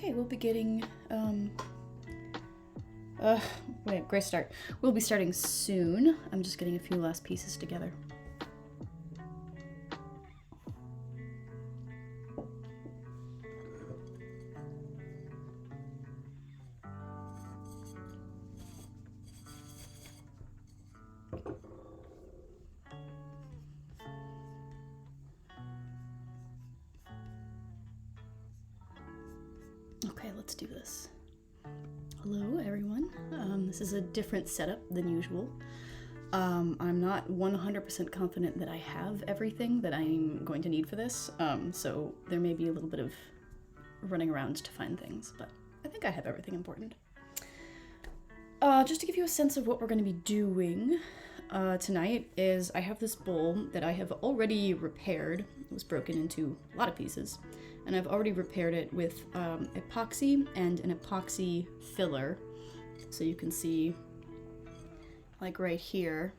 Okay, we'll be getting, wait, great start. We'll be starting soon. I'm just getting a few last pieces together. Okay, let's do this. Hello, everyone. This is a different setup than usual. I'm not 100% confident that I have everything that I'm going to need for this, so there may be a little bit of running around to find things, but I think I have everything important. Just to give you a sense of what we're going to be doing tonight is I have this bowl that I have already repaired. It was broken into a lot of pieces. And I've already repaired it with epoxy and an epoxy filler. So you can see, like right here,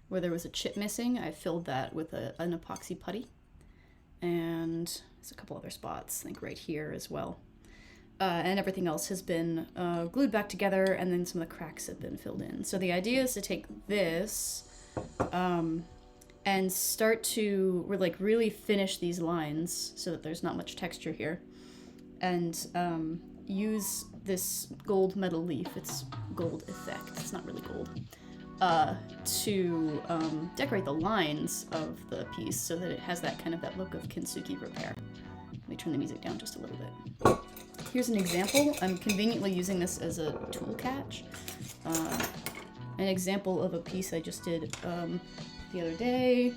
where there was a chip missing, I filled that with an epoxy putty. And there's a couple other spots, I think right here as well. And everything else has been glued back together, and then some of the cracks have been filled in. So the idea is to take this and start to really finish these lines so that there's not much texture here, and use this gold metal leaf, it's gold effect, it's not really gold, to decorate the lines of the piece so that it has that look of Kintsugi repair. Let me turn the music down just a little bit. Here's an example. I'm conveniently using this as a tool catch. An example of a piece I just did the other day.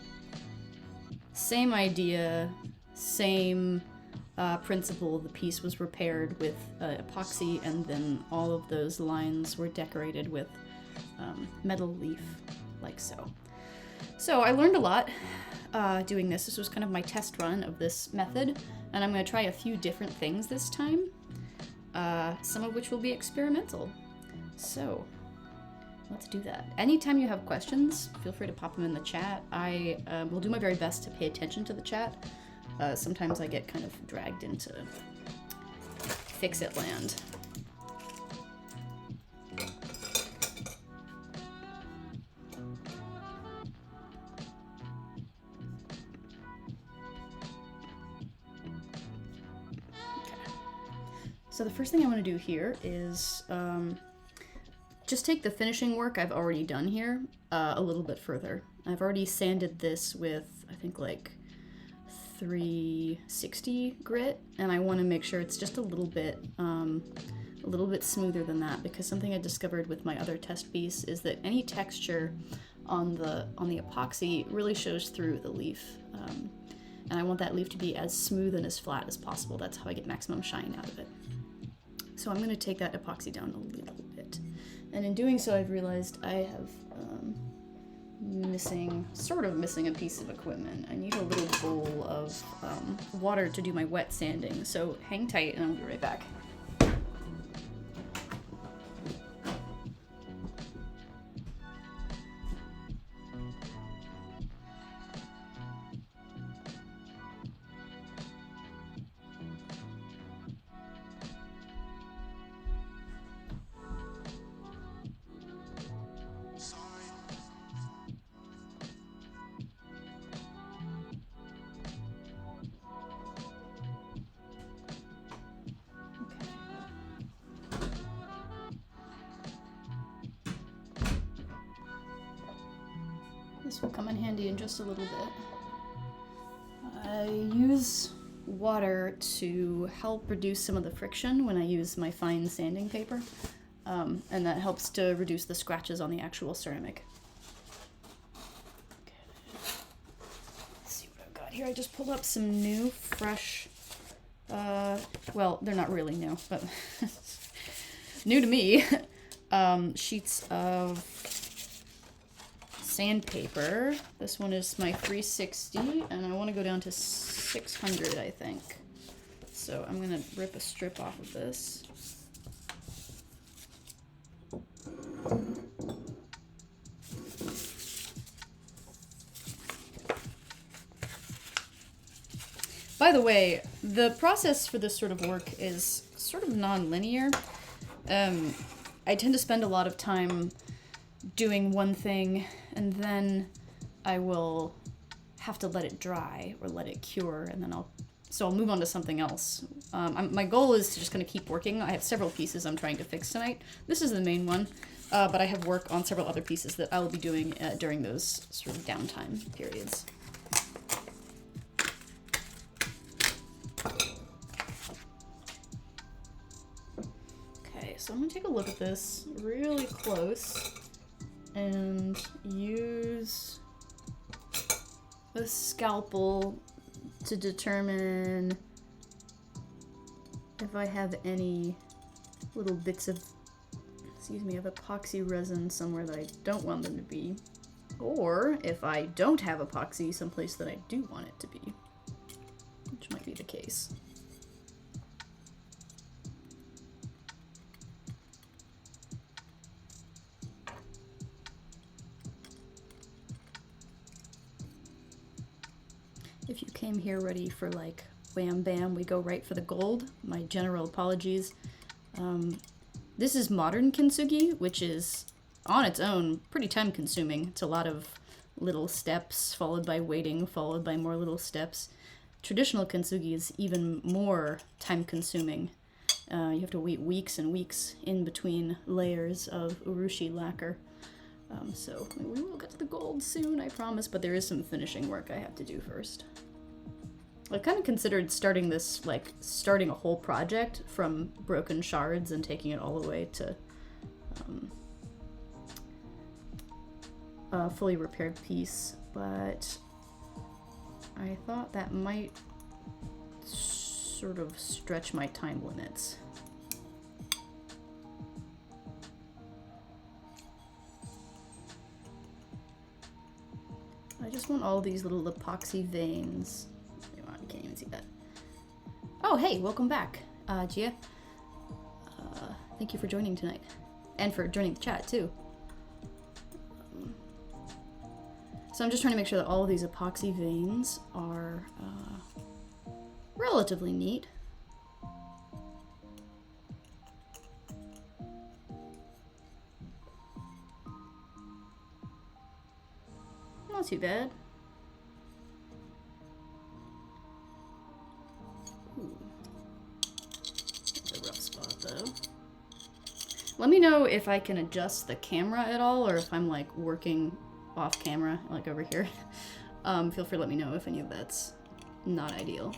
Same idea, same principle. The piece was repaired with epoxy, and then all of those lines were decorated with metal leaf, like so. So I learned a lot doing this. This was kind of my test run of this method, and I'm going to try a few different things this time, some of which will be experimental. So let's do that. Anytime you have questions, feel free to pop them in the chat. I will do my very best to pay attention to the chat. Sometimes I get kind of dragged into fix-it land. So the first thing I want to do here is just take the finishing work I've already done here a little bit further. I've already sanded this with, I think, like 360 grit, and I want to make sure it's just a little bit smoother than that, because something I discovered with my other test piece is that any texture on the epoxy really shows through the leaf. And I want that leaf to be as smooth and as flat as possible. That's how I get maximum shine out of it. So I'm going to take that epoxy down a little bit. And in doing so, I've realized I have sort of missing a piece of equipment. I need a little bowl of water to do my wet sanding. So hang tight and I'll be right back. This will come in handy in just a little bit. I use water to help reduce some of the friction when I use my fine sanding paper, and that helps to reduce the scratches on the actual ceramic. Okay. Let's see what I've got here. I just pulled up some new, fresh, well, they're not really new, but new to me, sheets of sandpaper. This one is my 360, and I want to go down to 600, I think. So I'm going to rip a strip off of this. By the way, the process for this sort of work is sort of non-linear. I tend to spend a lot of time doing one thing, and then I will have to let it dry or let it cure, and then I'll move on to something else. My goal is to just kind of keep working. I have several pieces I'm trying to fix tonight. This is the main one, but I have work on several other pieces that I will be doing during those sort of downtime periods. Okay, so I'm gonna take a look at this really close and use a scalpel to determine if I have any little bits of, of epoxy resin somewhere that I don't want them to be, or if I don't have epoxy someplace that I do want it to be, which might be the case. If you came here ready for like wham bam, we go right for the gold, my general apologies. This is modern Kintsugi, which is on its own pretty time consuming. It's a lot of little steps followed by waiting, followed by more little steps. Traditional Kintsugi is even more time consuming. You have to wait weeks and weeks in between layers of urushi lacquer. So we will get to the gold soon, I promise, but there is some finishing work I have to do first. I kind of considered starting this, like, starting a whole project from broken shards and taking it all the way to a fully repaired piece, but I thought that might sort of stretch my time limits. I just want all these little epoxy veins. You can't even see that. Oh, hey, welcome back, Gia. Thank you for joining tonight. And for joining the chat, too. So I'm just trying to make sure that all of these epoxy veins are relatively neat. Not too bad. Ooh. That's a rough spot, though. Let me know if I can adjust the camera at all, or if I'm, like, working off camera, like over here. Feel free to let me know if any of that's not ideal.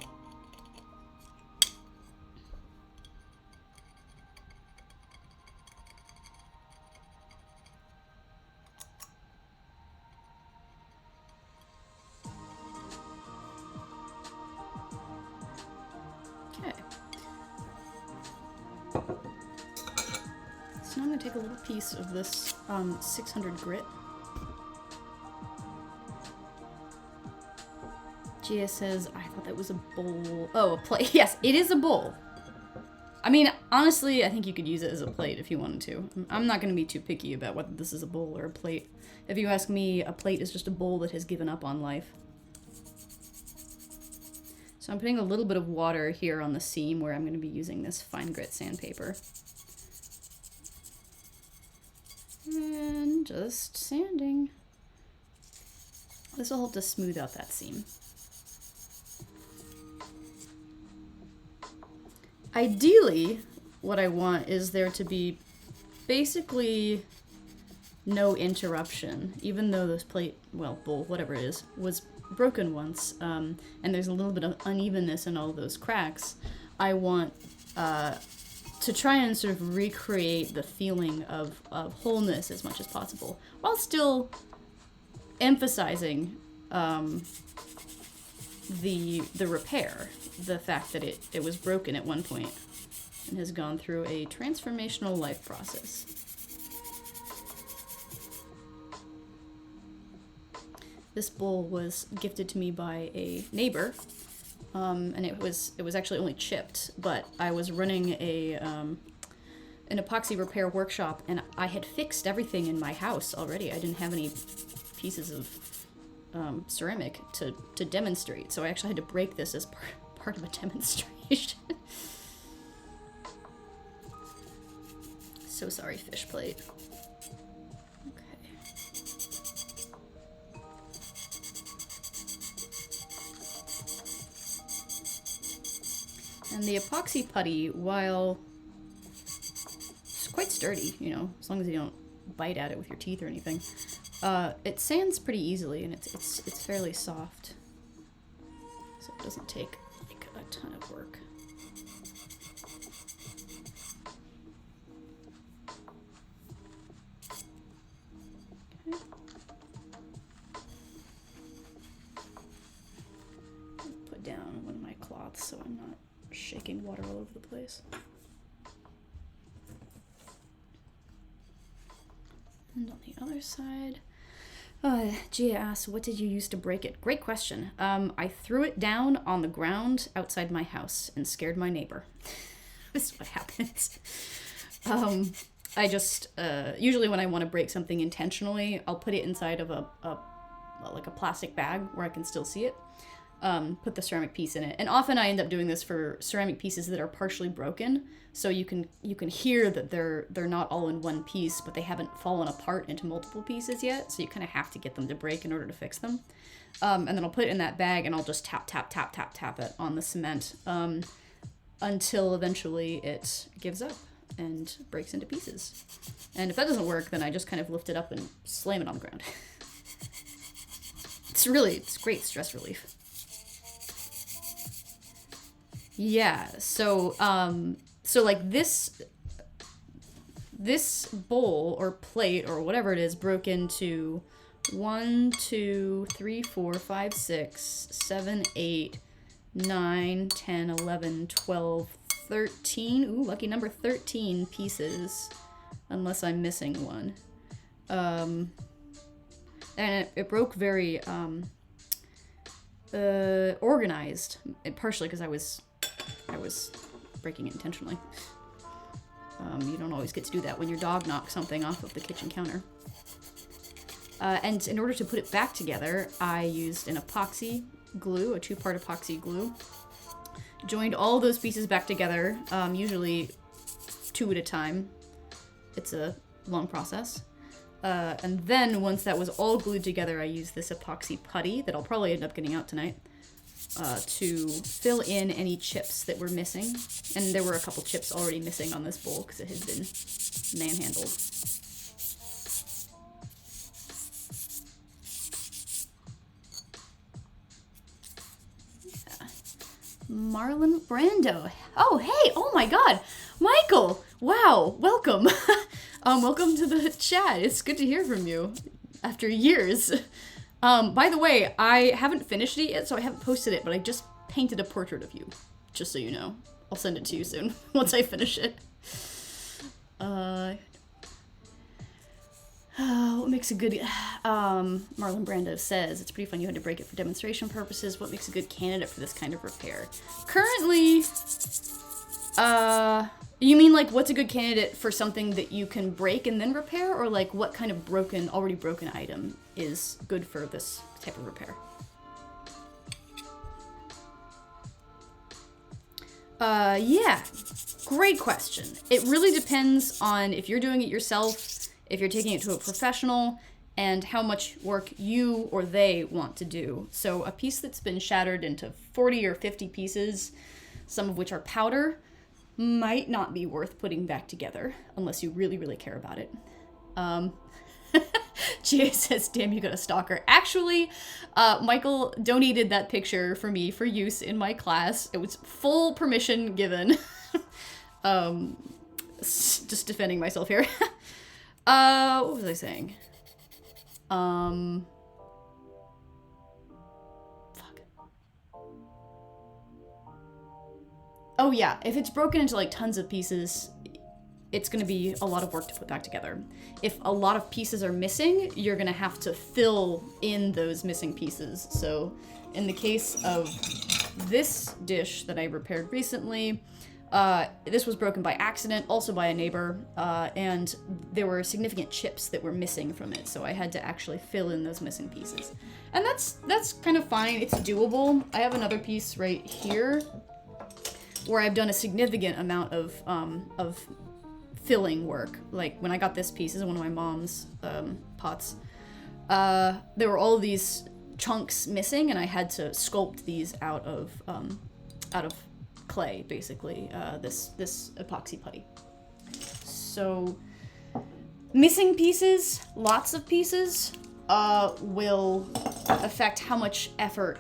So now I'm going to take a little piece of this 600 grit. Gia says, I thought that was a bowl. Oh, a plate. Yes, it is a bowl. I mean, honestly, I think you could use it as a plate if you wanted to. I'm not going to be too picky about whether this is a bowl or a plate. If you ask me, a plate is just a bowl that has given up on life. So I'm putting a little bit of water here on the seam where I'm going to be using this fine grit sandpaper. And just sanding. This will help to smooth out that seam. Ideally, what I want is there to be basically no interruption, even though this plate, well, bowl, whatever it is, was broken once, and there's a little bit of unevenness in all those cracks. I want to try and sort of recreate the feeling of wholeness as much as possible, while still emphasizing the repair, the fact that it was broken at one point and has gone through a transformational life process. This bowl was gifted to me by a neighbor, and it was actually only chipped, but I was running an epoxy repair workshop, and I had fixed everything in my house already. I didn't have any pieces of ceramic to demonstrate, so I actually had to break this as part of a demonstration. So sorry, fish plate. Okay. And the epoxy putty, while it's quite sturdy, you know, as long as you don't bite at it with your teeth or anything, it sands pretty easily, and it's fairly soft, so it doesn't take like a ton of work. Okay. Put down one of my cloths so I'm not shaking water all over the place. And on the other side, Gia asks, what did you use to break it? Great question. I threw it down on the ground outside my house and scared my neighbor. This is what happens. I just, usually when I want to break something intentionally, I'll put it inside of like a plastic bag where I can still see it. Put the ceramic piece in it. And often I end up doing this for ceramic pieces that are partially broken, so you can hear that they're not all in one piece, but they haven't fallen apart into multiple pieces yet, so you kind of have to get them to break in order to fix them. And then I'll put it in that bag and I'll just tap it on the cement until eventually it gives up and breaks into pieces. And if that doesn't work, then I just kind of lift it up and slam it on the ground. It's great stress relief. Yeah, so like this bowl or plate or whatever it is broke into 1, 2, 3, 4, 5, 6, 7, 8, 9, 10, 11, 12, 13. Ooh, lucky number 13 pieces, unless I'm missing one. And it broke very organized, partially because I was breaking it intentionally. You don't always get to do that when your dog knocks something off of the kitchen counter. And in order to put it back together, I used an epoxy glue, a 2-part epoxy glue. Joined all those pieces back together, usually 2 at a time. It's a long process. And then once that was all glued together, I used this epoxy putty that I'll probably end up getting out tonight. To fill in any chips that were missing. And there were a couple chips already missing on this bowl because it had been manhandled. Yeah. Marlon Brando. Oh, hey! Oh my god! Michael! Wow! Welcome! Welcome to the chat. It's good to hear from you after years. By the way, I haven't finished it yet, so I haven't posted it, but I just painted a portrait of you, just so you know. I'll send it to you soon, once I finish it. What makes a good... Marlon Brando says, it's pretty fun you had to break it for demonstration purposes. What makes a good candidate for this kind of repair? Currently, you mean like what's a good candidate for something that you can break and then repair? Or like what kind of already broken item is good for this type of repair? Yeah, great question. It really depends on if you're doing it yourself, if you're taking it to a professional, and how much work you or they want to do. So a piece that's been shattered into 40 or 50 pieces, some of which are powder, might not be worth putting back together unless you really, really care about it. Gia says, damn, you got a stalker. Actually, Michael donated that picture for me for use in my class. It was full permission given. Just defending myself here. What was I saying? Oh yeah, if it's broken into like tons of pieces, it's going to be a lot of work to put back together. If a lot of pieces are missing, you're going to have to fill in those missing pieces. So in the case of this dish that I repaired recently, this was broken by accident, also by a neighbor, and there were significant chips that were missing from it, so I had to actually fill in those missing pieces. And that's kind of fine, it's doable. I have another piece right here where I've done a significant amount of filling work. Like when I got this piece, this is one of my mom's pots. There were all these chunks missing, and I had to sculpt these out of clay, basically. This epoxy putty. So missing pieces, lots of pieces, will affect how much effort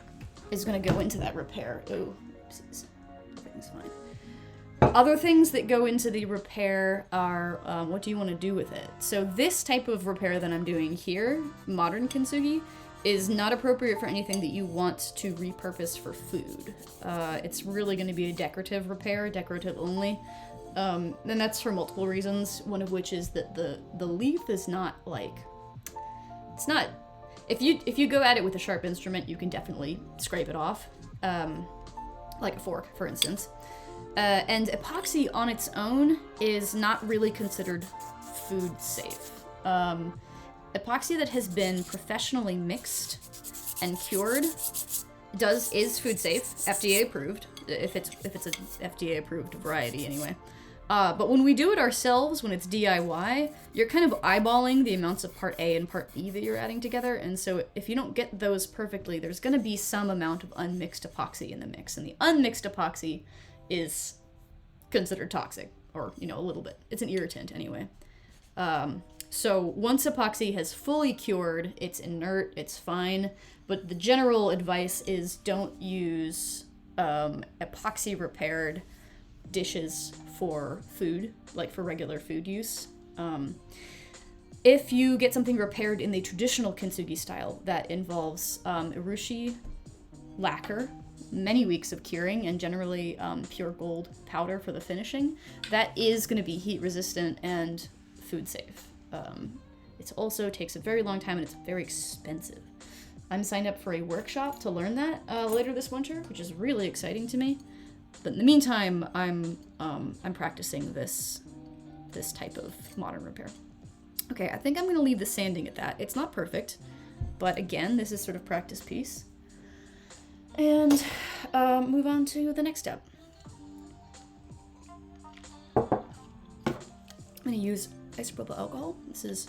is going to go into that repair. Ooh, everything's fine. Other things that go into the repair are, what do you want to do with it? So this type of repair that I'm doing here, modern Kintsugi, is not appropriate for anything that you want to repurpose for food. It's really going to be a decorative repair, decorative only. And that's for multiple reasons, one of which is that the leaf is not like, it's not, if you go at it with a sharp instrument, you can definitely scrape it off, like a fork, for instance. And epoxy on its own is not really considered food safe. Epoxy that has been professionally mixed and cured is food safe, FDA approved, if it's an FDA approved variety anyway. But when we do it ourselves, when it's DIY, you're kind of eyeballing the amounts of part A and part B that you're adding together, and so if you don't get those perfectly, there's going to be some amount of unmixed epoxy in the mix, and the unmixed epoxy is considered toxic, or, a little bit. It's an irritant anyway. So once epoxy has fully cured, it's inert, it's fine, but the general advice is don't use epoxy repaired dishes for food, like for regular food use. If you get something repaired in the traditional Kintsugi style, that involves urushi lacquer, many weeks of curing, and generally pure gold powder for the finishing, that is going to be heat resistant and food safe. It also takes a very long time and it's very expensive. I'm signed up for a workshop to learn that later this winter, which is really exciting to me. But in the meantime, I'm practicing this type of modern repair. Okay, I think I'm going to leave the sanding at that. It's not perfect, but again, this is sort of practice piece. And move on to the next step. I'm going to use isopropyl alcohol. This is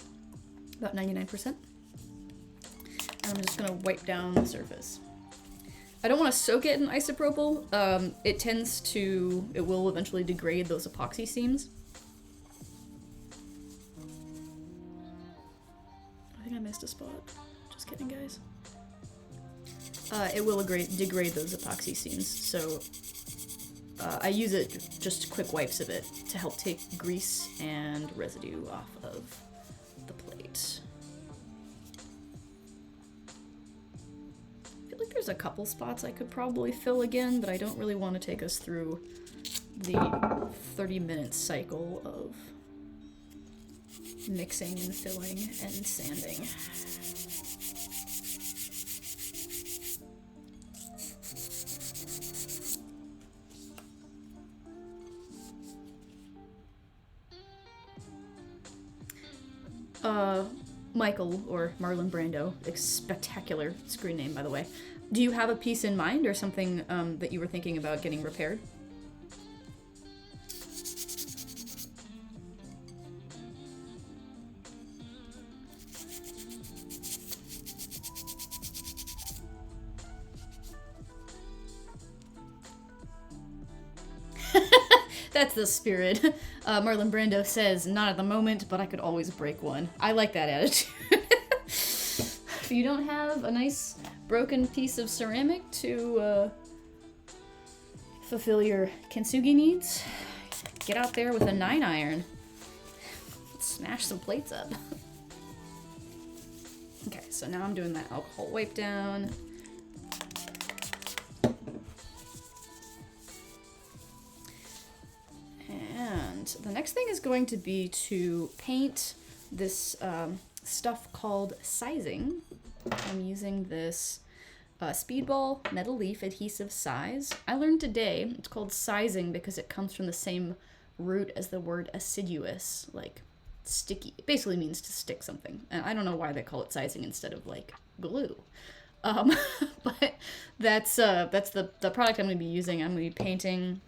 about 99%. And I'm just going to wipe down the surface. I don't want to soak it in isopropyl. It will eventually degrade those epoxy seams. I think I missed a spot. Just kidding, guys. It will degrade those epoxy seams, so I use it just quick wipes of it to help take grease and residue off of the plate. I feel like there's a couple spots I could probably fill again, but I don't really want to take us through the 30-minute cycle of mixing and filling and sanding. Michael, or Marlon Brando, a spectacular screen name, by the way. Do you have a piece in mind or something that you were thinking about getting repaired? That's the spirit. Marlon Brando says, not at the moment, but I could always break one. I like that attitude. If you don't have a nice broken piece of ceramic to fulfill your Kintsugi needs, get out there with a 9-iron. Smash some plates up. Okay, so now I'm doing that alcohol wipe down. And the next thing is going to be to paint this stuff called sizing. I'm using this Speedball Metal Leaf Adhesive Size. I learned today it's called sizing because it comes from the same root as the word assiduous, like sticky. It basically means to stick something. And I don't know why they call it sizing instead of like glue. But that's the product I'm going to be using. I'm going to be painting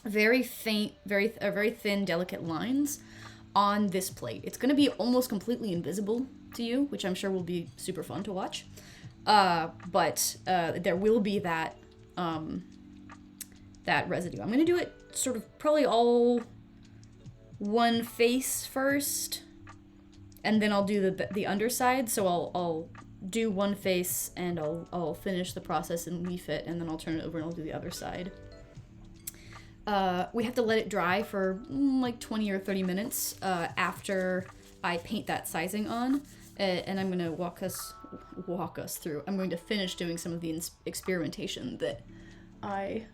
very faint, very thin, delicate lines on this plate. It's going to be almost completely invisible to you, which I'm sure will be super fun to watch. But there will be that that residue. I'm going to do it sort of probably all one face first, and then I'll do the underside. So I'll do one face and I'll finish the process and leaf it, and then I'll turn it over and I'll do the other side. We have to let it dry for like 20 or 30 minutes after I paint that sizing on, and I'm going to walk us through. I'm going to finish doing some of the experimentation that I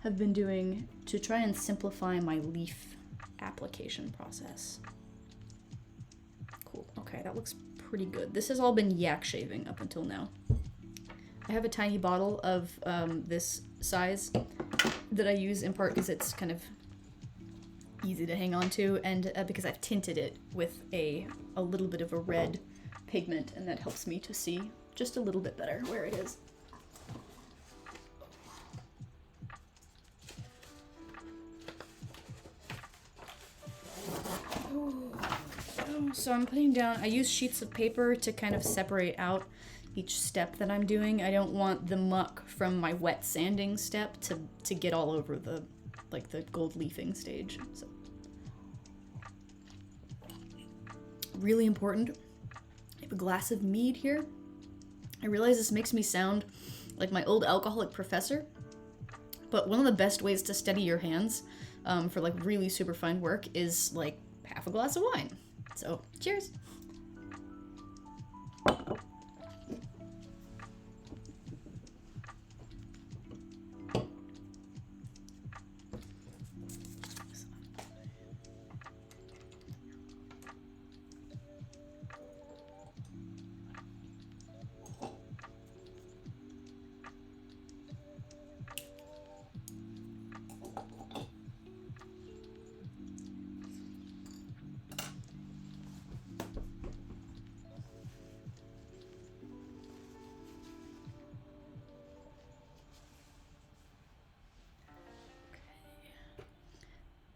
have been doing to try and simplify my leaf application process. Cool. Okay, that looks pretty good. This has all been yak shaving up until now. I have a tiny bottle of this size that I use in part because it's kind of easy to hang on to, and because I've tinted it with a little bit of a red pigment, and that helps me to see just a little bit better where it is. So I'm putting down, I use sheets of paper to kind of separate out each step that I'm doing. I don't want the muck from my wet sanding step to get all over the gold leafing stage. So really important. I have a glass of mead here. I realize this makes me sound like my old alcoholic professor, but one of the best ways to steady your hands for like really super fine work is like half a glass of wine. So cheers.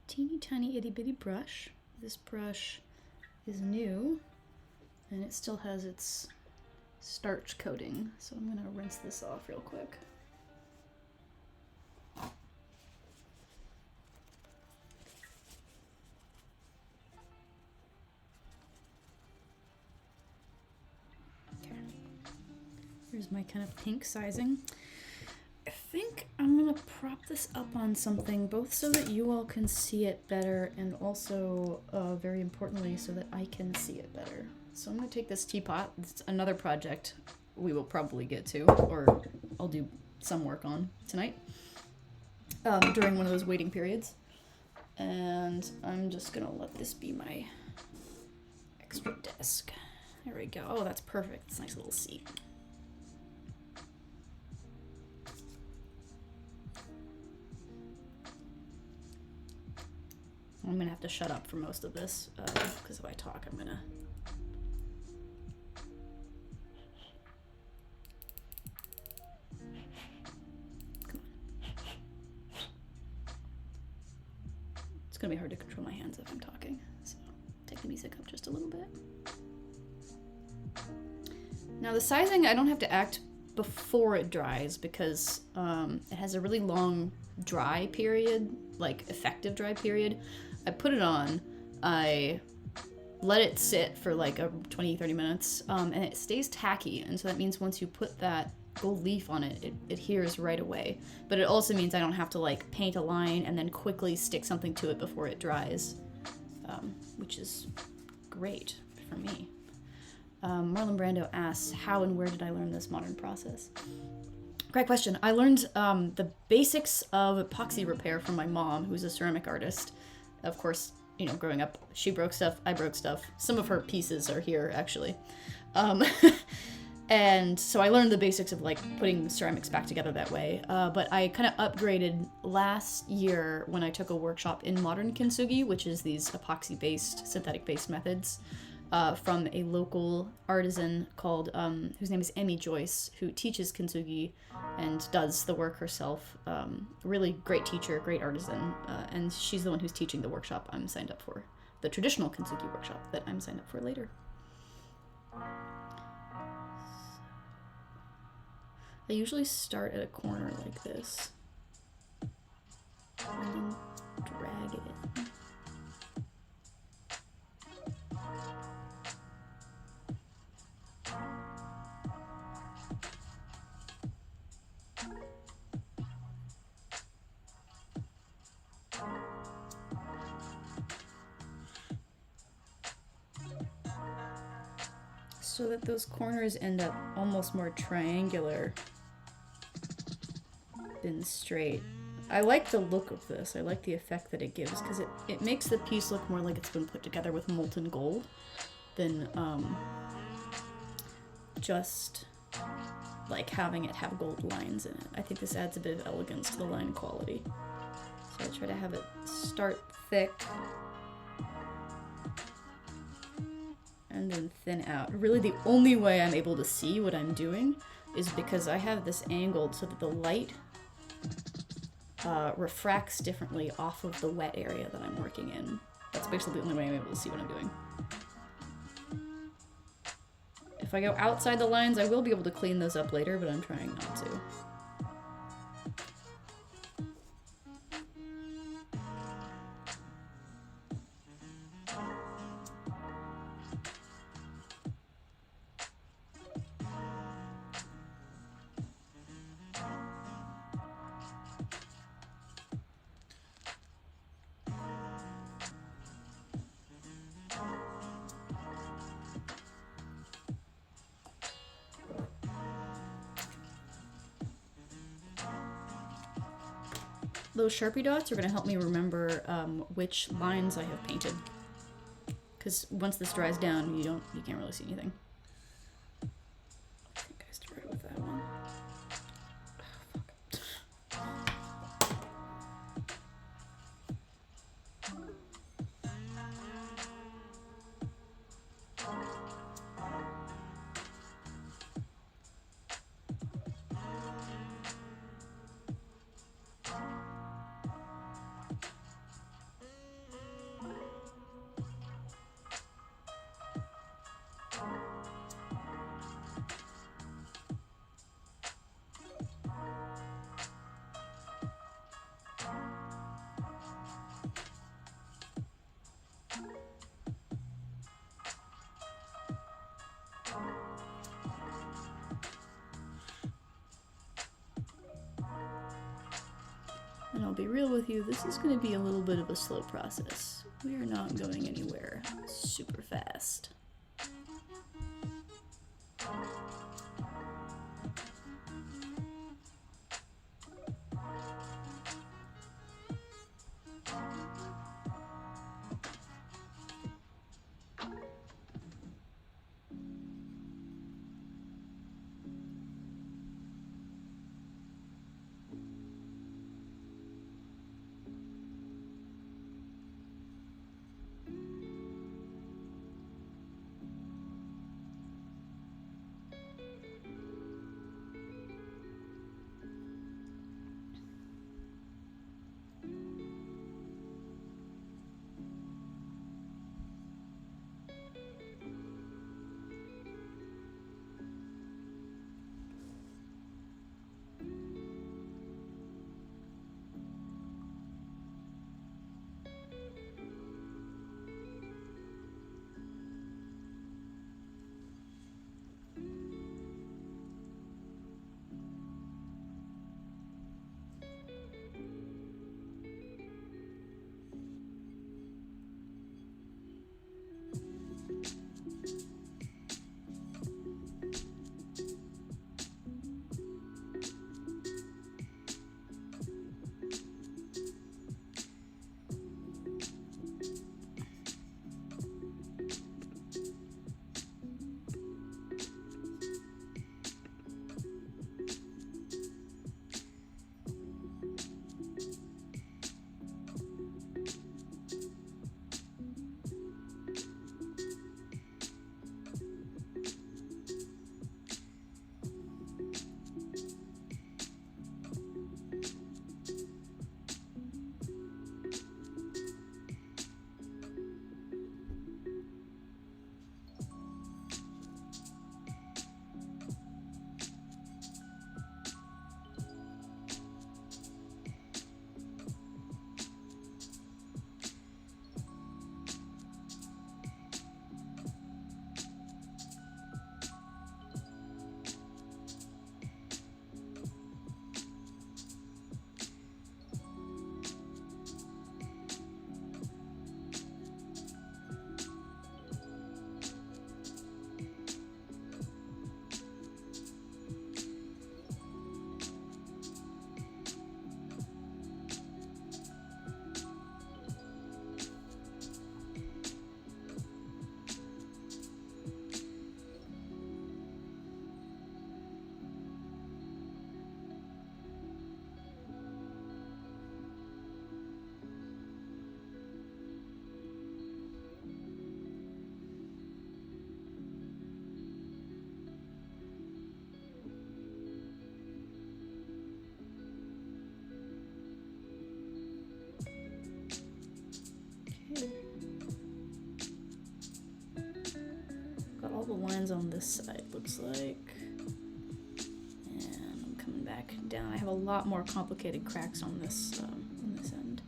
Teeny tiny itty bitty brush. This brush is new and it still has its starch coating, so I'm gonna rinse this off real quick. Okay. Here's my kind of pink sizing. I think I'm gonna prop this up on something, both so that you all can see it better and also, very importantly, so that I can see it better. So I'm gonna take this teapot. It's another project we will probably get to, or I'll do some work on tonight during one of those waiting periods. And I'm just gonna let this be my extra desk. There we go. Oh, that's perfect. It's a nice little seat. I'm gonna have to shut up for most of this, because if I talk, I'm gonna... Come on. It's gonna be hard to control my hands if I'm talking, so take the music up just a little bit. Now the sizing, I don't have to act before it dries because it has a really long dry period, like effective dry period. I put it on, I let it sit for like 20-30 minutes, and it stays tacky, and so that means once you put that gold leaf on it, it adheres right away. But it also means I don't have to like paint a line and then quickly stick something to it before it dries, which is great for me. Marlon Brando asks, how and where did I learn this modern process? Great question. I learned the basics of epoxy repair from my mom, who's a ceramic artist. Of course, you know, growing up, she broke stuff, I broke stuff. Some of her pieces are here, actually. And so I learned the basics of, like, putting ceramics back together that way. But I kind of upgraded last year when I took a workshop in modern Kintsugi, which is these epoxy-based, synthetic-based methods, from a local artisan called, whose name is Amy Joyce, who teaches Kintsugi and does the work herself. Really great teacher, great artisan, and she's the one who's teaching the workshop I'm signed up for the traditional Kintsugi workshop that I'm signed up for later. I usually start at a corner like this and then drag it in. So that those corners end up almost more triangular than straight. I like the look of this. I like the effect that it gives because it makes the piece look more like it's been put together with molten gold than just like having it have gold lines in it. I think this adds a bit of elegance to the line quality. So I try to have it start thick and then thin out. Really the only way I'm able to see what I'm doing is because I have this angled so that the light refracts differently off of the wet area that I'm working in. That's basically the only way I'm able to see what I'm doing. If I go outside the lines, I will be able to clean those up later, but I'm trying not to. Those Sharpie dots are going to help me remember which lines I have painted. Because once this dries down, you can't really see anything. I think I started with that one. Oh, fuck. And I'll be real with you, this is going to be a little bit of a slow process. We are not going anywhere super fast. lines on this side looks like. And I'm coming back down. I have a lot more complicated cracks on this end.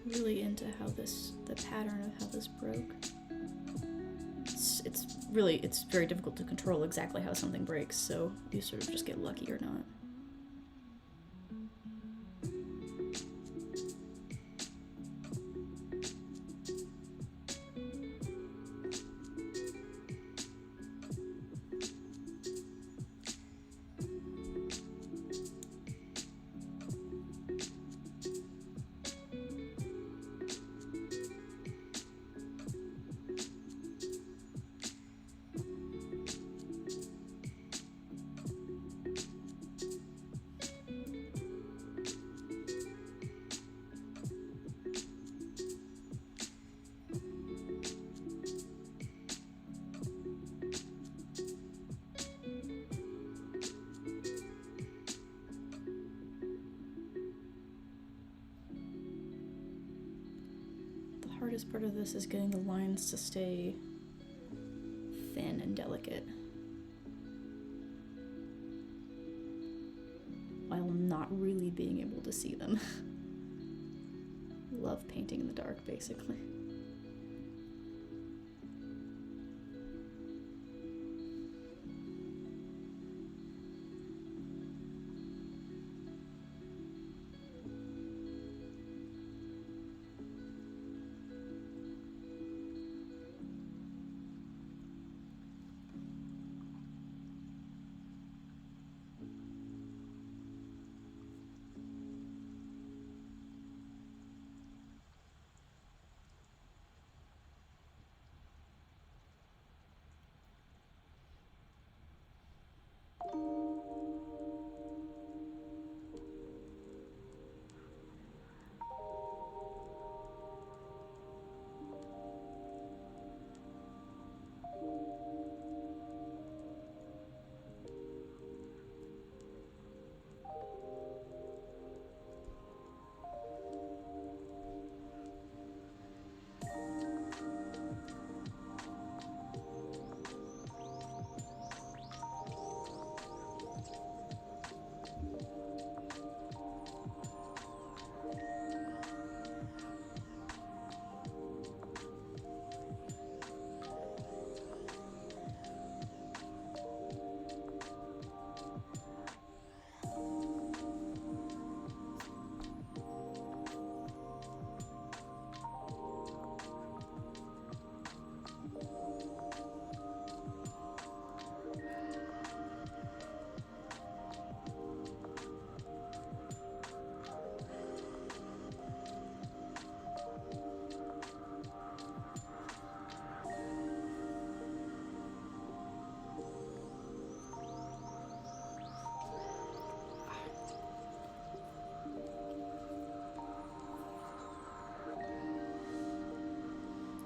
Really into how the pattern of how this broke. It's very difficult to control exactly how something breaks, so you sort of just get lucky or not. Hardest part of this is getting the lines to stay thin and delicate while not really being able to see them. Love painting in the dark, basically.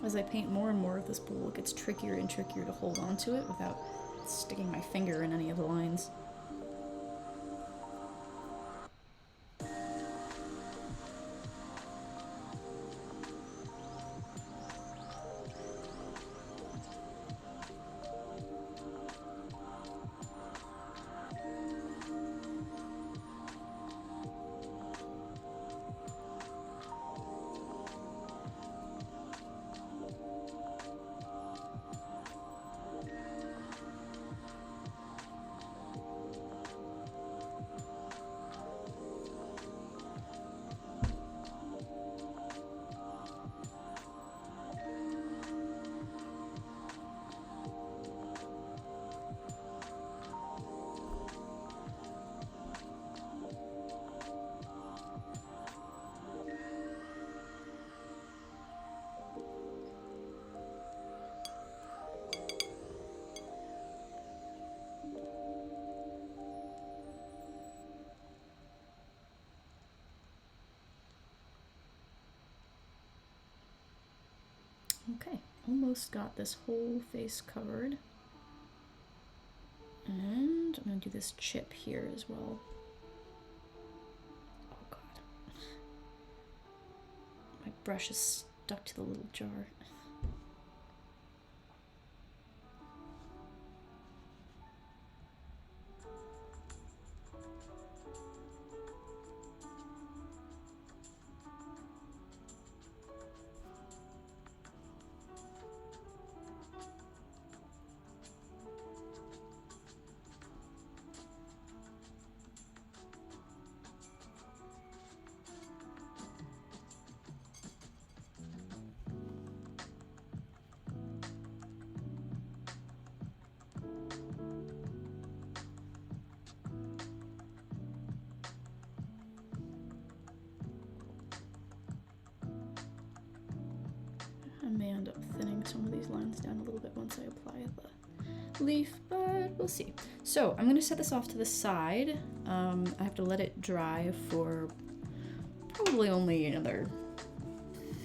As I paint more and more of this pool, it gets trickier and trickier to hold on to it without sticking my finger in any of the lines. almost got this whole face covered. And I'm going to do this chip here as well. Oh god. My brush is stuck to the little jar. I may end up thinning some of these lines down a little bit once I apply the leaf, but we'll see. So I'm gonna set this off to the side. I have to let it dry for probably only another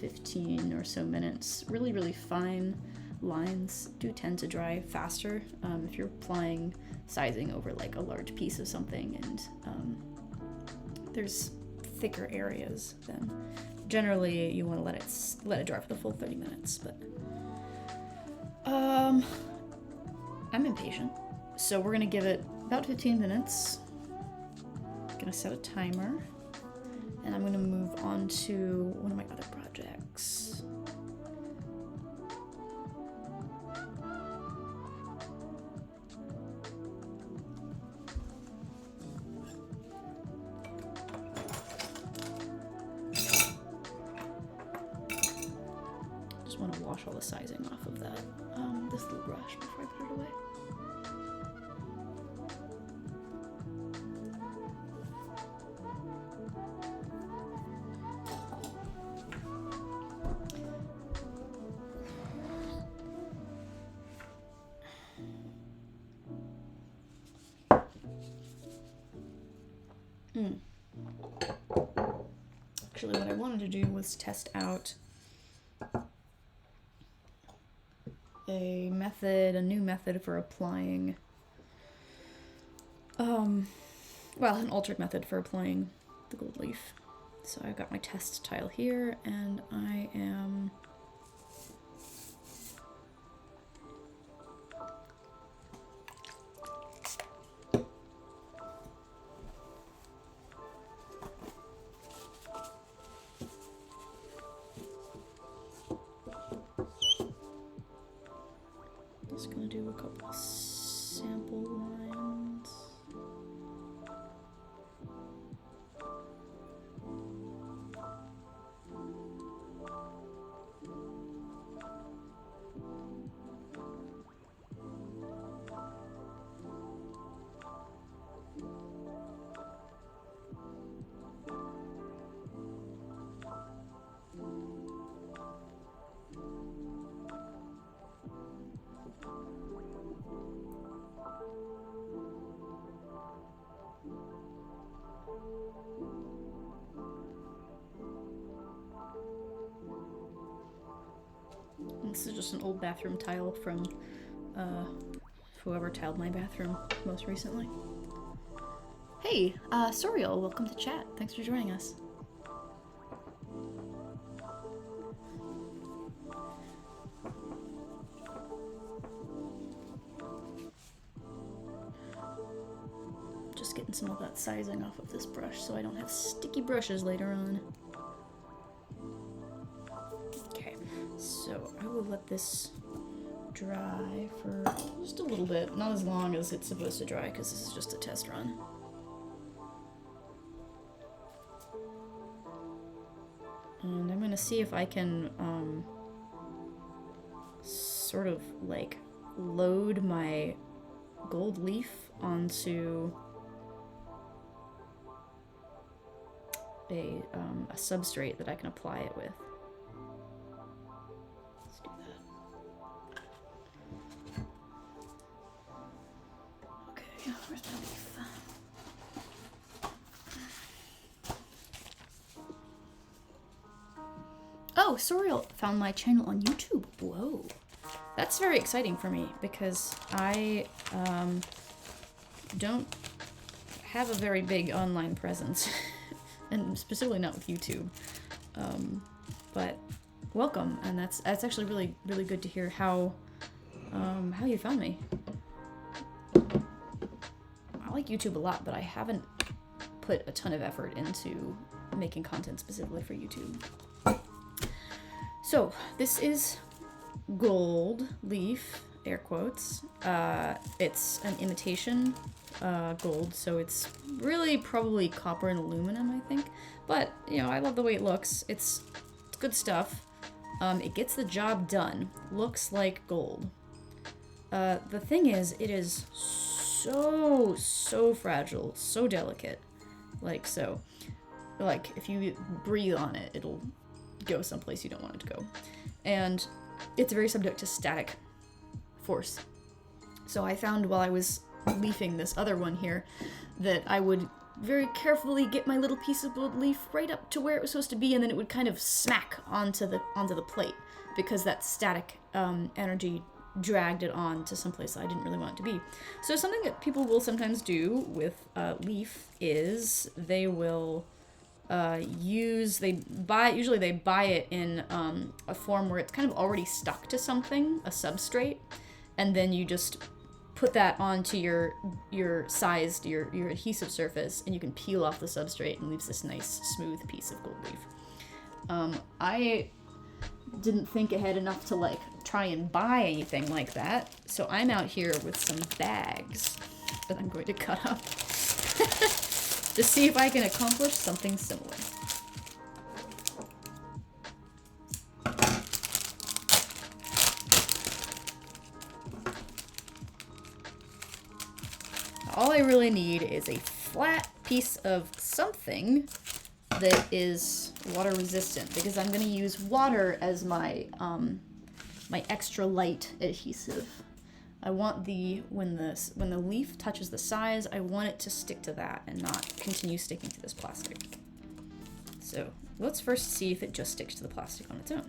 15 or so minutes. Really, really fine lines do tend to dry faster if you're applying sizing over like a large piece of something and there's thicker areas, then generally you want to let it dry for the full 30 minutes, but I'm impatient, so we're gonna give it about 15 minutes. Gonna set a timer, and I'm gonna move on to one of my other projects. Just want to wash all the sizing off of that this little brush before I put it away. Actually, what I wanted to do was test out a new method for applying, well, an altered method for applying the gold leaf. So I've got my test tile here, and I am just gonna do a couple sample lines. This is just an old bathroom tile from whoever tiled my bathroom most recently. Hey, Soriel, welcome to chat. Thanks for joining us. Just getting some of that sizing off of this brush so I don't have sticky brushes later on. So I will let this dry for just a little bit, not as long as it's supposed to dry because this is just a test run. And I'm gonna see if I can sort of like load my gold leaf onto a substrate that I can apply it with. Where's my leaf? Oh, Soriel found my channel on YouTube. Whoa. That's very exciting for me because I don't have a very big online presence, and specifically not with YouTube. But welcome, and that's actually really good to hear how you found me. I like YouTube a lot, but I haven't put a ton of effort into making content specifically for YouTube. So this is gold leaf, air quotes. It's an imitation gold, so it's really probably copper and aluminum, I think. But, you know, I love the way it looks. It's good stuff. It gets the job done. Looks like gold. The thing is, it is so fragile, so delicate. Like so. Like, if you breathe on it, it'll go someplace you don't want it to go. And it's very subject to static force. So I found while I was leafing this other one here that I would very carefully get my little piece of gold leaf right up to where it was supposed to be, and then it would kind of smack onto the plate because that static energy dragged it on to someplace I didn't really want it to be. So something that people will sometimes do with leaf is they will usually they buy it in a form where it's kind of already stuck to something, a substrate, and then you just put that onto your adhesive surface, and you can peel off the substrate and leaves this nice smooth piece of gold leaf. I didn't think ahead enough to like try and buy anything like that, so I'm out here with some bags that I'm going to cut up to see if I can accomplish something similar. All I really need is a flat piece of something that is water resistant, because I'm going to use water as my my extra light adhesive. I want when the leaf touches the size, I want it to stick to that and not continue sticking to this plastic. So let's first see if it just sticks to the plastic on its own.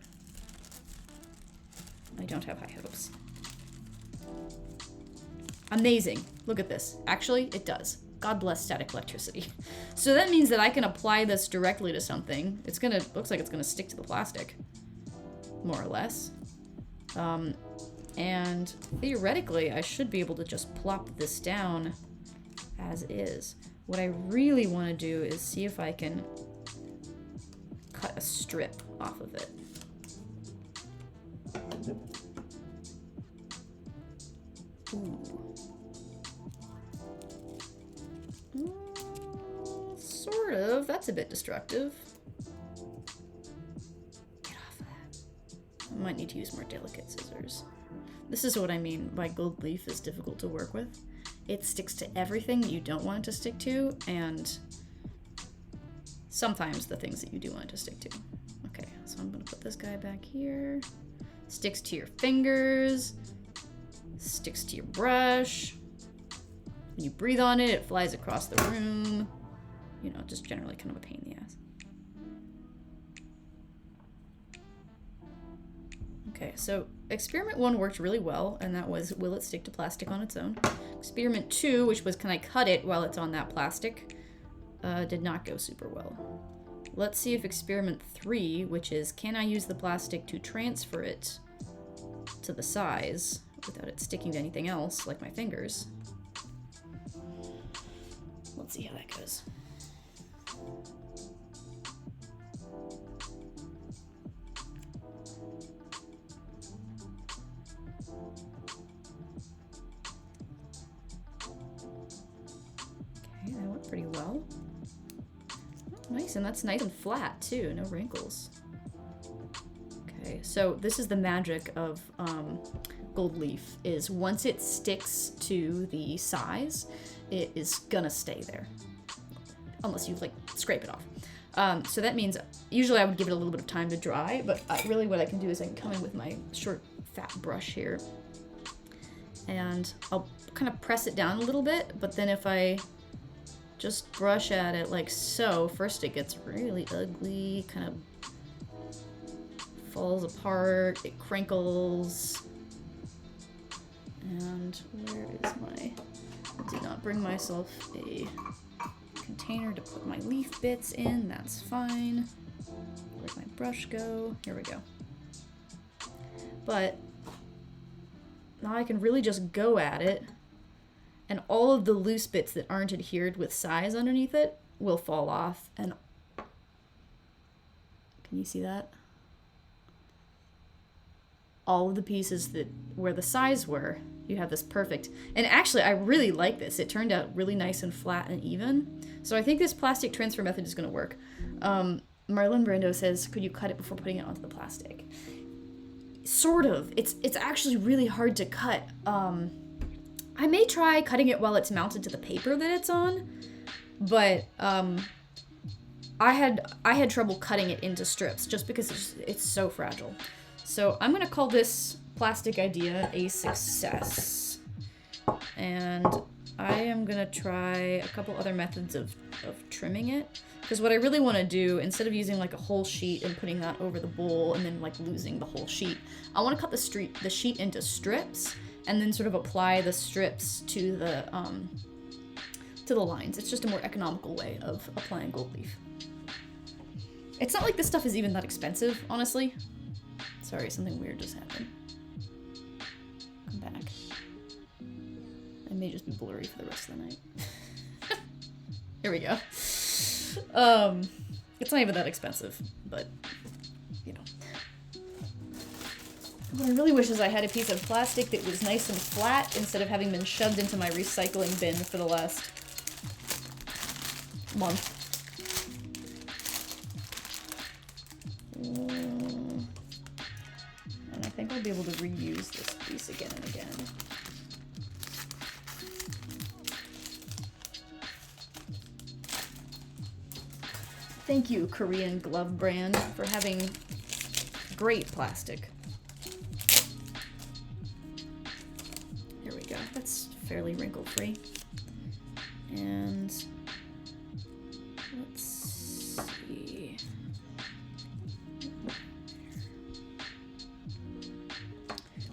I don't have high hopes. Amazing. Look at this. Actually, it does. God bless static electricity. So that means that I can apply this directly to something. Looks like it's gonna stick to the plastic, more or less. And theoretically, I should be able to just plop this down as is. What I really want to do is see if I can cut a strip off of it. Ooh. Sort of. That's a bit destructive. Get off of that. I might need to use more delicate scissors. This is what I mean by gold leaf is difficult to work with. It sticks to everything that you don't want it to stick to, and sometimes the things that you do want it to stick to. Okay, so I'm gonna put this guy back here. Sticks to your fingers, sticks to your brush. When you breathe on it, it flies across the room. You know, just generally kind of a pain in the ass. Okay, so experiment 1 worked really well, and that was, will it stick to plastic on its own? Experiment 2, which was, can I cut it while it's on that plastic, did not go super well. Let's see if experiment 3, which is, can I use the plastic to transfer it to the size without it sticking to anything else, like my fingers? Let's see how that goes. Okay, that went pretty well. Nice, and that's nice and flat too, no wrinkles. Okay, so this is the magic of gold leaf, is once it sticks to the size, it is gonna stay there. Unless you like scrape it off. So that means, usually I would give it a little bit of time to dry, but really what I can do is I can come in with my short fat brush here, and I'll kind of press it down a little bit, but then if I just brush at it like so, first it gets really ugly, kind of falls apart, it crinkles. And where is my... I did not bring myself a container to put my leaf bits in, that's fine. Where'd my brush go? Here we go. But now I can really just go at it, and all of the loose bits that aren't adhered with size underneath it will fall off. And can you see that? All of the pieces that where the size were, you have this perfect. And actually, I really like this. It turned out really nice and flat and even. So I think this plastic transfer method is going to work. Marlon Brando says, could you cut it before putting it onto the plastic? Sort of. It's actually really hard to cut. I may try cutting it while it's mounted to the paper that it's on, but I had trouble cutting it into strips just because it's so fragile. So I'm gonna call this plastic idea a success, and I am gonna try a couple other methods of trimming it. Because what I really want to do, instead of using like a whole sheet and putting that over the bowl and then like losing the whole sheet, I want to cut the sheet into strips and then sort of apply the strips to the lines. It's just a more economical way of applying gold leaf. It's not like this stuff is even that expensive, honestly. Sorry, something weird just happened. Come back. It may just be blurry for the rest of the night. Here we go. It's not even that expensive, but, you know. What I really wish is I had a piece of plastic that was nice and flat instead of having been shoved into my recycling bin for the last month. And I think I'll be able to reuse this piece again and again. Thank you, Korean glove brand, for having great plastic. Here we go. That's fairly wrinkle-free. And let's see.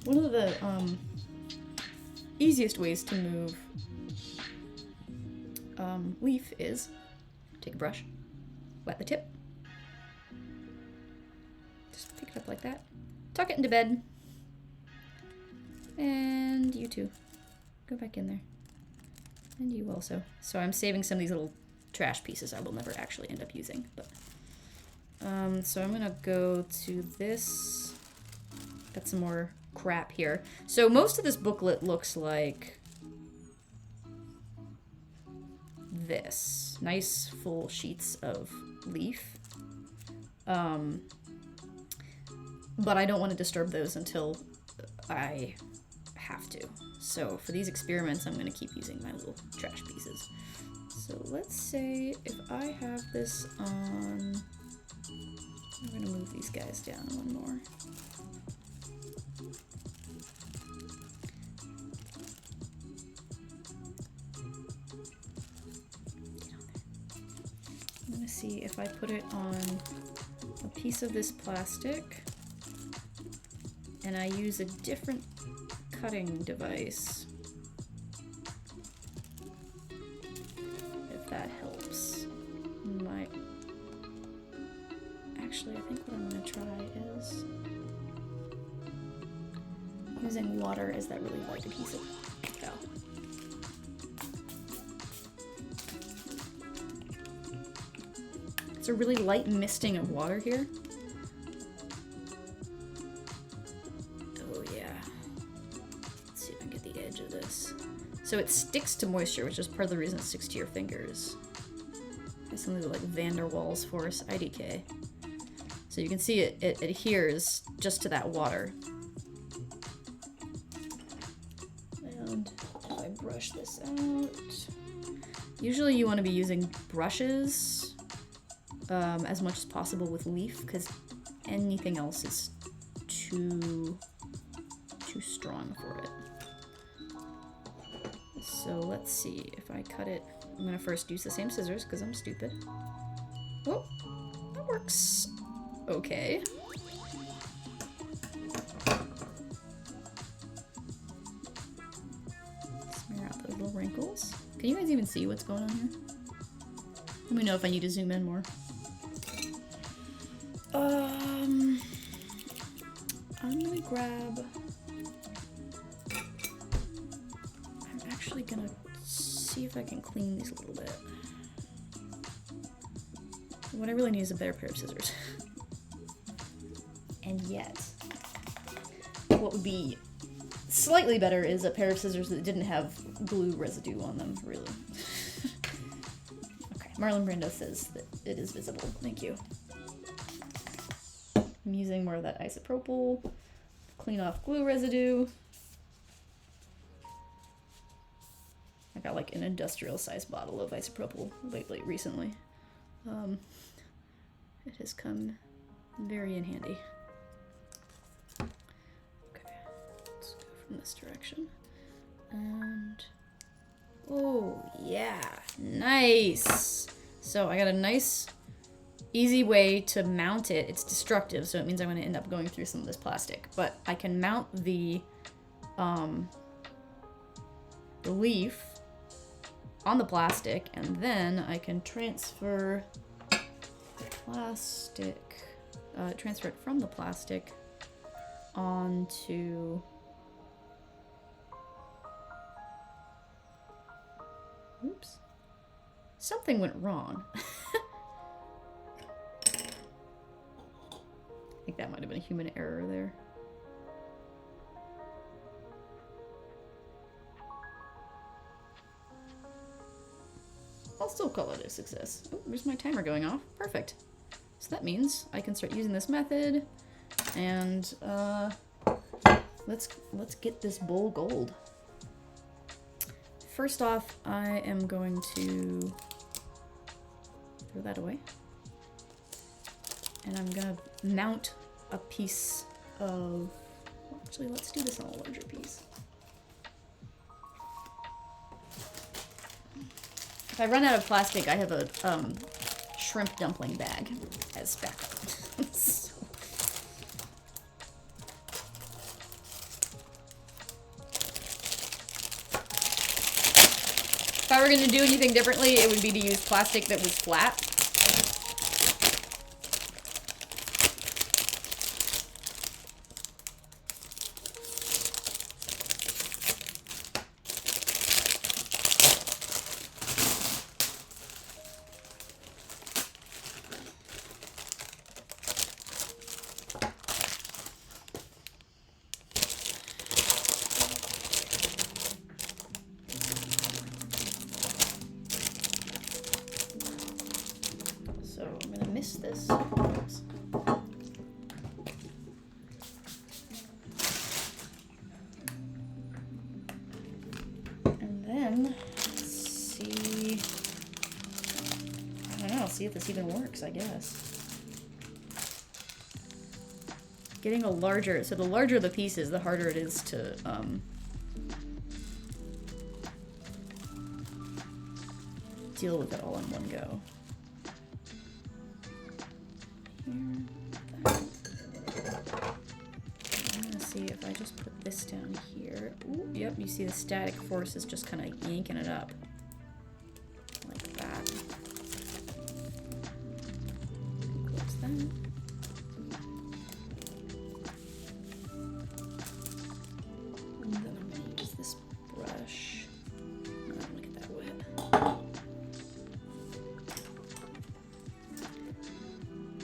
One of the easiest ways to move leaf is take a brush. Wet the tip. Just pick it up like that. Tuck it into bed. And you too. Go back in there. And you also. So I'm saving some of these little trash pieces I will never actually end up using. But so I'm gonna go to this. Got some more crap here. So most of this booklet looks like this. Nice full sheets of leaf. But I don't want to disturb those until I have to. So for these experiments, I'm going to keep using my little trash pieces. So let's say if I have this on... I'm going to move these guys down one more. I'm going to see if I put it on a piece of this plastic and I use a different cutting device, if that helps. Actually, I think what I'm going to try is using water as that really light adhesive. It's a really light misting of water here. Oh yeah. Let's see if I can get the edge of this. So it sticks to moisture, which is part of the reason it sticks to your fingers. There's something like Van der Waals force, IDK. So you can see it adheres just to that water. And if I brush this out, usually you want to be using brushes as much as possible with leaf, because anything else is too strong for it. So let's see if I cut it. I'm gonna first use the same scissors because I'm stupid. Oh, that works. Okay. wrinkles. Can you guys even see what's going on here? Let me know if I need to zoom in more. I'm gonna grab... I'm actually gonna see if I can clean these a little bit. What I really need is a better pair of scissors. And yet, what would be slightly better is a pair of scissors that didn't have glue residue on them, really. Okay, Marlon Brando says that it is visible. Thank you. I'm using more of that isopropyl, clean off glue residue. I got like an industrial size bottle of isopropyl recently. It has come very in handy. Okay, let's go from this direction. And, oh yeah, nice. So I got a nice, easy way to mount it. It's destructive, so it means I'm going to end up going through some of this plastic. But I can mount the leaf on the plastic, and then I can transfer the plastic, transfer it from the plastic onto... Oops. Something went wrong. I think that might have been a human error there. I'll still call it a success. Oh, there's my timer going off. Perfect. So that means I can start using this method, and let's get this bowl gold. First off, I am going to throw that away, and I'm gonna mount a piece of. Well, actually, let's do this on a larger piece. If I run out of plastic, I have a shrimp dumpling bag as backup. So. If I were going to do anything differently, it would be to use plastic that was flat. This. And then let's see. I don't know, see if this even works, I guess. Getting a larger, so the larger the pieces, the harder it is to deal with it all in one go. If I just put this down here, ooh, yep, you see the static force is just kind of yanking it up like that. Close that. And then I'm going to use this brush. Oh, look at that wet.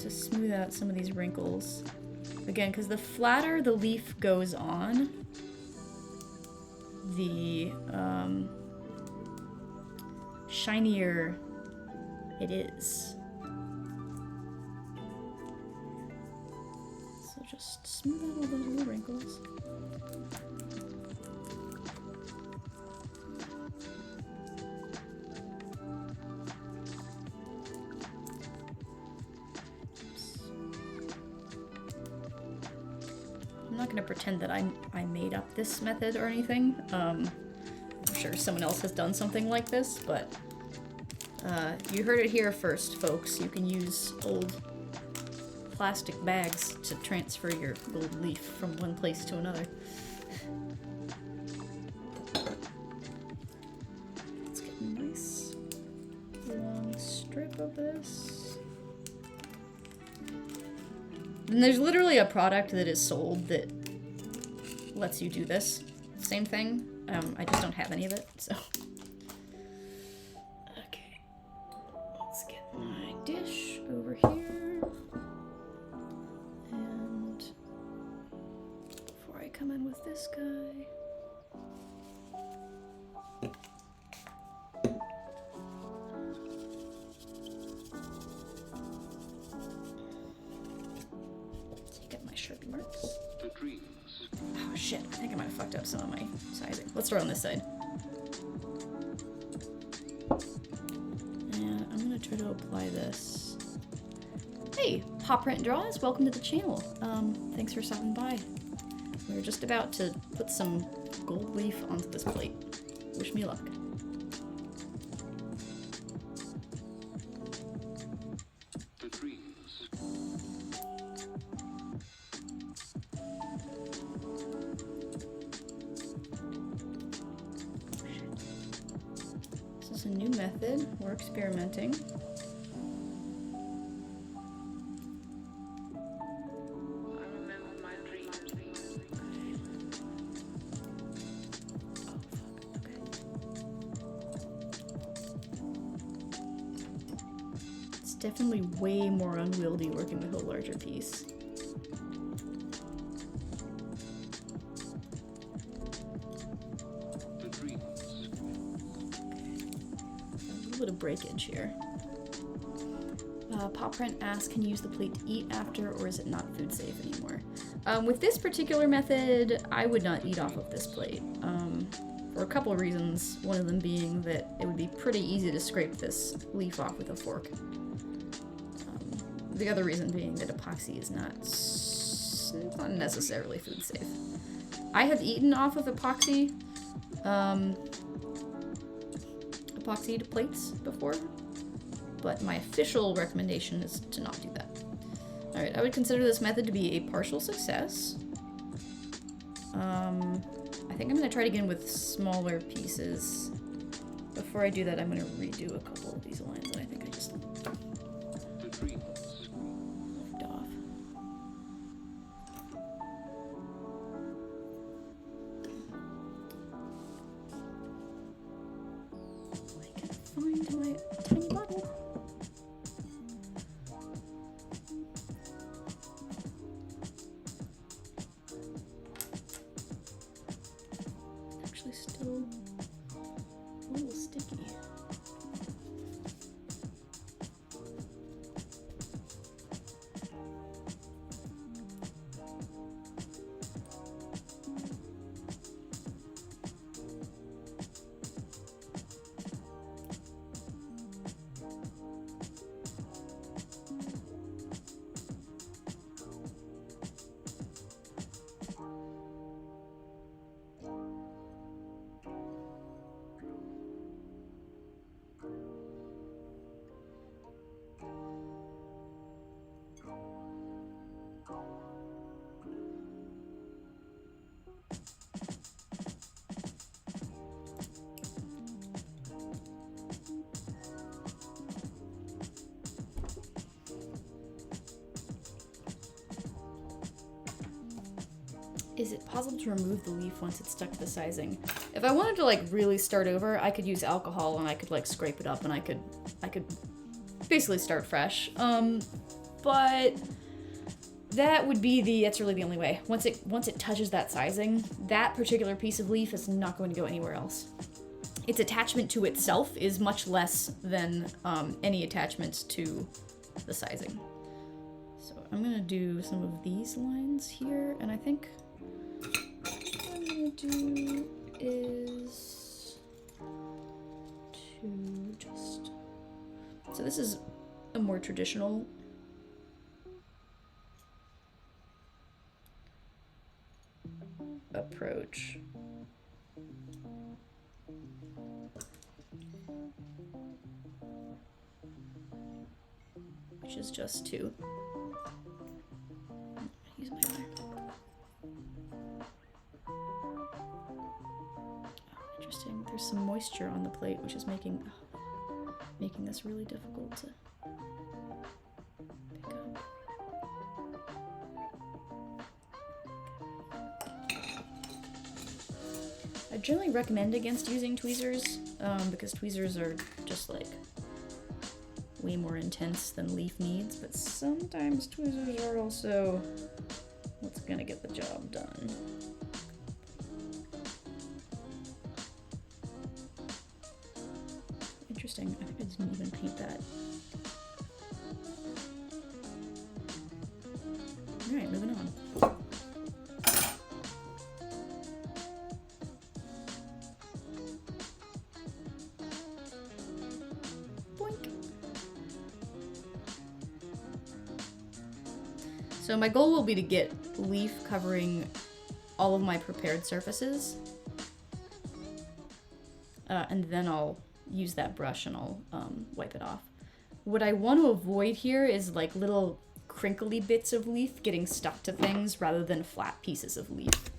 To smooth out some of these wrinkles. Again, because the flatter the leaf goes on, the shinier it is. So just smooth out all those little wrinkles. I'm not going to pretend that I made up this method or anything. I'm sure someone else has done something like this, but you heard it here first, folks. You can use old plastic bags to transfer your gold leaf from one place to another. strip of this. And there's literally a product that is sold that lets you do this. Same thing. I just don't have any of it, so. Okay. Let's get my dish over here. And before I come in with this guy. Take up my Sharpie marks. Oh shit, I think I might have fucked up some of my sizing. Let's start on this side. And I'm gonna try to apply this. Hey, Pop Print Draws, welcome to the channel. Thanks for stopping by. We were just about to put some gold leaf onto this plate. Wish me luck. This is a new method. We're experimenting. Definitely way more unwieldy working with a larger piece. Okay. A little bit of breakage here. Pop Print asks, can you use the plate to eat after, or is it not food safe anymore? With this particular method, I would not eat off of this plate. For a couple of reasons, one of them being that it would be pretty easy to scrape this leaf off with a fork. The other reason being that epoxy is not necessarily food safe. I have eaten off of epoxied plates before, but my official recommendation is to not do that. Alright, I would consider this method to be a partial success. I think I'm going to try it again with smaller pieces. Before I do that, I'm going to redo a couple of these lines that I think I just left off. I can find my tiny bottle. Actually still a little sticky. Is it possible to remove the leaf once it's stuck to the sizing? If I wanted to like really start over, I could use alcohol and I could like scrape it up and I could basically start fresh. But that would be that's really the only way. Once it touches that sizing, that particular piece of leaf is not going to go anywhere else. Its attachment to itself is much less than any attachments to the sizing. So I'm gonna do some of these lines here, and I think what I'm gonna do is to just... So this is a more traditional approach. Which is just to use my other. Oh, interesting. There's some moisture on the plate, which is making making this really difficult to pick up. I generally recommend against using tweezers, because tweezers are just like way more intense than leaf needs, but sometimes tweezers are also what's gonna get the job done. Interesting, I think I didn't even paint that. Alright, moving on. So my goal will be to get leaf covering all of my prepared surfaces. And then I'll use that brush and I'll wipe it off. What I want to avoid here is like little crinkly bits of leaf getting stuck to things rather than flat pieces of leaf.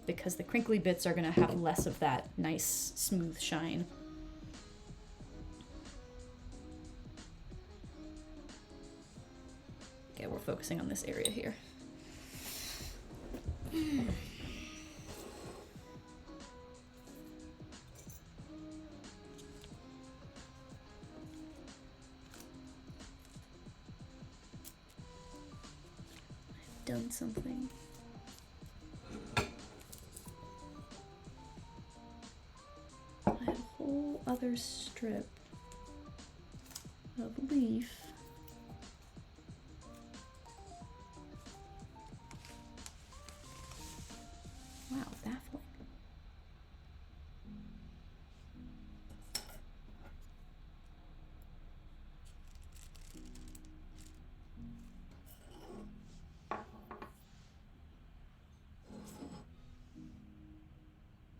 Because the crinkly bits are going to have less of that nice smooth shine. Okay, we're focusing on this area here. I've done something. I have a whole other strip of leaf. Wow, baffling.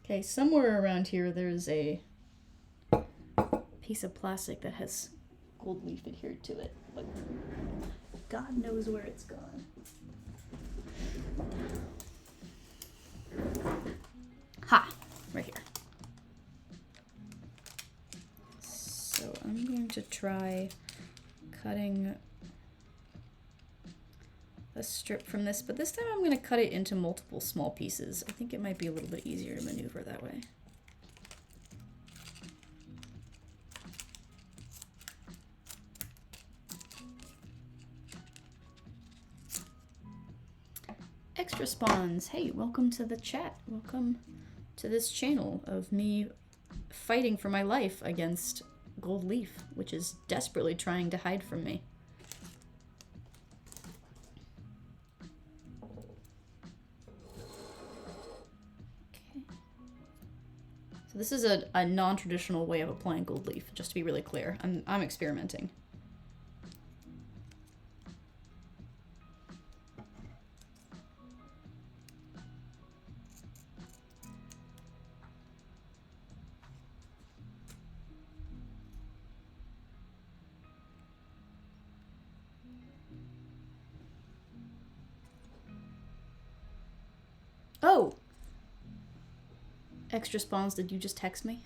Okay, somewhere around here there's a piece of plastic that has gold leaf adhered to it, but God knows where it's gone. Ha! Right here. So I'm going to try cutting a strip from this, but this time I'm going to cut it into multiple small pieces. I think it might be a little bit easier to maneuver that way. Extra spawns, hey, welcome to the chat. Welcome to this channel of me fighting for my life against gold leaf, which is desperately trying to hide from me. Okay. So this is a non-traditional way of applying gold leaf, just to be really clear. I'm experimenting. Oh! Extra spawns, did you just text me?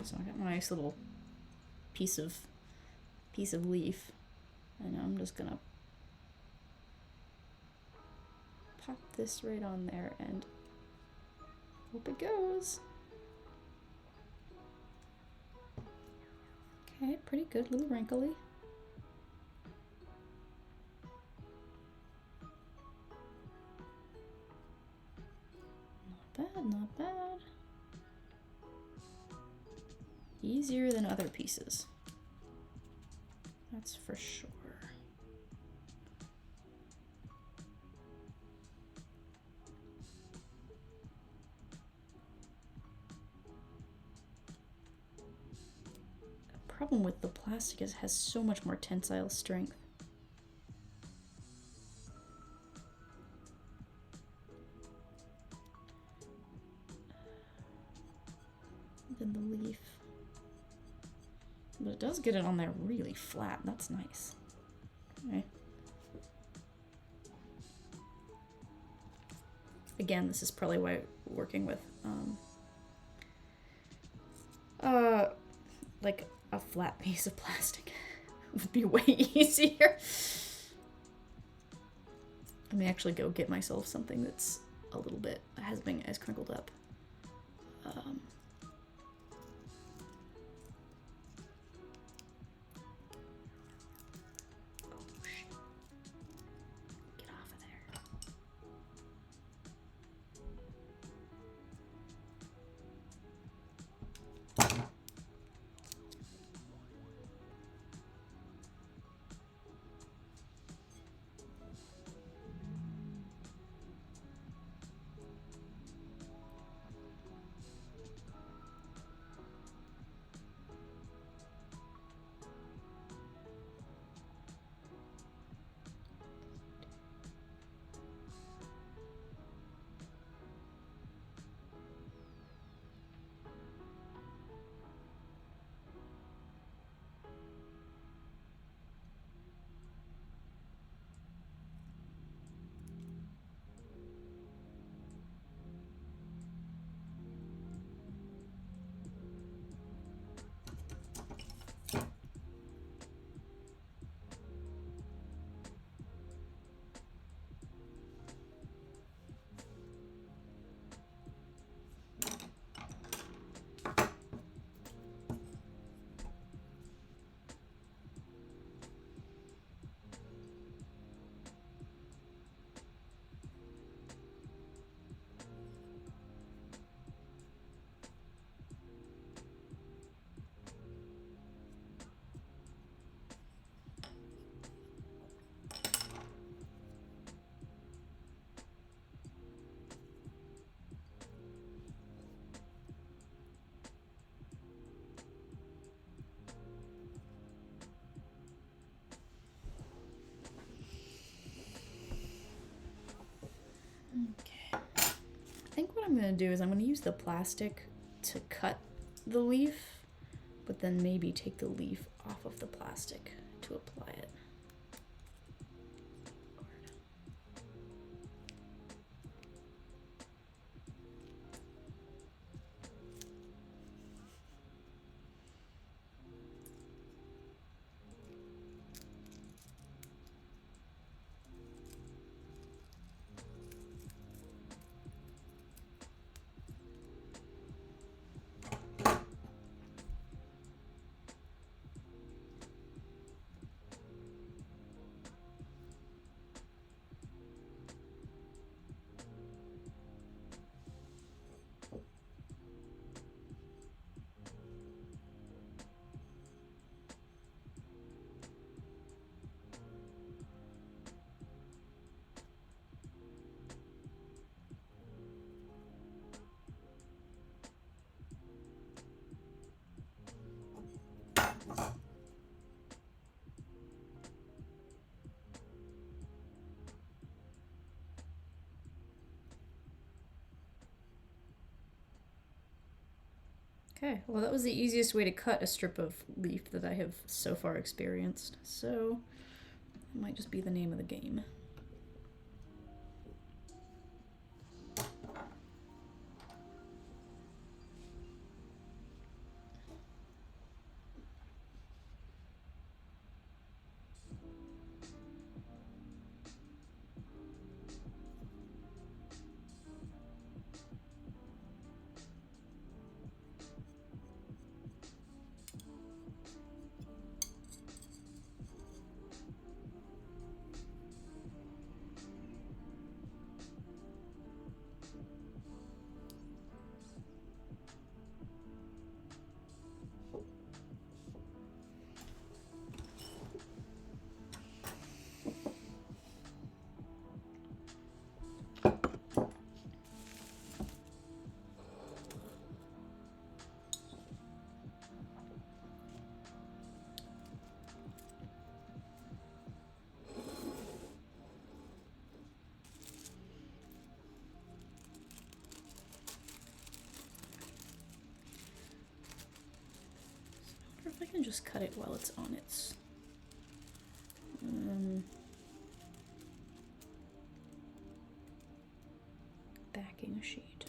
So I got my nice little piece of leaf, and I'm just gonna pop this right on there and hope it goes. Okay, pretty good, little wrinkly. Not bad, not bad. Easier than other pieces. That's for sure. The problem with the plastic is it has so much more tensile strength. than the leaf. But it does get it on there really flat. That's nice. Okay. Again, this is probably why working with like a flat piece of plastic would be way easier. Let me actually go get myself something that's a little bit has been as crinkled up. Okay. I think what I'm going to do is I'm going to use the plastic to cut the leaf, but then maybe take the leaf off of the plastic to apply it. Okay, well that was the easiest way to cut a strip of leaf that I have so far experienced, so it might just be the name of the game. just cut it while it's on its backing sheet.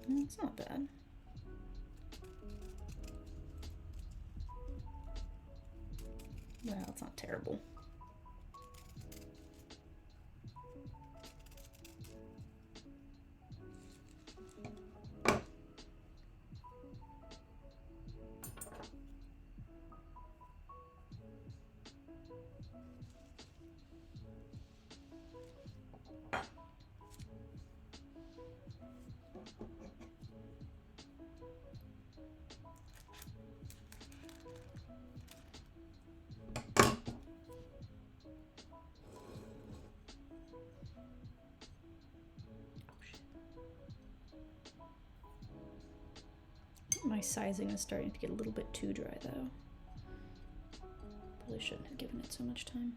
It's not bad. Well, it's not terrible. My sizing is starting to get a little bit too dry though. Probably shouldn't have given it so much time.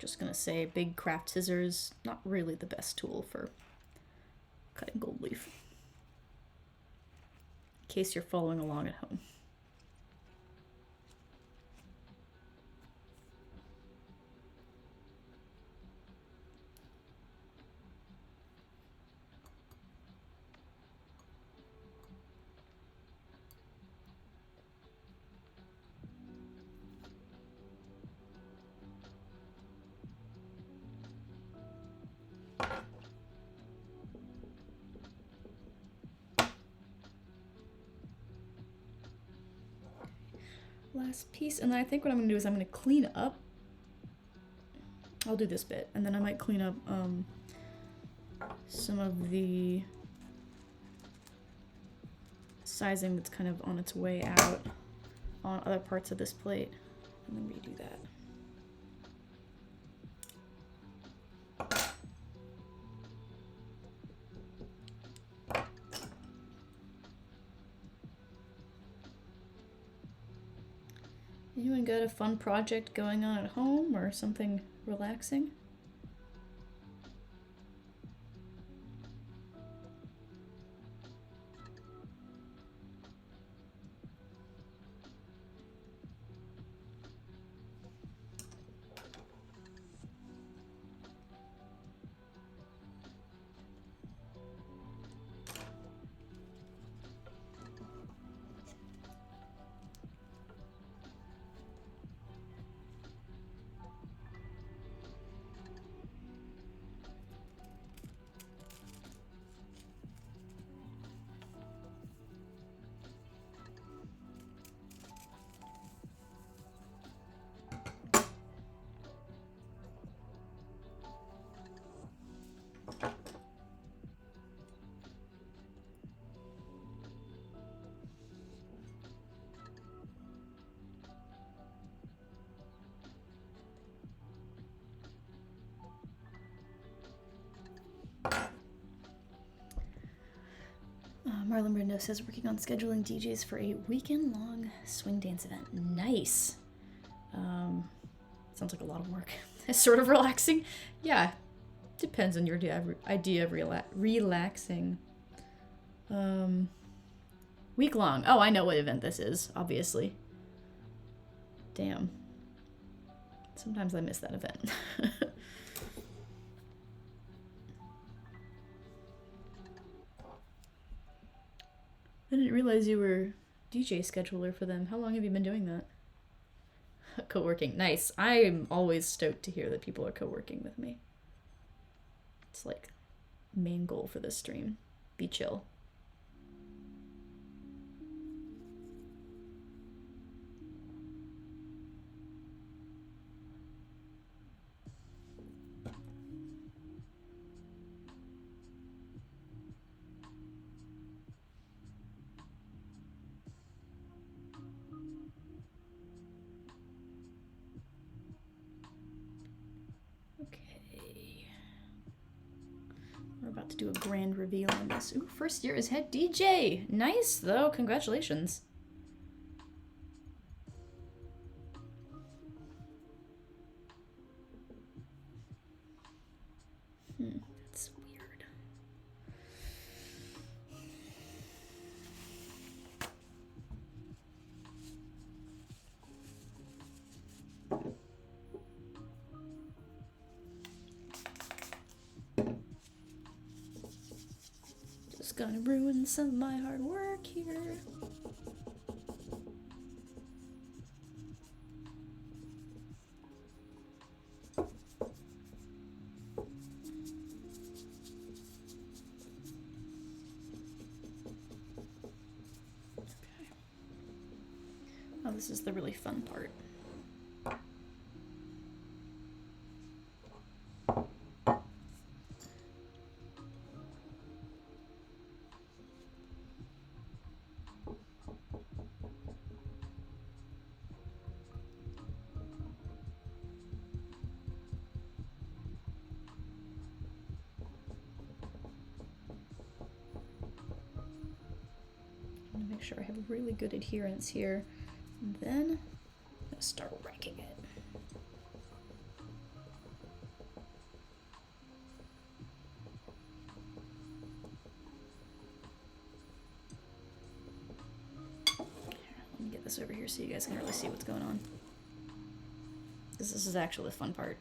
Just gonna say, big craft scissors, not really the best tool for cutting gold leaf. In case you're following along at home. Last piece, and then I think what I'm gonna do is I'm gonna clean up. I'll do this bit, and then I might clean up some of the sizing that's kind of on its way out on other parts of this plate, and then redo that. Anyone got a fun project going on at home or something relaxing? Marlon Brando says working on scheduling DJs for a weekend-long swing dance event. Nice. Sounds like a lot of work. It's sort of relaxing. Yeah, depends on your idea of relaxing. Week-long. Oh, I know what event this is, obviously. Damn. Sometimes I miss that event. I didn't realize you were DJ scheduler for them. How long have you been doing that? Co-working. Nice. I'm always stoked to hear that people are co-working with me. It's like main goal for this stream. Be chill. We're about to do a grand reveal on this. Ooh, first year as head DJ. Nice, though. Congratulations. That's weird. Just gonna ruin some of my hard work here. Oh, this is the really fun part. Make sure I have really good adherence here. And then I'm gonna start wrecking it. Let me get this over here so you guys can really see what's going on. This is actually the fun part.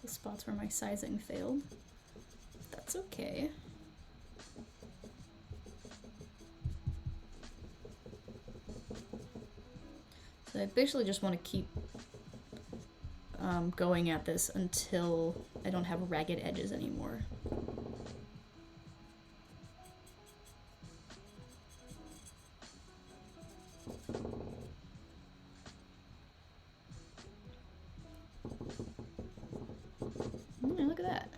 Spots where my sizing failed. That's okay. So I basically just want to keep going at this until I don't have ragged edges anymore. Look at that.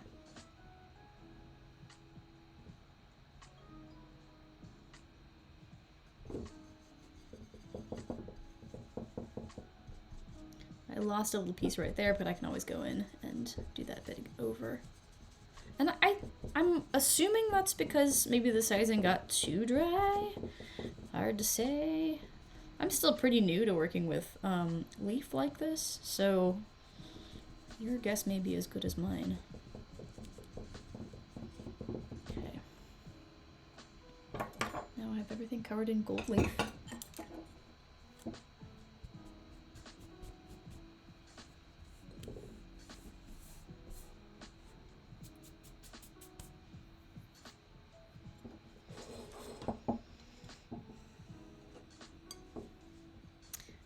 I lost a little piece right there, but I can always go in and do that bit over. And I'm assuming that's because maybe the sizing got too dry. Hard to say. I'm still pretty new to working with leaf like this, so your guess may be as good as mine. Okay. Now I have everything covered in gold leaf.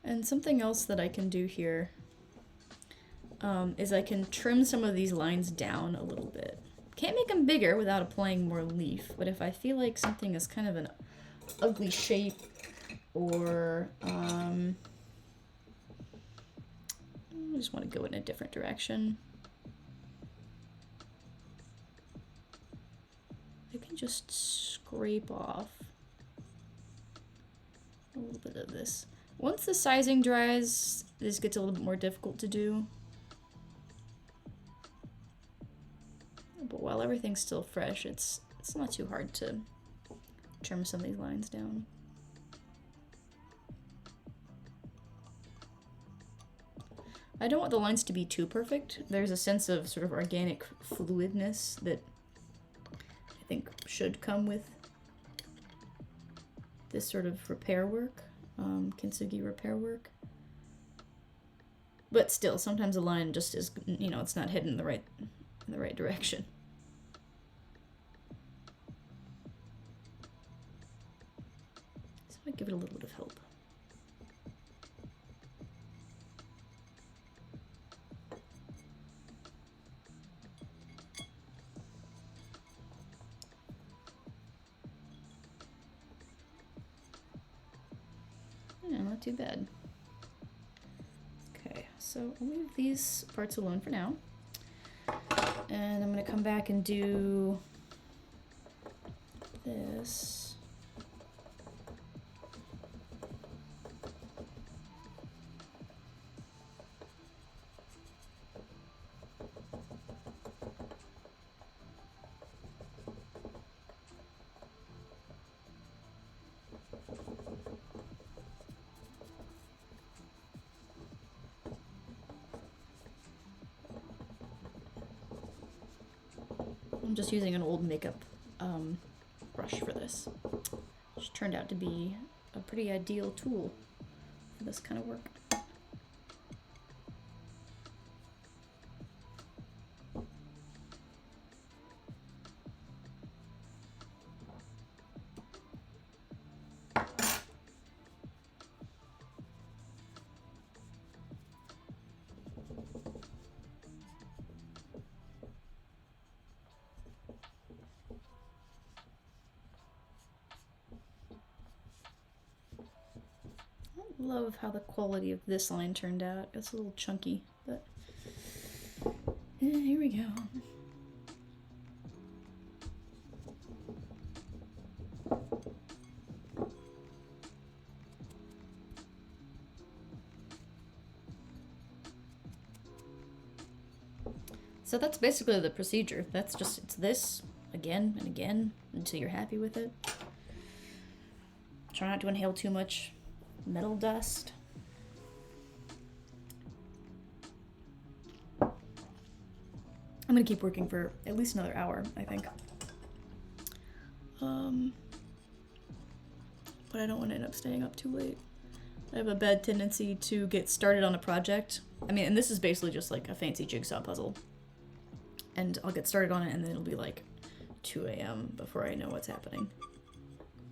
And something else that I can do here is I can trim some of these lines down a little bit. Can't make them bigger without applying more leaf, but if I feel like something is kind of an ugly shape, or I just want to go in a different direction, I can just scrape off a little bit of this. Once the sizing dries, this gets a little bit more difficult to do. But while everything's still fresh, it's not too hard to trim some of these lines down. I don't want the lines to be too perfect. There's a sense of sort of organic fluidness that I think should come with this sort of repair work, Kintsugi repair work. But still, sometimes a line just is, you know, it's not heading in the right direction. So I give it a little bit of help. Yeah, not too bad. Okay, so I'll leave these parts alone for now. And I'm going to come back and do this. I'm just using an old makeup brush for this, which turned out to be a pretty ideal tool for this kind of work. Love how the quality of this line turned out. It's a little chunky, but here we go. So that's basically the procedure. That's just, it's this again and again until you're happy with it. Try not to inhale too much metal dust. I'm gonna keep working for at least another hour, I think. But I don't want to end up staying up too late. I have a bad tendency to get started on a project. I mean, and this is basically just like a fancy jigsaw puzzle. And I'll get started on it and then it'll be like 2 a.m. before I know what's happening.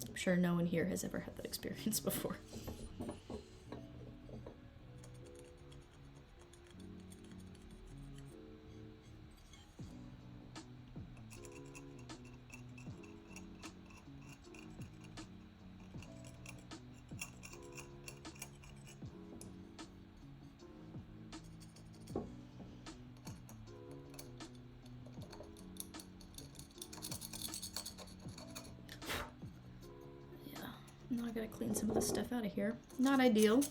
I'm sure no one here has ever had that experience before. Now I gotta clean some of this stuff out of here. Not ideal.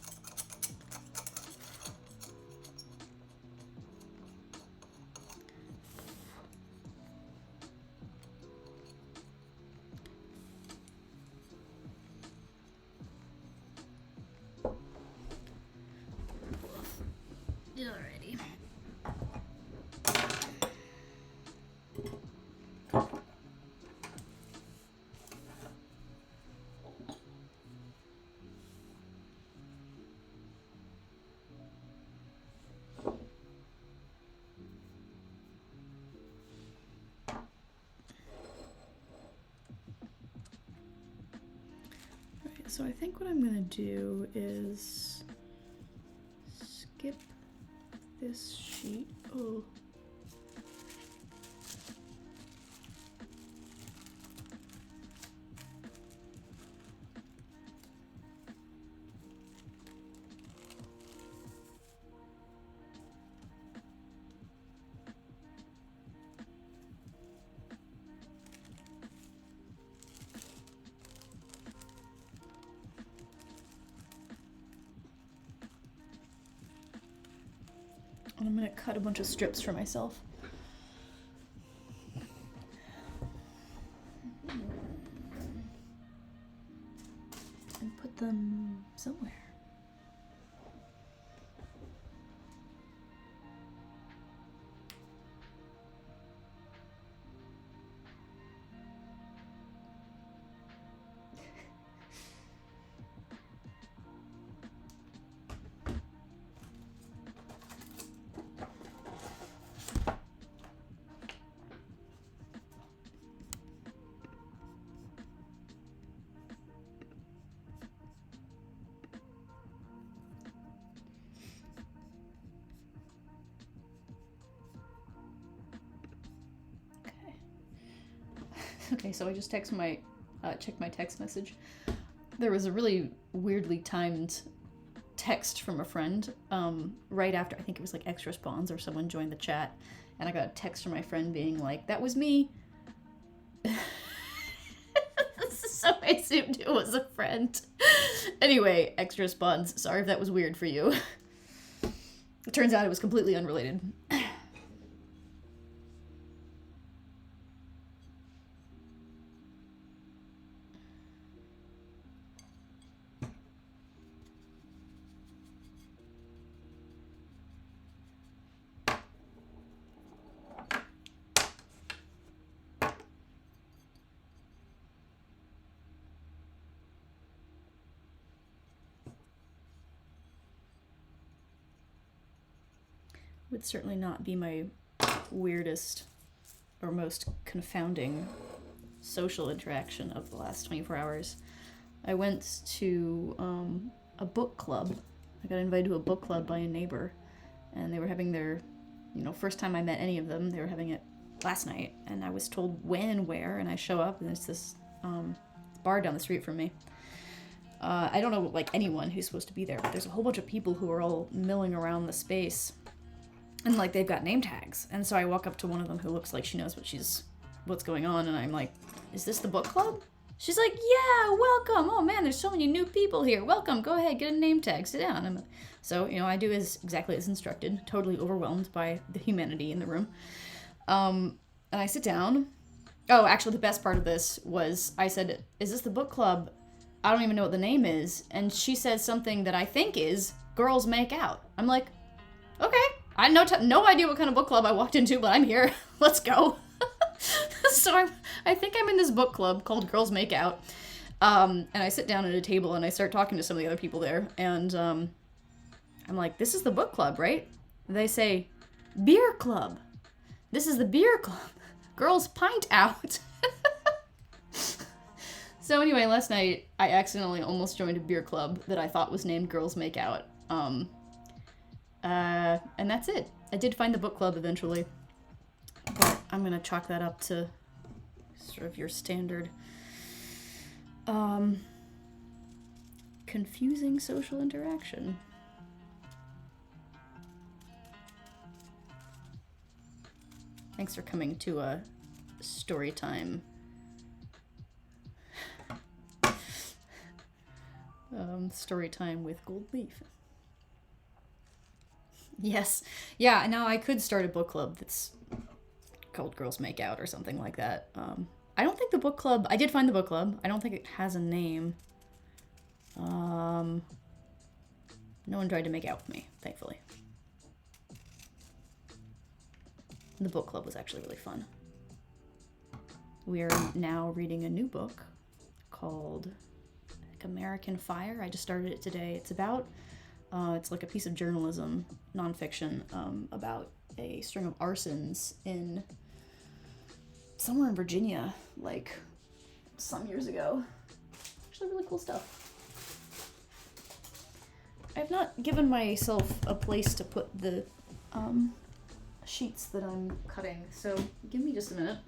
Alrighty. So I think what I'm gonna do is skip this sheet. Oh. And I'm gonna cut a bunch of strips for myself. And put them somewhere. Okay, so I just checked my text message. There was a really weirdly timed text from a friend right after, I think it was like extra spawns or someone joined the chat, and I got a text from my friend being like, that was me. So I assumed it was a friend. Anyway, extra spawns. Sorry if that was weird for you. It turns out it was completely unrelated. Would certainly not be my weirdest or most confounding social interaction of the last 24 hours. I went to a book club. I got invited to a book club by a neighbor, and they were having their, first time I met any of them. They were having it last night, and I was told when and where, and I show up, and it's this bar down the street from me. I don't know, anyone who's supposed to be there, but there's a whole bunch of people who are all milling around the space. And, they've got name tags. And so I walk up to one of them who looks like she knows what's going on, and I'm like, is this the book club? She's like, yeah, welcome. Oh, man, there's so many new people here. Welcome. Go ahead, get a name tag. Sit down. So, I do exactly as instructed, totally overwhelmed by the humanity in the room. And I sit down. Oh, actually, the best part of this was I said, is this the book club? I don't even know what the name is. And she says something that I think is Girls Make Out. I'm like, okay. I had no idea what kind of book club I walked into, but I'm here. Let's go. So I think I'm in this book club called Girls Make Out. And I sit down at a table and I start talking to some of the other people there. And I'm like, this is the book club, right? And they say, beer club. This is the beer club. Girls pint out. So anyway, last night I accidentally almost joined a beer club that I thought was named Girls Make Out. And that's it. I did find the book club eventually, but I'm gonna chalk that up to sort of your standard confusing social interaction. Thanks for coming to a story time. Story time with Gold Leaf. Yes. Yeah, now I could start a book club that's called Girls Make Out or something like that. I don't think the book club... I did find the book club. I don't think it has a name. No one tried to make out with me, thankfully. The book club was actually really fun. We are now reading a new book called American Fire. I just started it today. It's about... it's like a piece of journalism, nonfiction, about a string of arsons in somewhere in Virginia, some years ago. Actually, really cool stuff. I've not given myself a place to put the sheets that I'm cutting. So give me just a minute.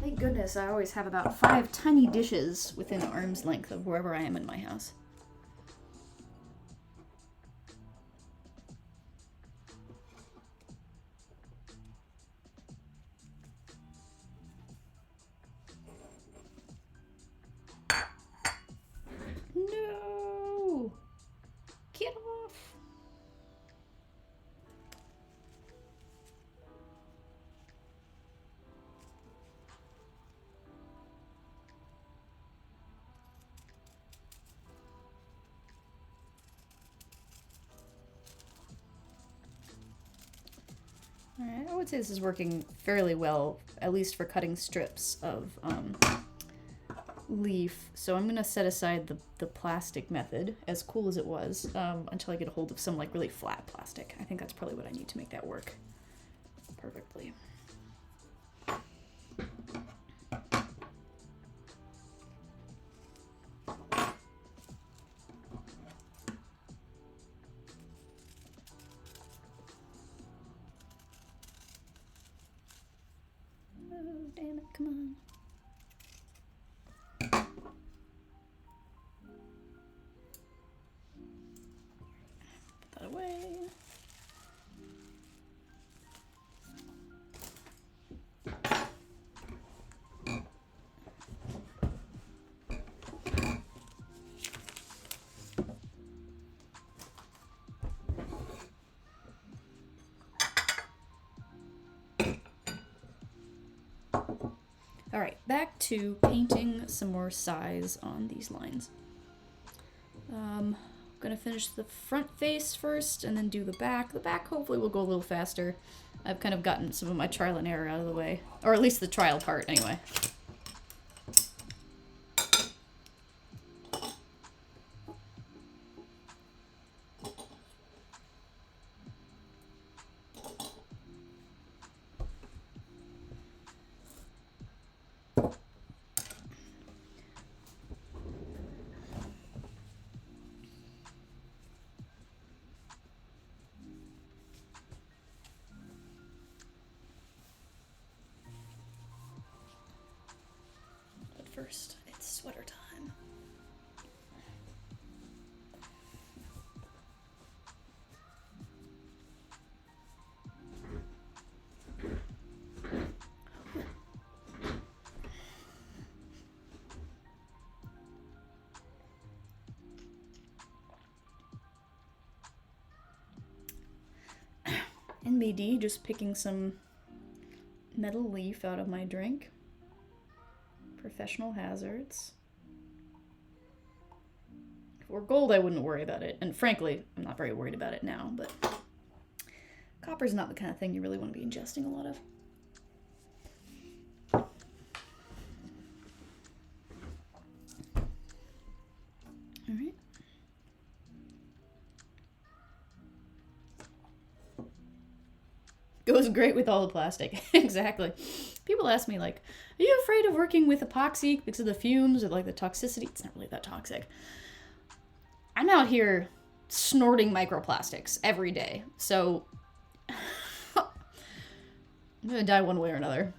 Thank goodness I always have about 5 tiny dishes within arm's length of wherever I am in my house. No! Get off! Alright, I would say this is working fairly well, at least for cutting strips of leaf. So I'm going to set aside the plastic method, as cool as it was, until I get a hold of some like really flat plastic. I think that's probably what I need to make that work perfectly. Oh, damn it, come on. Put that away. All right, back to painting some more size on these lines. I'm gonna finish the front face first and then do the back. The back hopefully will go a little faster. I've kind of gotten some of my trial and error out of the way, or at least the trial part anyway. First, it's sweater time. NBD, just picking some metal leaf out of my drink. Professional hazards. If it were gold, I wouldn't worry about it. And frankly, I'm not very worried about it now, but copper's not the kind of thing you really want to be ingesting a lot of. All right. Goes great with all the plastic. Exactly. People ask me, like, are you afraid of working with epoxy because of the fumes or, like, the toxicity? It's not really that toxic. I'm out here snorting microplastics every day, so I'm gonna die one way or another.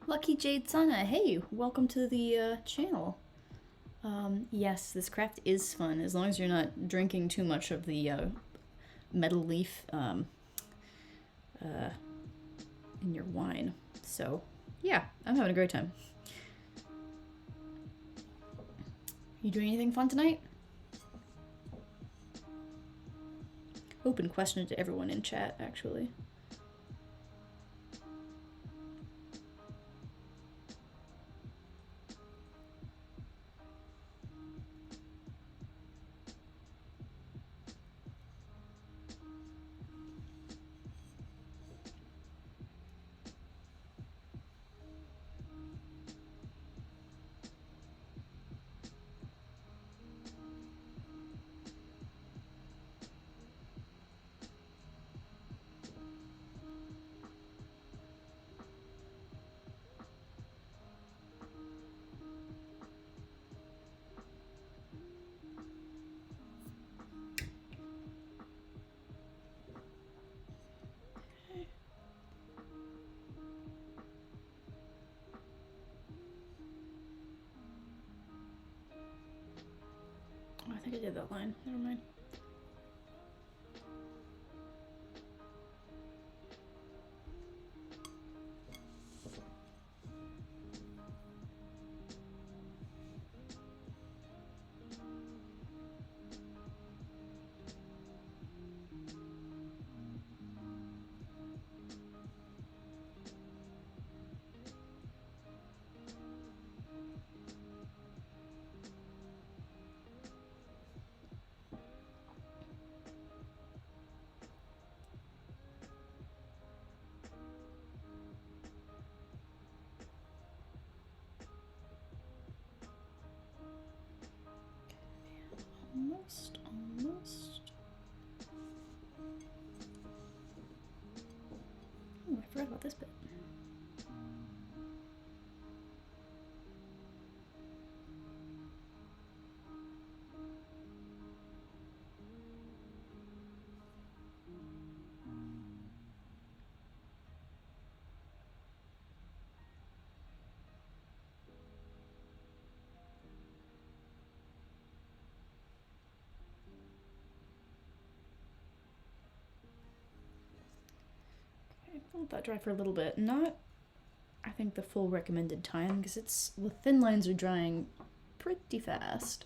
Lucky Jade Sana, hey, welcome to the channel. Yes, this craft is fun, as long as you're not drinking too much of the metal leaf in your wine. So, yeah, I'm having a great time. You doing anything fun tonight? Open question to everyone in chat, actually. Oh, I think I did that line. Never mind. Almost. Oh, I forgot about this bit. Okay, I'll let that dry for a little bit. Not, I think, the full recommended time, because it's, the thin lines are drying pretty fast.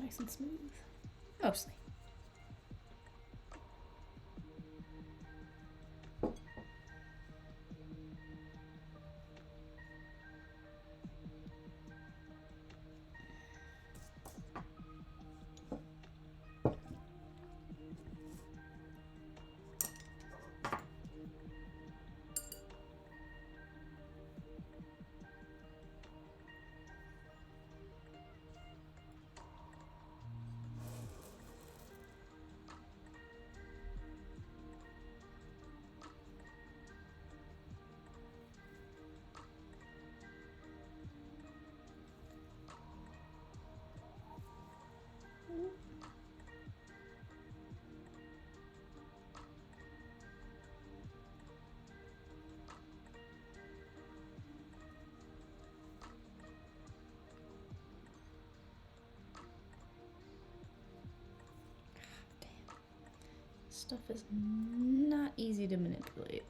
nice and smooth? Mostly. Stuff is not easy to manipulate.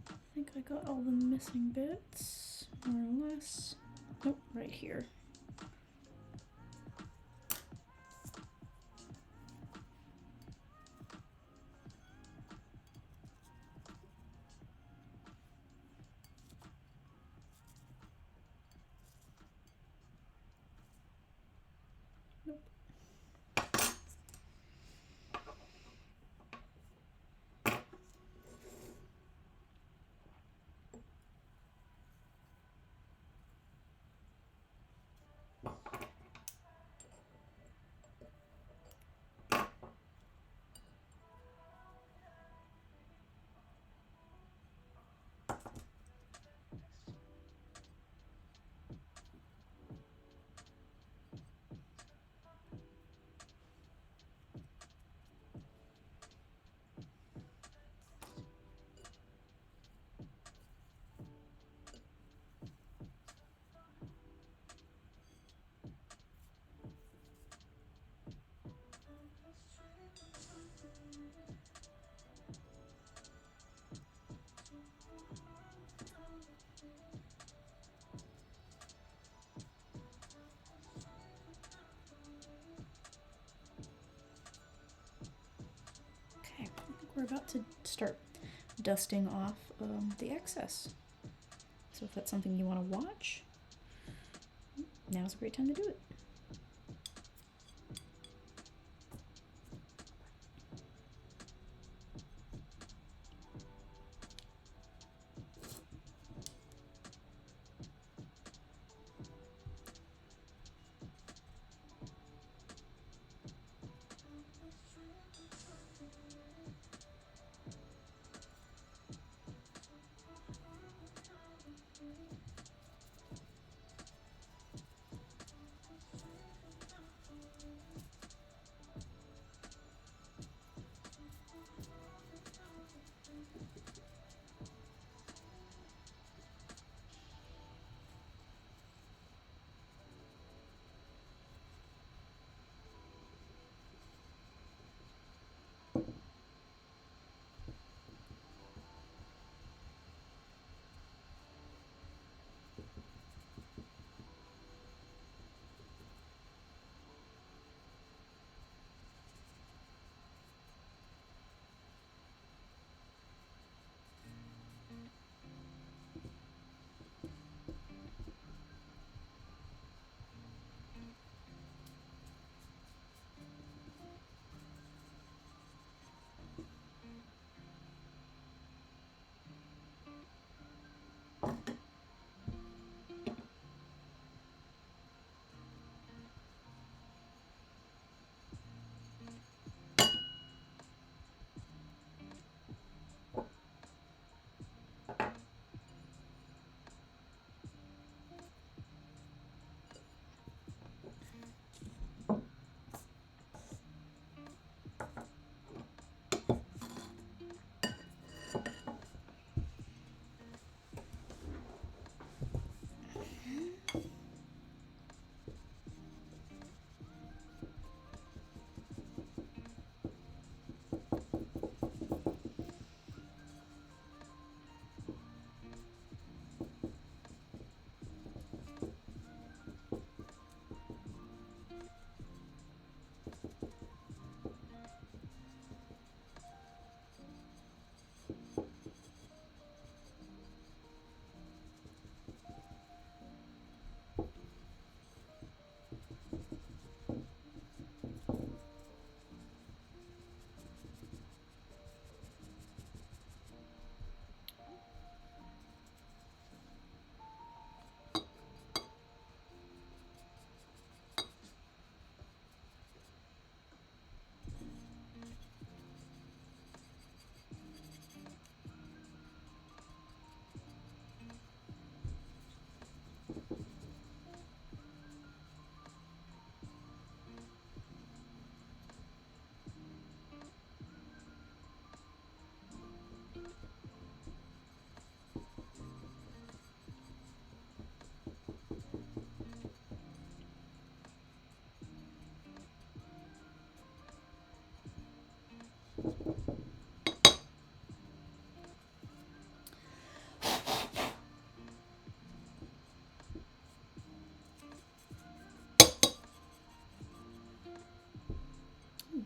I think I got all the missing bits, more or less. Nope, right here. Nope. forgot to start dusting off the excess. So if that's something you want to watch, now's a great time to do it.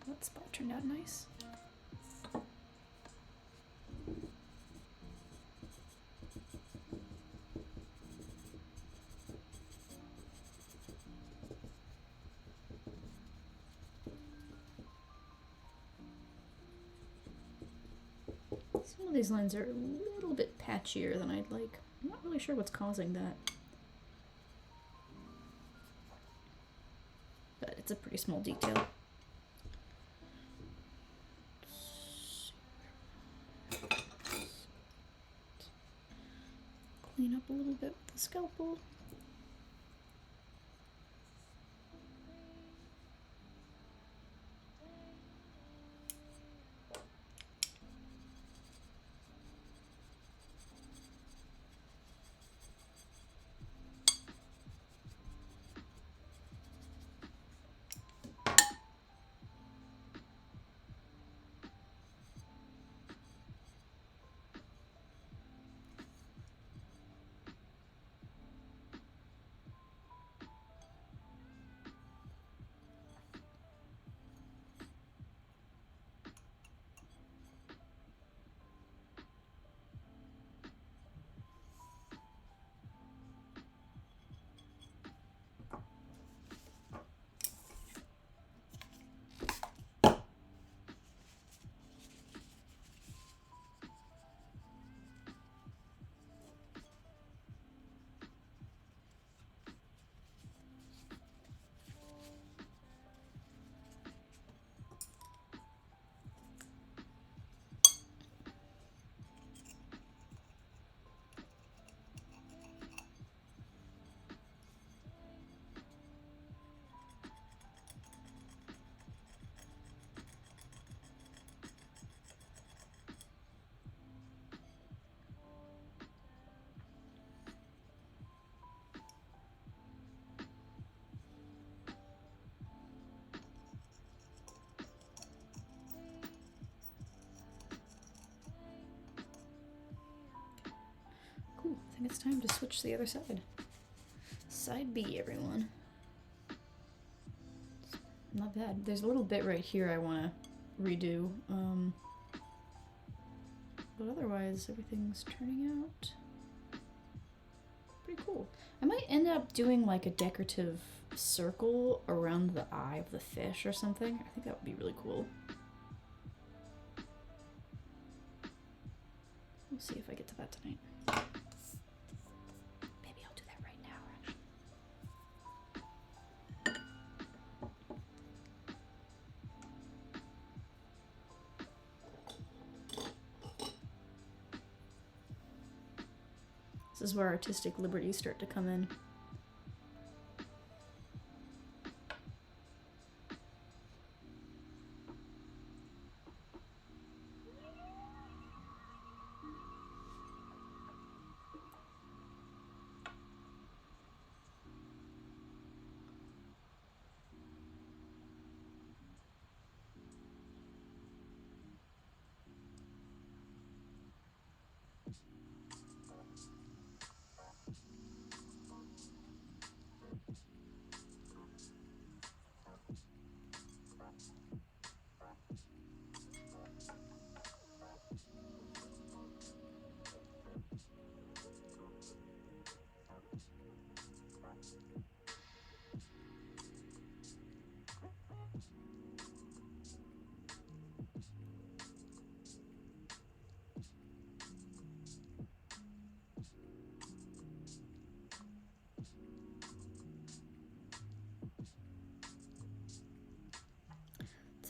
That spot turned out nice. Some of these lines are a little bit patchier than I'd like. I'm not really sure what's causing that. But it's a pretty small detail. Clean up a little bit with the scalpel. it's time to switch to the other side. Side B, everyone. Not bad. There's a little bit right here I want to redo. But otherwise, everything's turning out pretty cool. I might end up doing like a decorative circle around the eye of the fish or something. I think that would be really cool. We'll see if I get to that tonight. Maybe I'll do that right now, actually. This is where artistic liberties start to come in.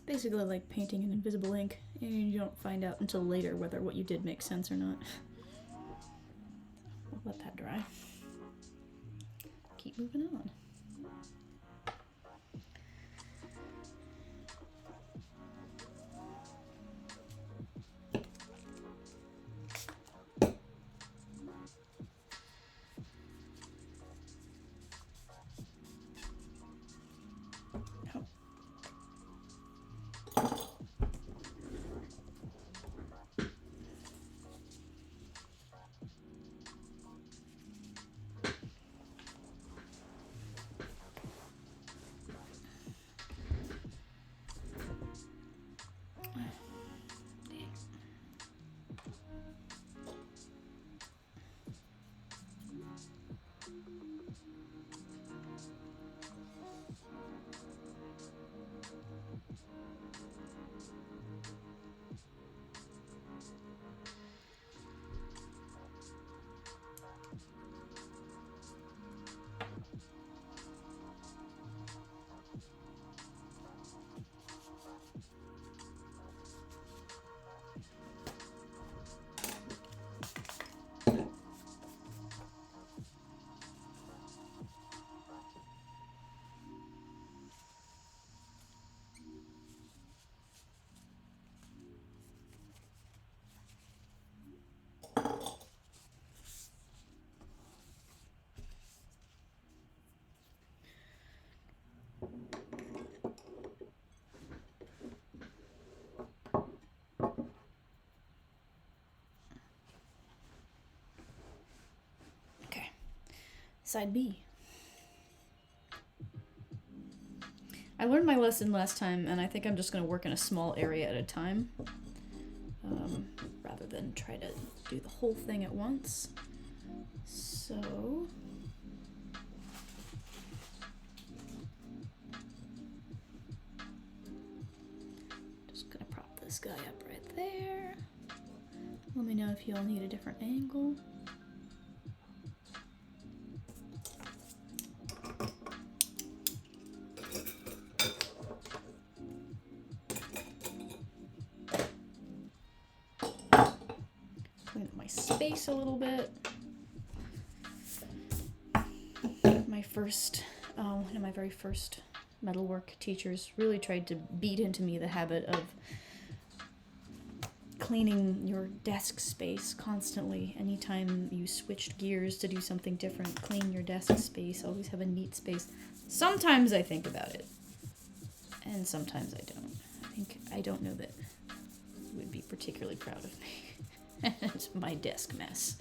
Basically like painting in invisible ink, and you don't find out until later whether what you did makes sense or not. I'll let that dry. Keep moving on. Side B. I learned my lesson last time, and I think I'm just going to work in a small area at a time, rather than try to do the whole thing at once. So... just going to prop this guy up right there. Let me know if y'all need a different angle. Space a little bit. One of my very first metalwork teachers really tried to beat into me the habit of cleaning your desk space constantly. Anytime you switched gears to do something different, clean your desk space, always have a neat space. Sometimes I think about it, and sometimes I don't. I don't know that you would be particularly proud of me. It's my desk mess.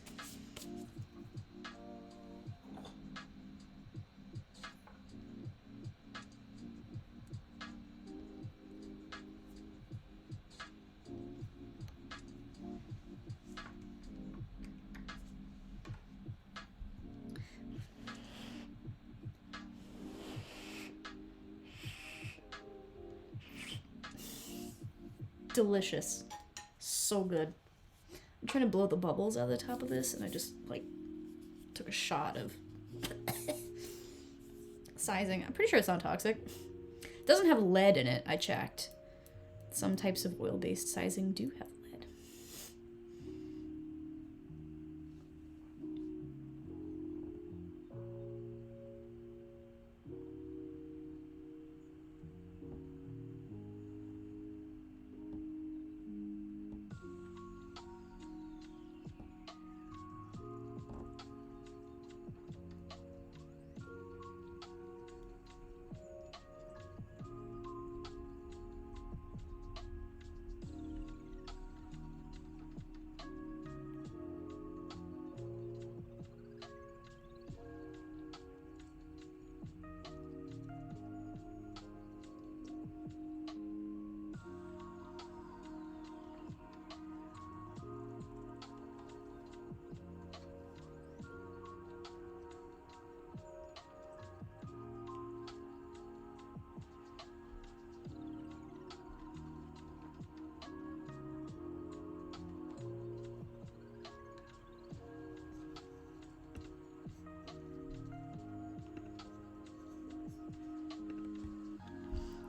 Delicious. So good. I'm trying to blow the bubbles out of the top of this, and I just, like, took a shot of sizing. I'm pretty sure it's not toxic. It doesn't have lead in it, I checked. Some types of oil-based sizing do have lead.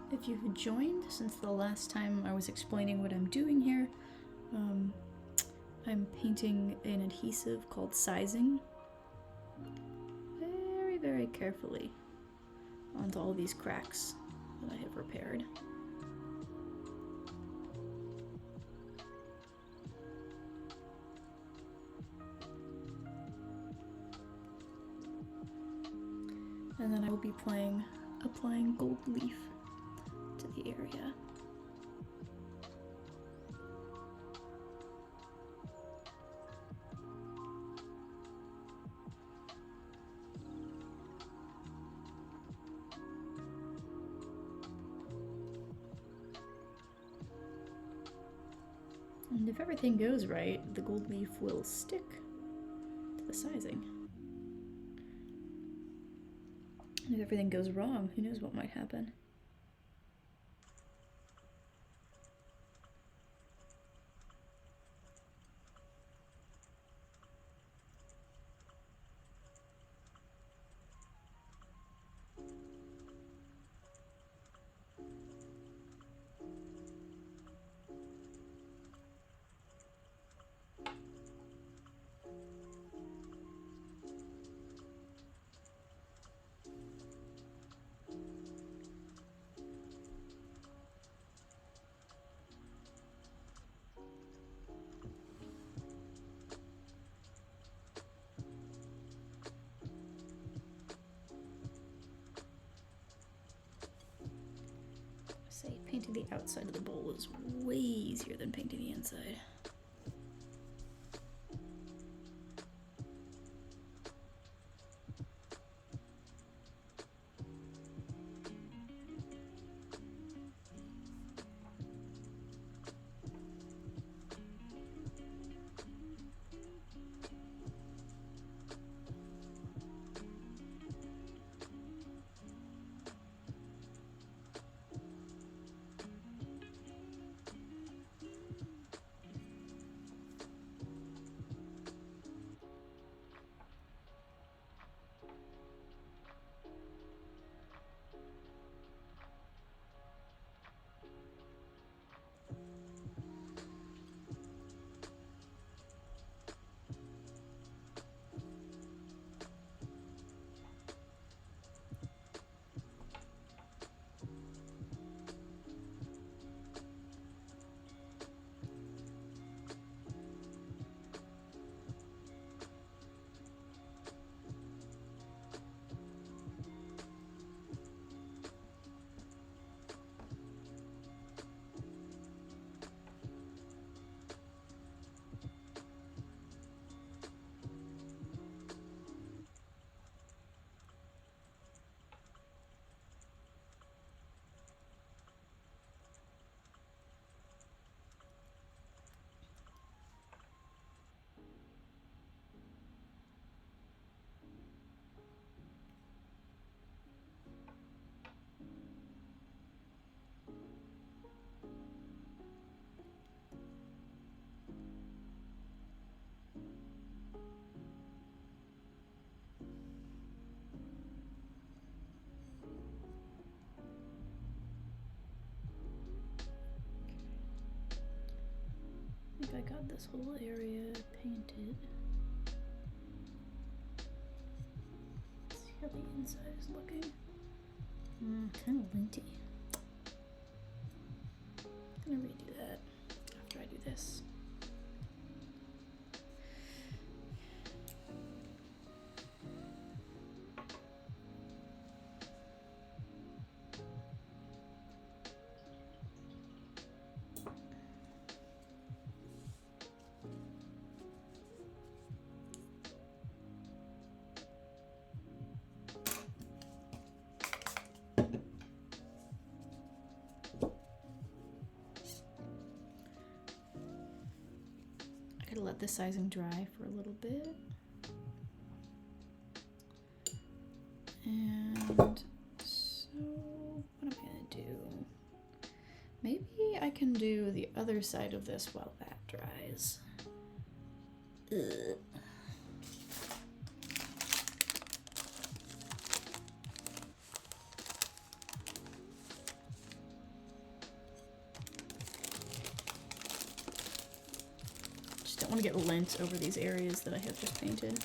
If you've joined since the last time I was explaining what I'm doing here, I'm painting an adhesive called sizing very, very carefully onto all these cracks that I have repaired. And then I will be applying gold leaf to the area. And if everything goes right, the gold leaf will stick to the sizing. And if everything goes wrong, who knows what might happen. Painting the outside of the bowl is way easier than painting the inside. I got this whole area painted. Let's see how the inside is looking. Kind of linty. I'm gonna redo that after I do this. Let the sizing dry for a little bit. And so what am I gonna do? Maybe I can do the other side of this while that dries. Ugh. Don't want to get lint over these areas that I have just painted.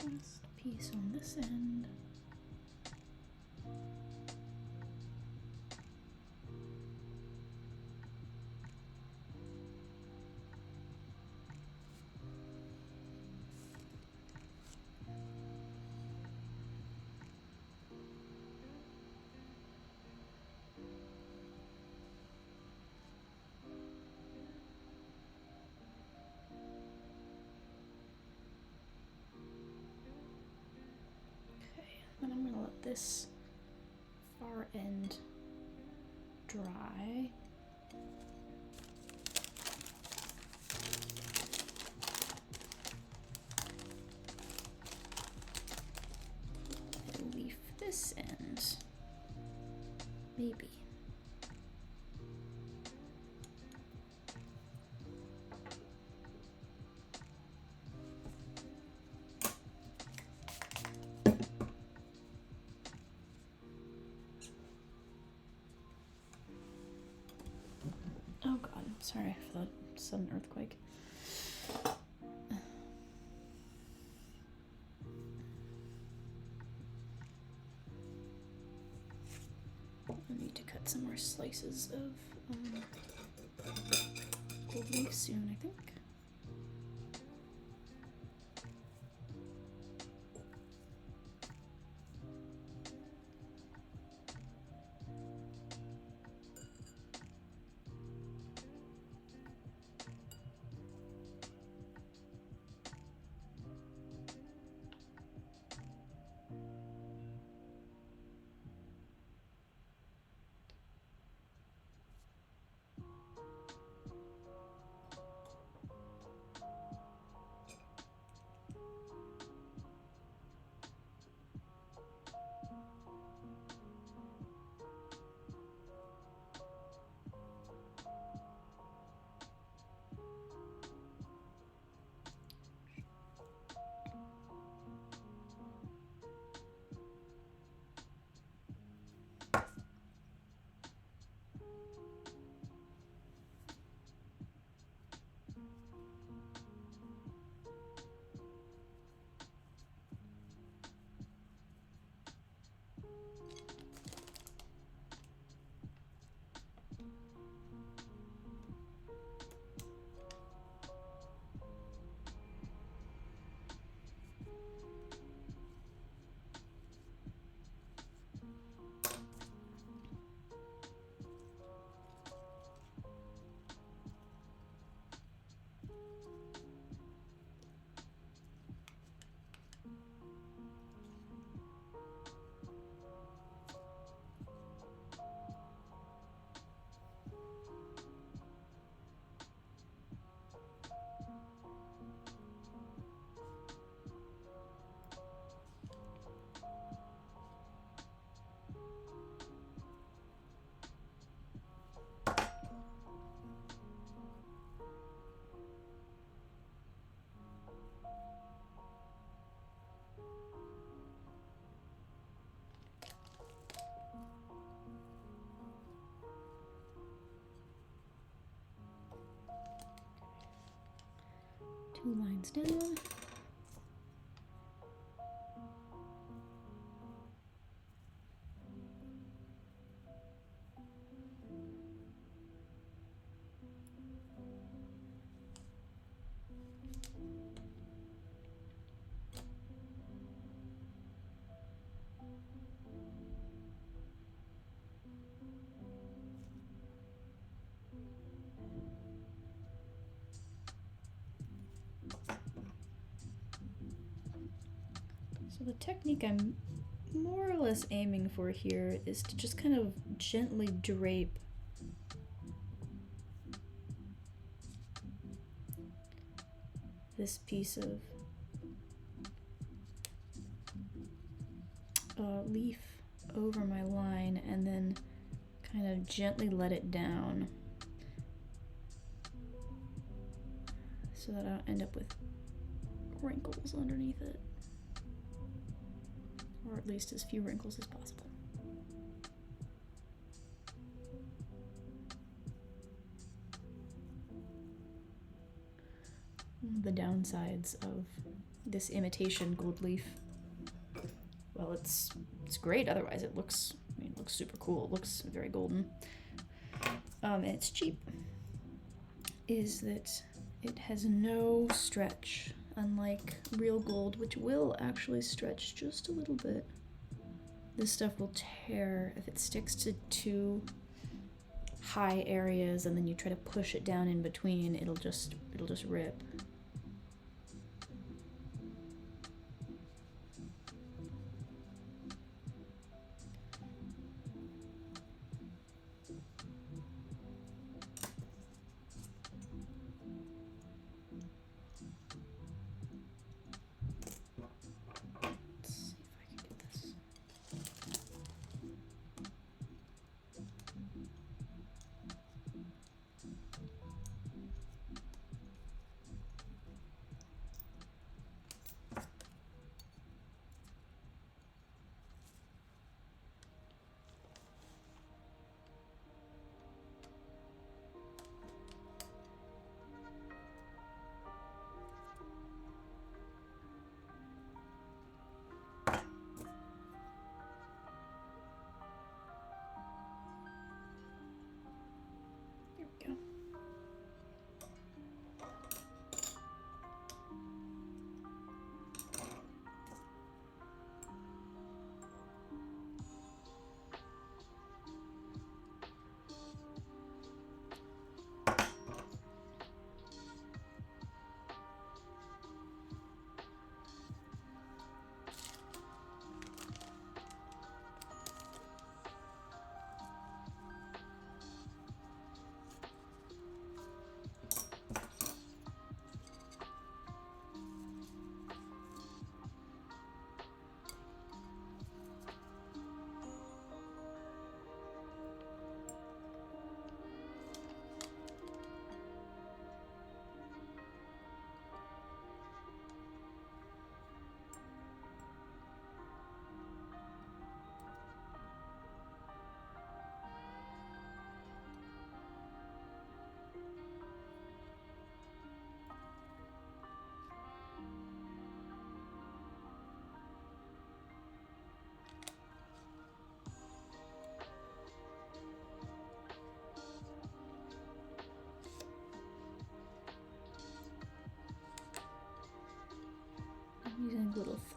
Last piece on this end. this far end dry. And leaf this end. Maybe. Oh god, sorry for the sudden earthquake. I need to cut some more slices of gold leaf soon, I think. Two lines down. So the technique I'm more or less aiming for here is to just kind of gently drape this piece of leaf over my line and then kind of gently let it down so that I don't end up with wrinkles underneath it. Or at least as few wrinkles as possible. The downsides of this imitation gold leaf, well, it's great. Otherwise, it looks super cool. It looks very golden. And it's cheap. Is that it has no stretch. Unlike real gold, which will actually stretch just a little bit. This stuff will tear if it sticks to too high areas and then you try to push it down in between, it'll just rip.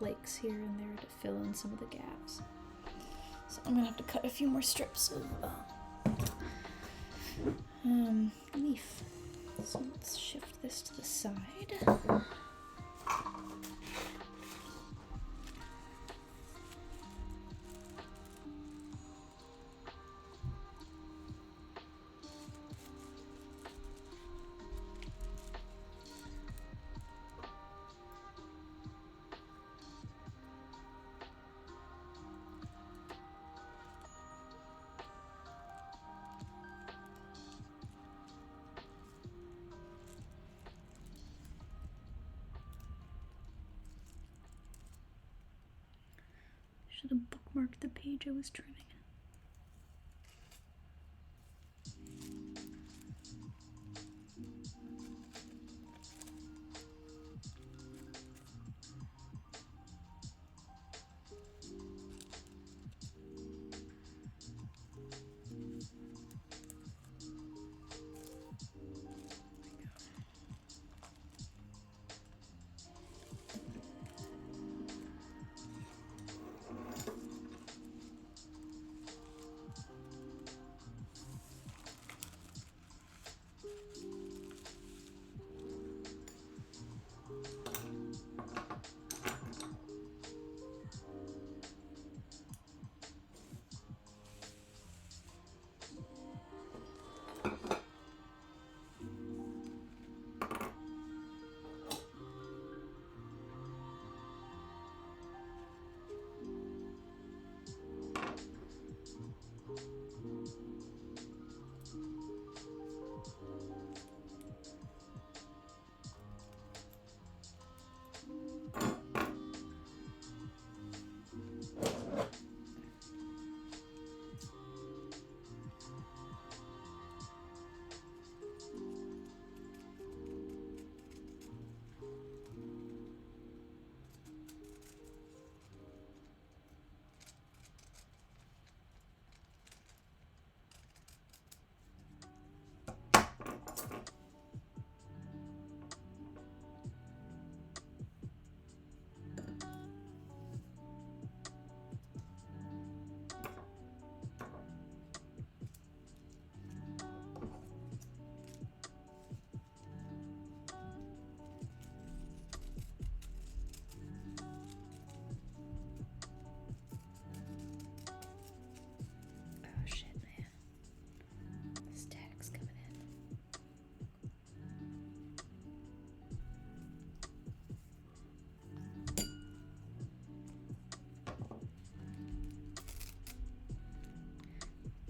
flakes here and there to fill in some of the gaps. So I'm gonna have to cut a few more strips of leaf. So let's shift this to the side. Should have bookmarked the page I was trimming.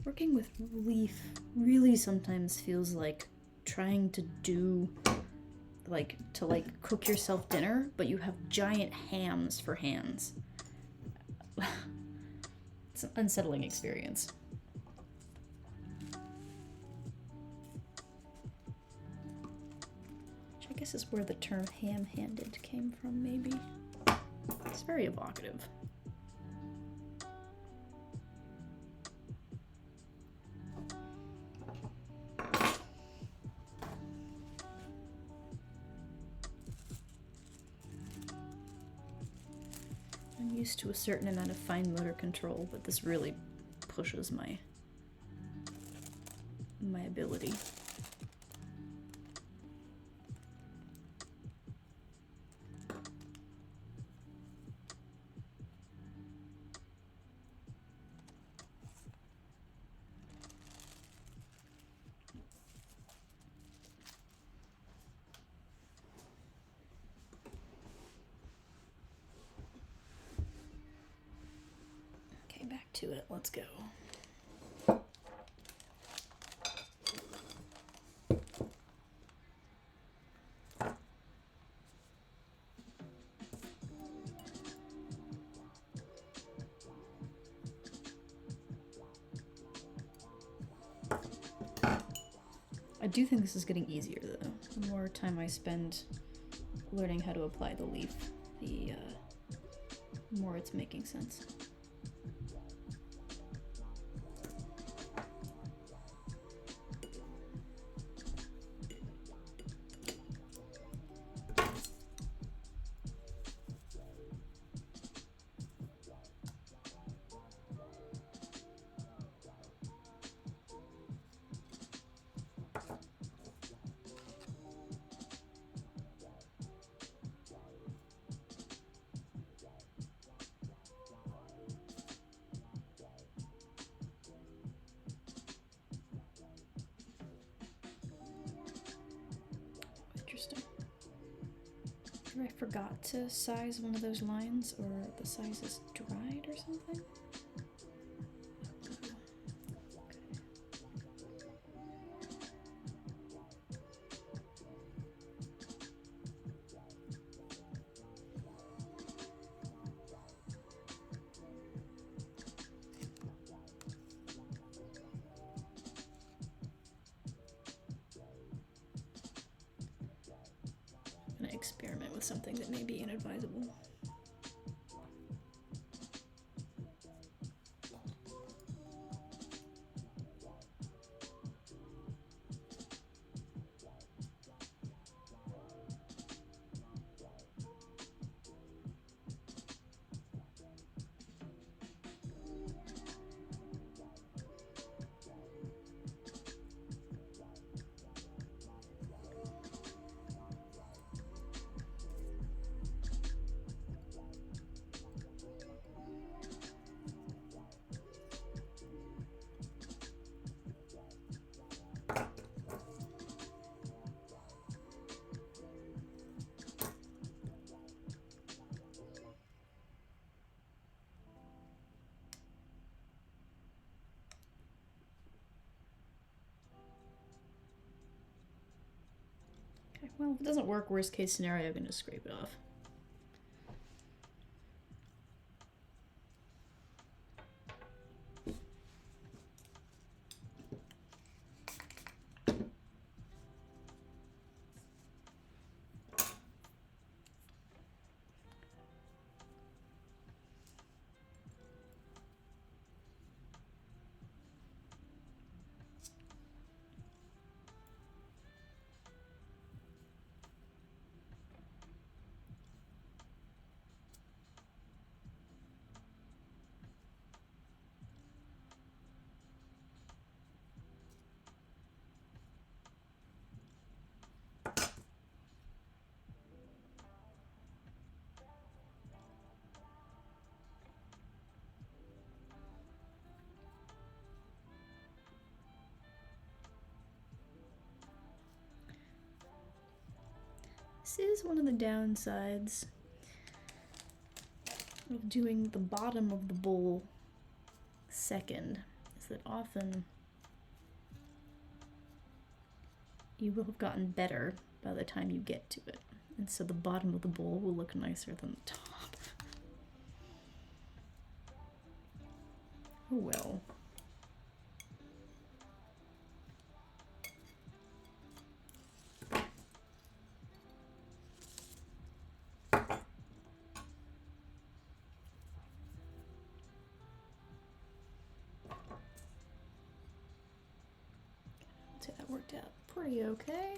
Working with leaf really sometimes feels like trying to do, to cook yourself dinner, but you have giant hams for hands. It's an unsettling experience. Which I guess is where the term ham-handed came from, maybe. It's very evocative. Used to a certain amount of fine motor control, but this really pushes my ability. To it. Let's go. I do think this is getting easier though. The more time I spend learning how to apply the leaf, the more it's making sense. Either I forgot to size one of those lines or the size is dried or something. I'm gonna experiment with something that may be inadvisable. Okay, well, if it doesn't work, worst case scenario, I'm gonna scrape it off. This is one of the downsides of doing the bottom of the bowl second, is that often you will have gotten better by the time you get to it. And so the bottom of the bowl will look nicer than the top. Oh well. I'd say that worked out pretty okay.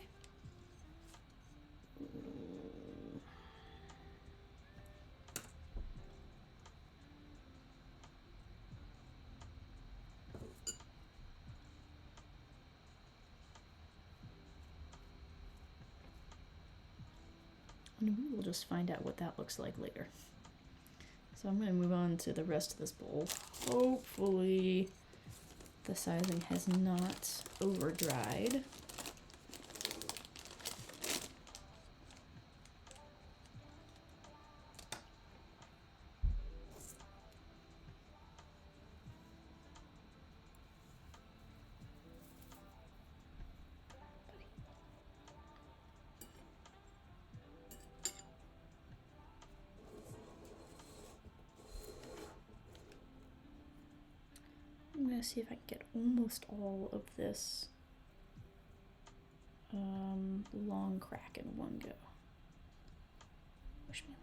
And we will just find out what that looks like later. So I'm going to move on to the rest of this bowl. Hopefully the sizing has not over dried. I'm gonna see if I can get almost all of this long crack in one go. Wish me luck.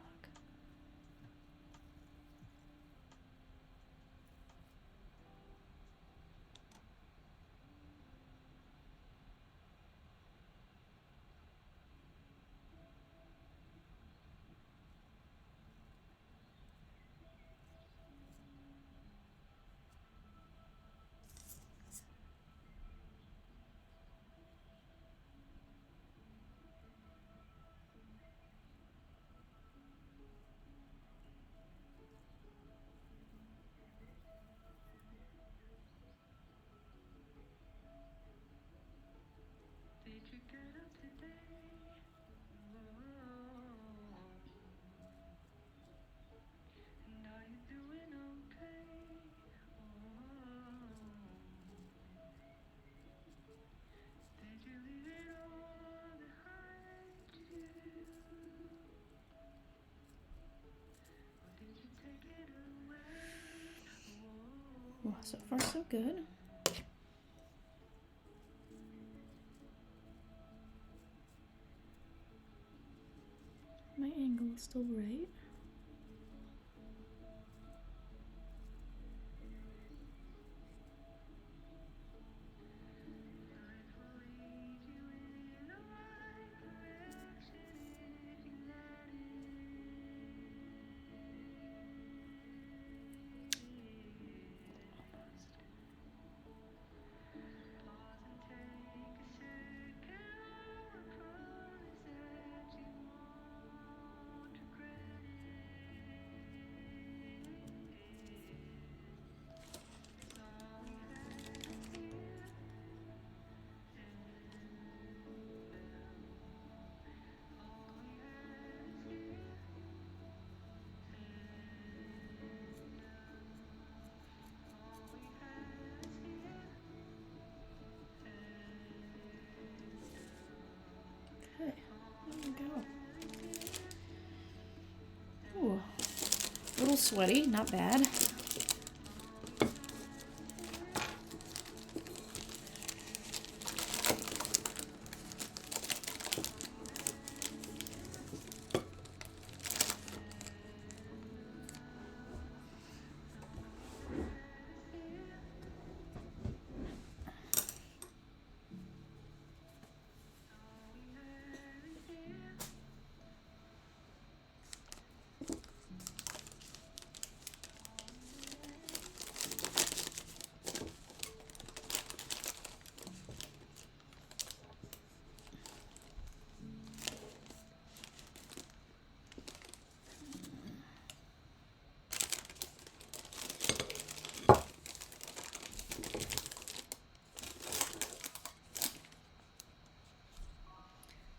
So far, so good. My angle is still right. Okay, there we go. Ooh, a little sweaty, not bad.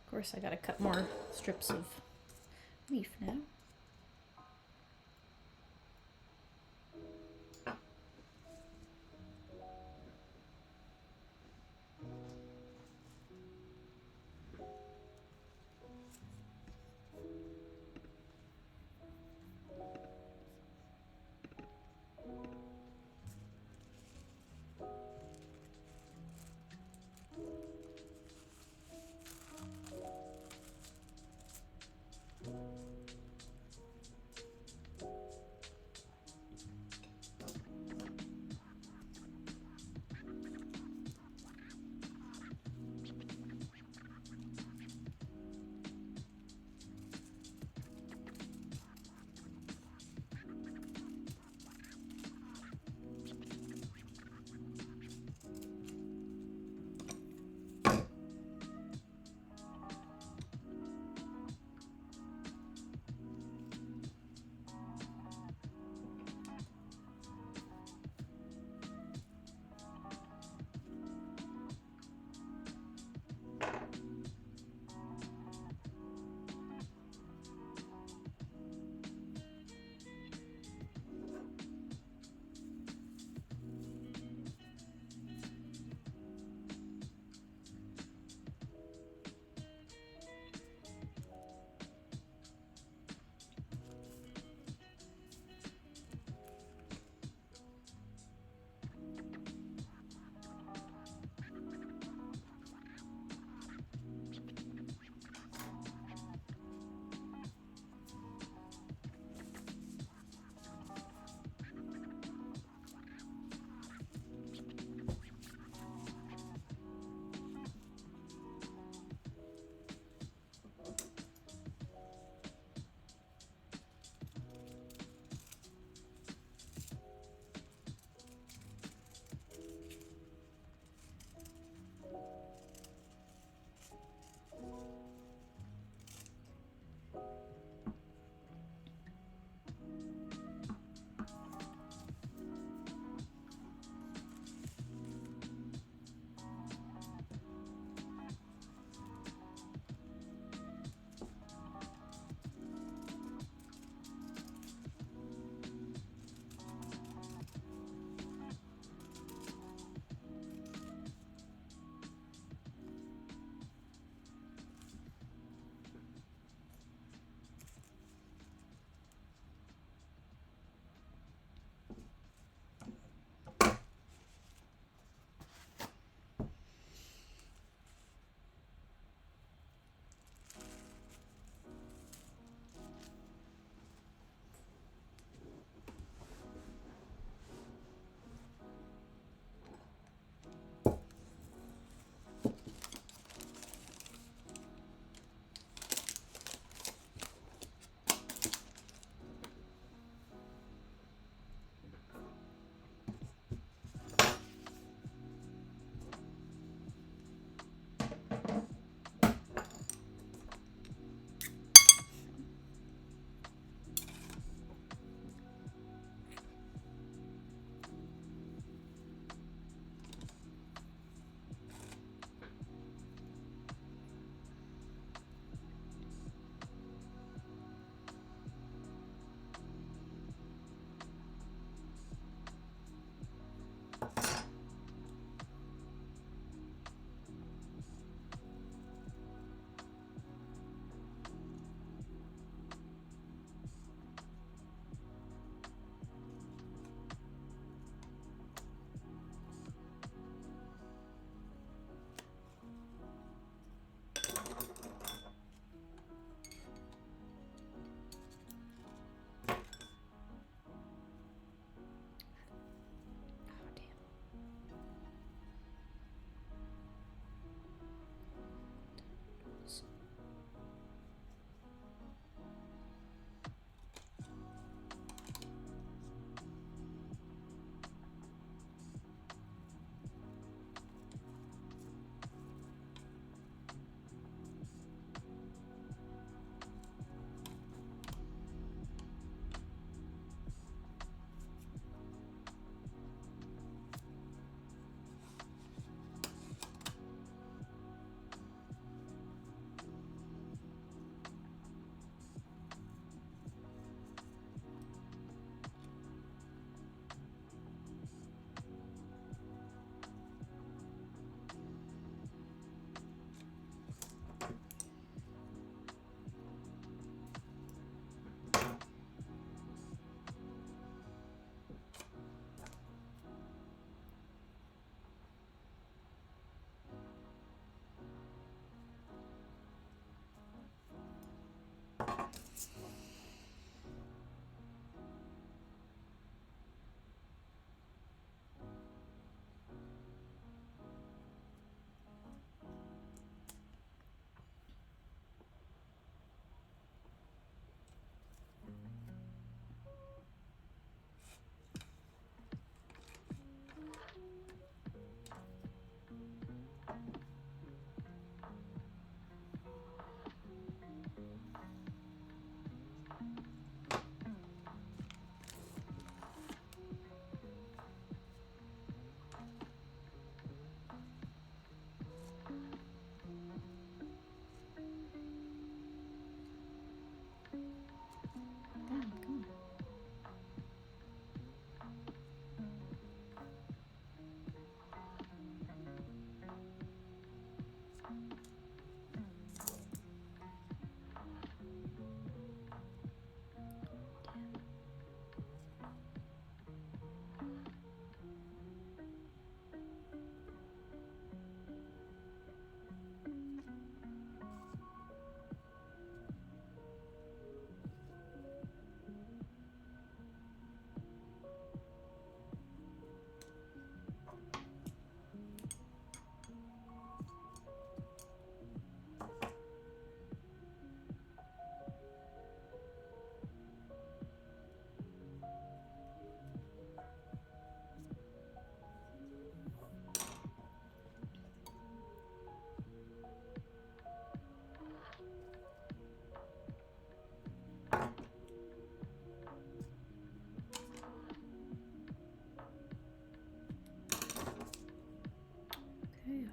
Of course, I gotta cut more strips of leaf now.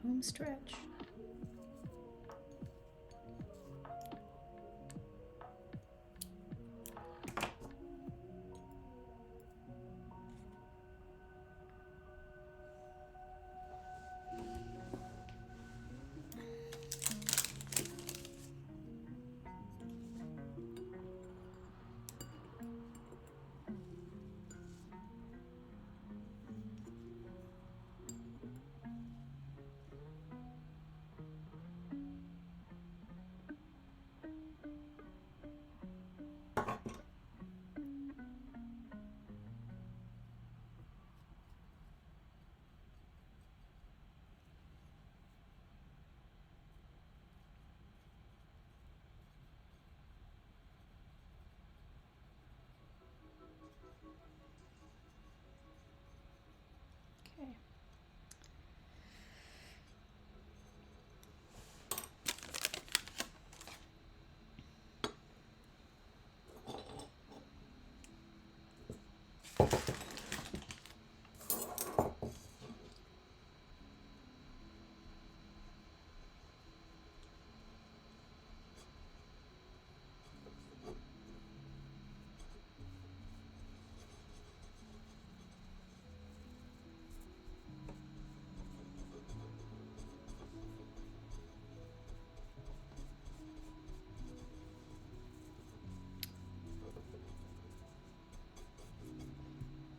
home stretch. Okay.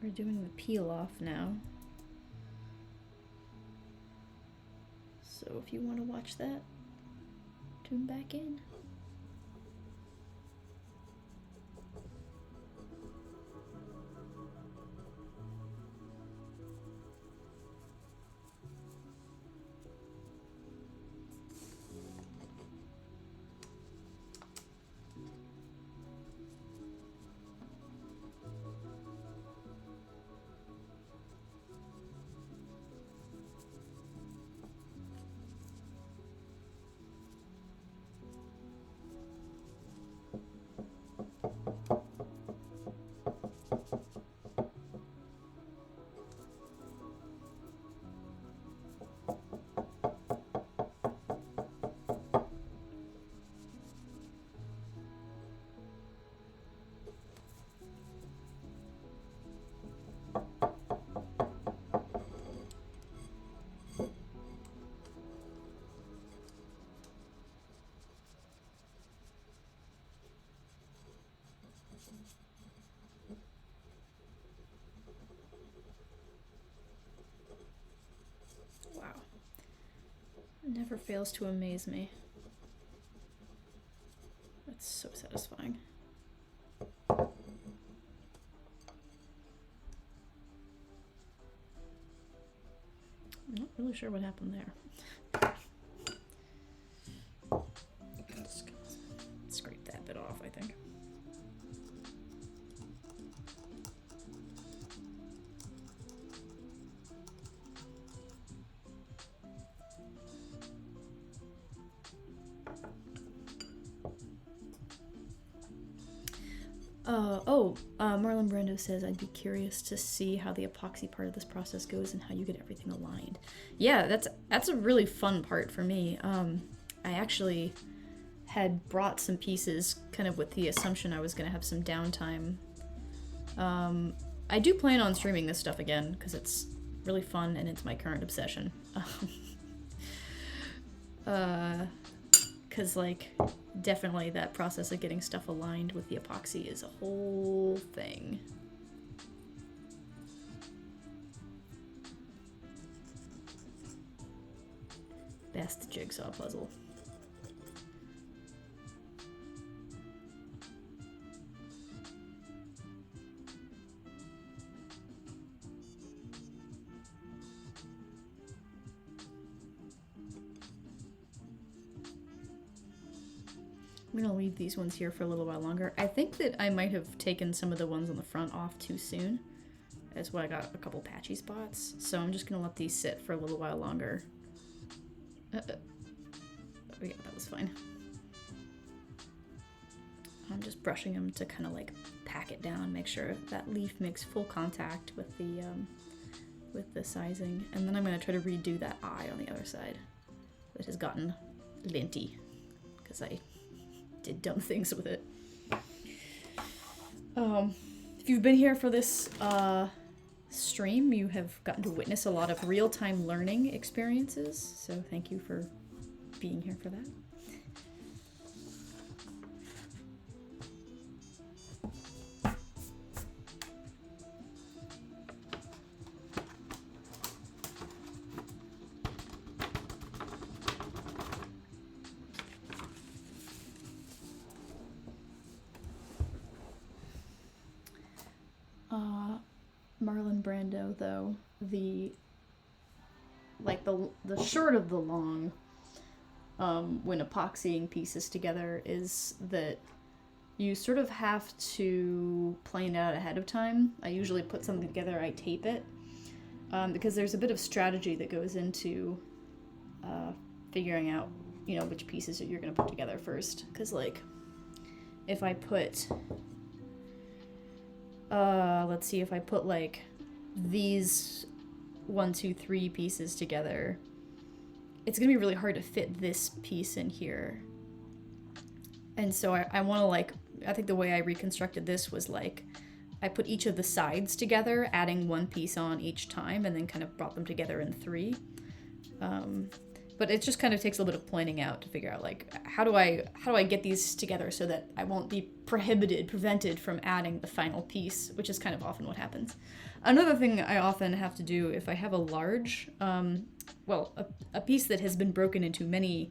We're doing the peel off now. So if you want to watch that, tune back in. Wow. Never fails to amaze me. That's so satisfying. I'm not really sure what happened there. Just gonna scrape that bit off, I think. Marlon Brando says, I'd be curious to see how the epoxy part of this process goes and how you get everything aligned. Yeah, that's a really fun part for me. I actually had brought some pieces kind of with the assumption I was going to have some downtime. I do plan on streaming this stuff again because it's really fun and it's my current obsession. Because, like, definitely that process of getting stuff aligned with the epoxy is a whole thing. Best jigsaw puzzle. I'm gonna leave these ones here for a little while longer. I think that I might have taken some of the ones on the front off too soon. That's why I got a couple patchy spots. So I'm just gonna let these sit for a little while longer. Oh yeah, that was fine. I'm just brushing them to kind of like pack it down, make sure that leaf makes full contact with the with the sizing. And then I'm going to try to redo that eye on the other side that has gotten linty because I did dumb things with it. If you've been here for this stream, you have gotten to witness a lot of real-time learning experiences, so thank you for being here for that. Marlon Brando, though, the short of the long, when epoxying pieces together, is that you sort of have to plan it out ahead of time. I usually put something together, I tape it, because there's a bit of strategy that goes into figuring out, you know, which pieces you're going to put together first. Because, like, if I put... let's see, if I put, like, these 1, 2, 3 pieces together, it's gonna be really hard to fit this piece in here. And so I want to, like, I think the way I reconstructed this was, like, I put each of the sides together, adding 1 piece on each time, and then kind of brought them together in 3. But it just kind of takes a little bit of planning out to figure out, like, how do I get these together so that I won't be prevented from adding the final piece, which is kind of often what happens. Another thing I often have to do if I have a large, a piece that has been broken into many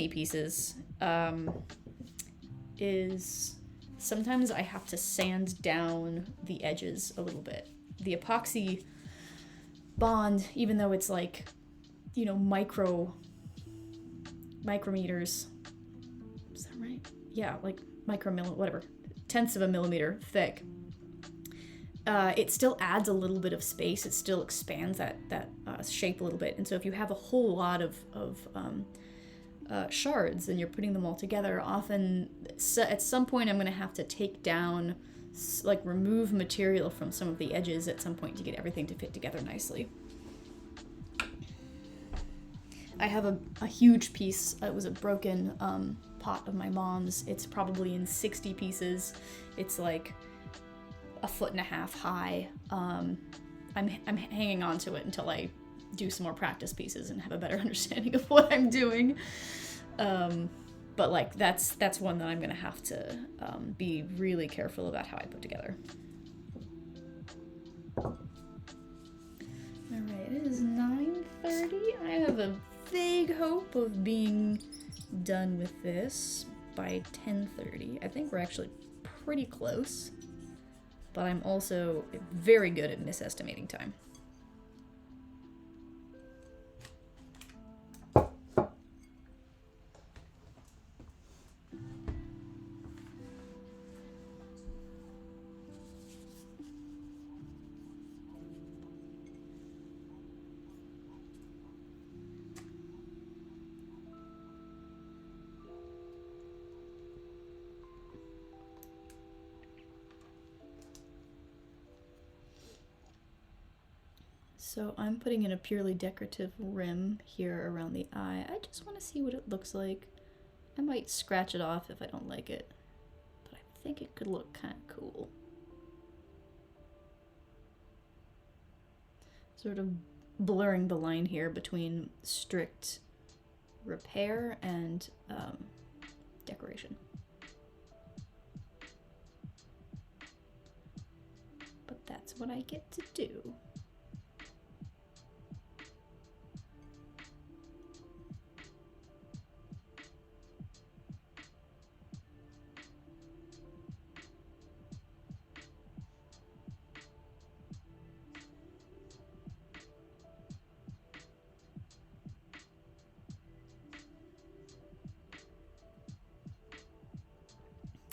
pieces, is sometimes I have to sand down the edges a little bit. The epoxy bond, even though it's like, you know, micrometers. Is that right? Yeah, like whatever, tenths of a millimeter thick. It still adds a little bit of space. It still expands that shape a little bit. And so if you have a whole lot of shards and you're putting them all together, often at some point I'm going to have to take down, like, remove material from some of the edges at some point to get everything to fit together nicely. I have a huge piece. It was a broken pot of my mom's. It's probably in 60 pieces. It's like 1.5 feet high. I'm hanging on to it until I do some more practice pieces and have a better understanding of what I'm doing. But, like, that's one that I'm gonna have to be really careful about how I put together. All right, it is 9:30. I have a vague hope of being done with this by 10:30. I think we're actually pretty close, but I'm also very good at misestimating time. So I'm putting in a purely decorative rim here around the eye. I just want to see what it looks like. I might scratch it off if I don't like it, but I think it could look kind of cool. Sort of blurring the line here between strict repair and decoration. But that's what I get to do.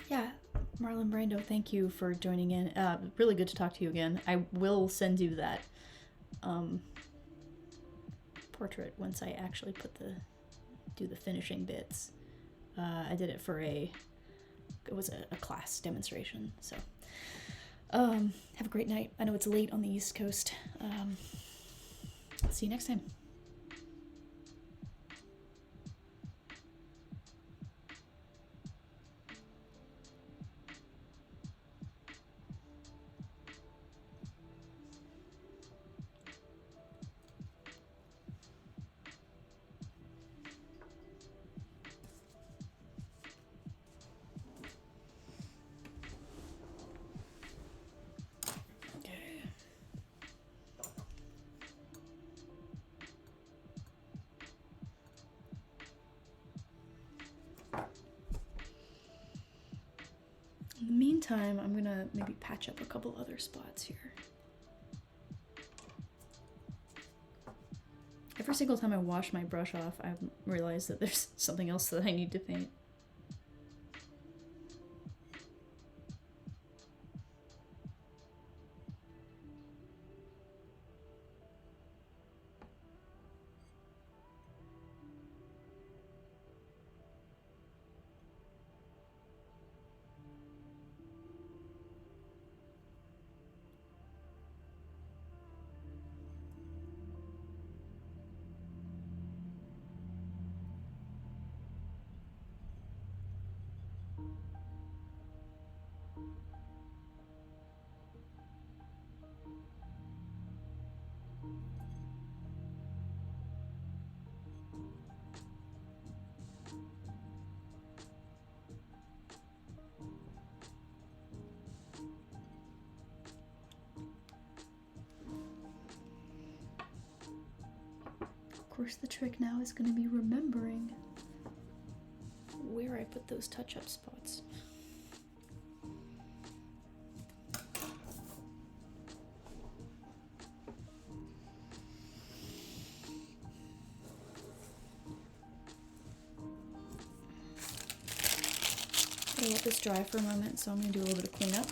Yeah, Marlon Brando, thank you for joining in. Really good to talk to you again. I will send you that portrait once I actually do the finishing bits. I did it for it was a class demonstration, so. Have a great night. I know it's late on the East Coast. See you next time. In the meantime, I'm gonna maybe patch up a couple other spots here. Every single time I wash my brush off, I realize that there's something else that I need to paint. Of course, the trick now is going to be remembering where I put those touch-up spots. I'll let this dry for a moment, so I'm going to do a little bit of cleanup.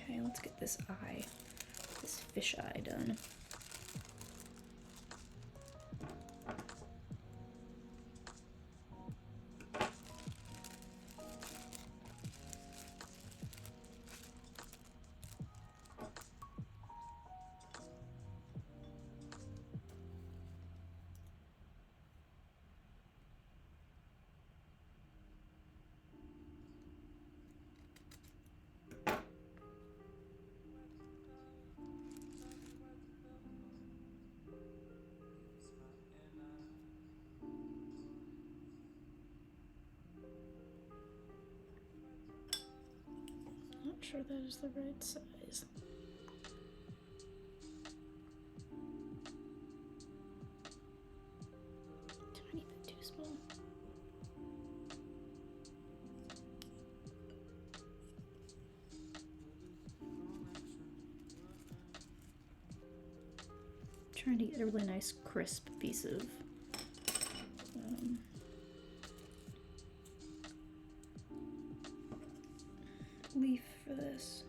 Okay, let's get this eye, this fish eye done. Not sure that is the right size. Tiny bit too small. Trying to get a really nice crisp piece of leaf for this.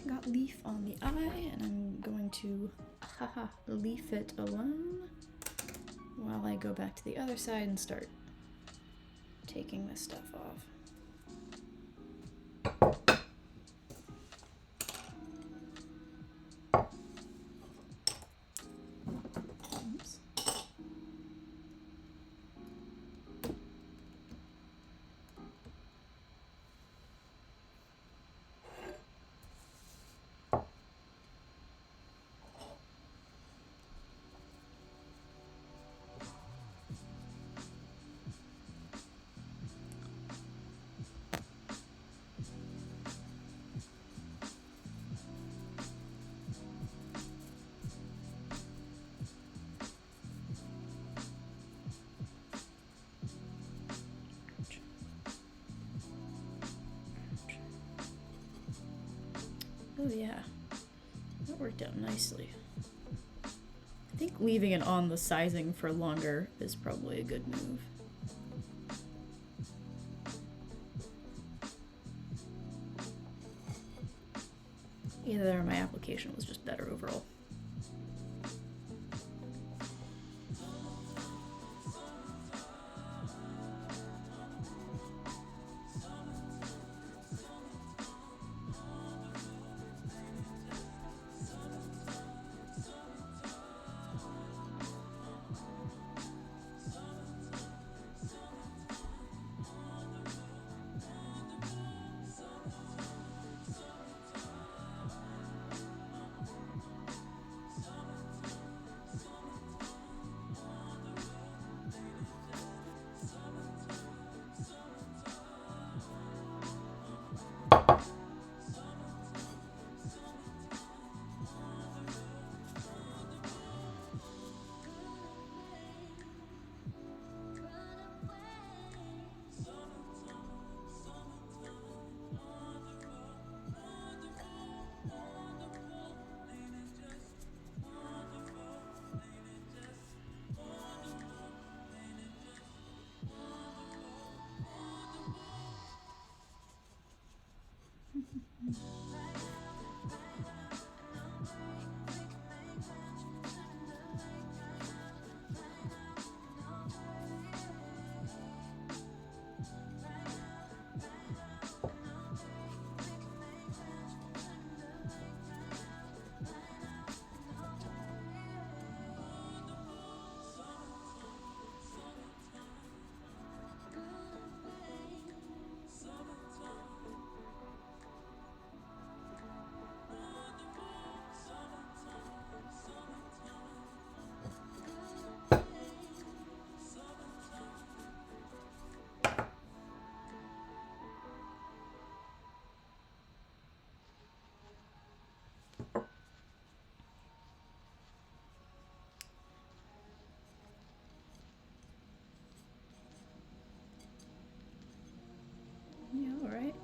Got leaf on the eye, and I'm going to leaf it alone while I go back to the other side and start taking this stuff off. Oops. Oh yeah, that worked out nicely. think leaving it on the sizing for longer is probably a good move. Either my application was just better overall. Yeah, alright.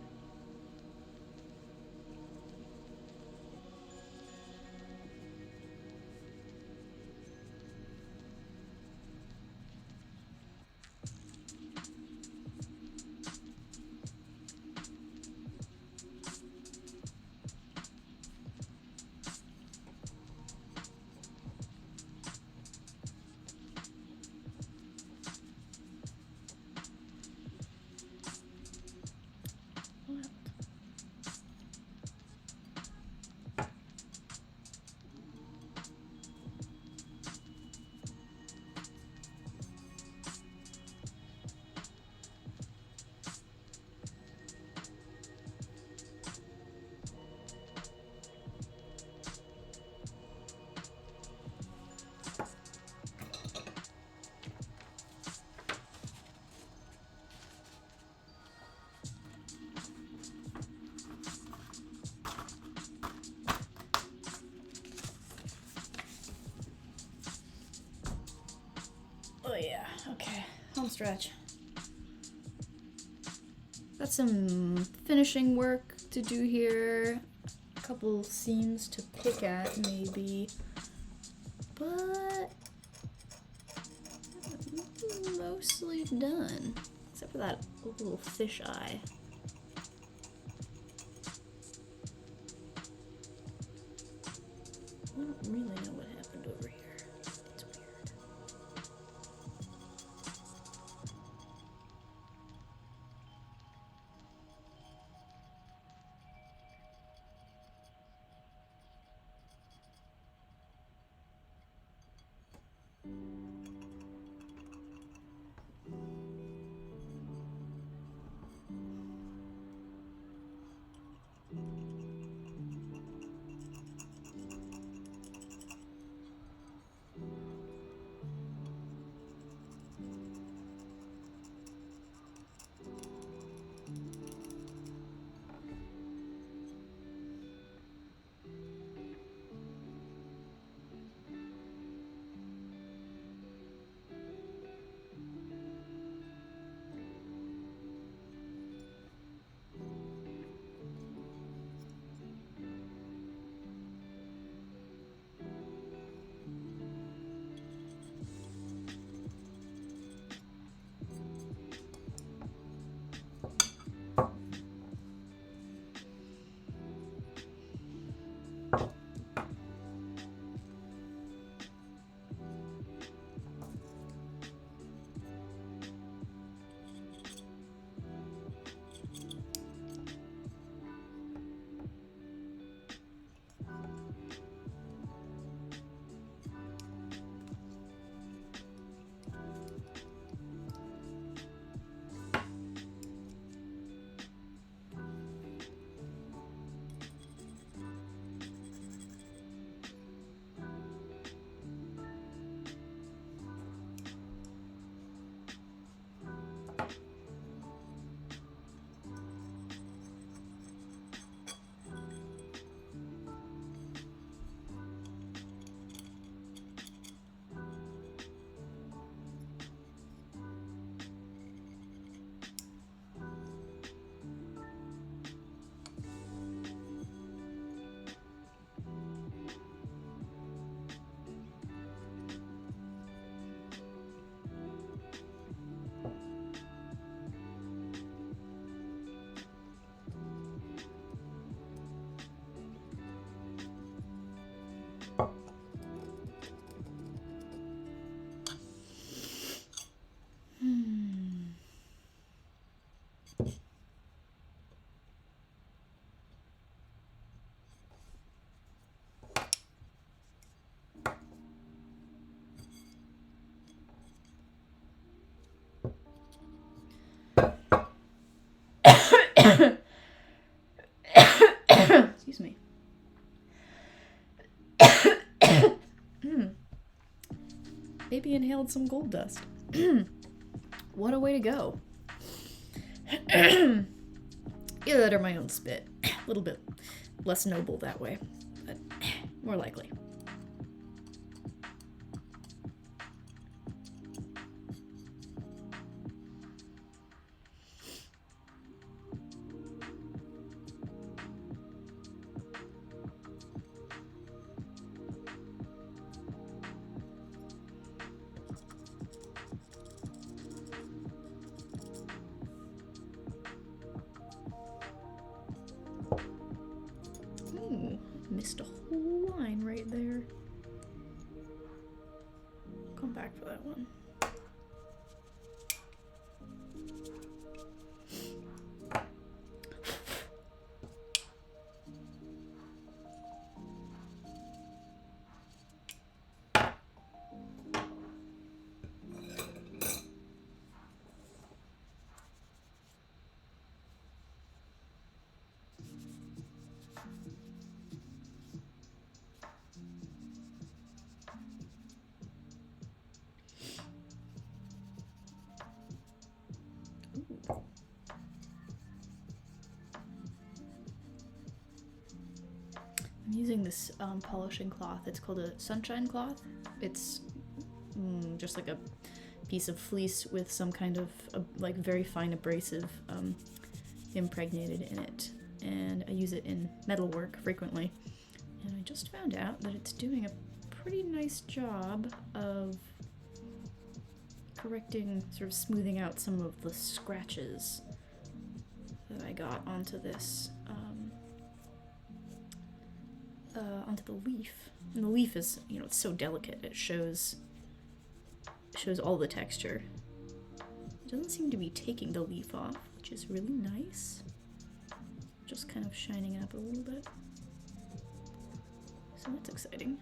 Oh yeah, okay. Home stretch. Got some finishing work to do here. A couple seams to pick at, maybe. But mostly done. Except for that little fish eye. I don't really know what happened over here. It's weird. Baby inhaled some gold dust. What a way to go. Either that or my own spit. A little bit less noble that way, but more likely. Missed a whole line right there. Come back for that one. I'm using this polishing cloth. It's called a sunshine cloth. It's just like a piece of fleece with some kind of like very fine abrasive impregnated in it. And I use it in metalwork frequently. And I just found out that it's doing a pretty nice job of correcting, sort of smoothing out some of the scratches that I got onto this, onto the leaf. And the leaf is, you know, it's so delicate. It shows all the texture. It doesn't seem to be taking the leaf off, which is really nice. Just kind of shining it up a little bit. So that's exciting.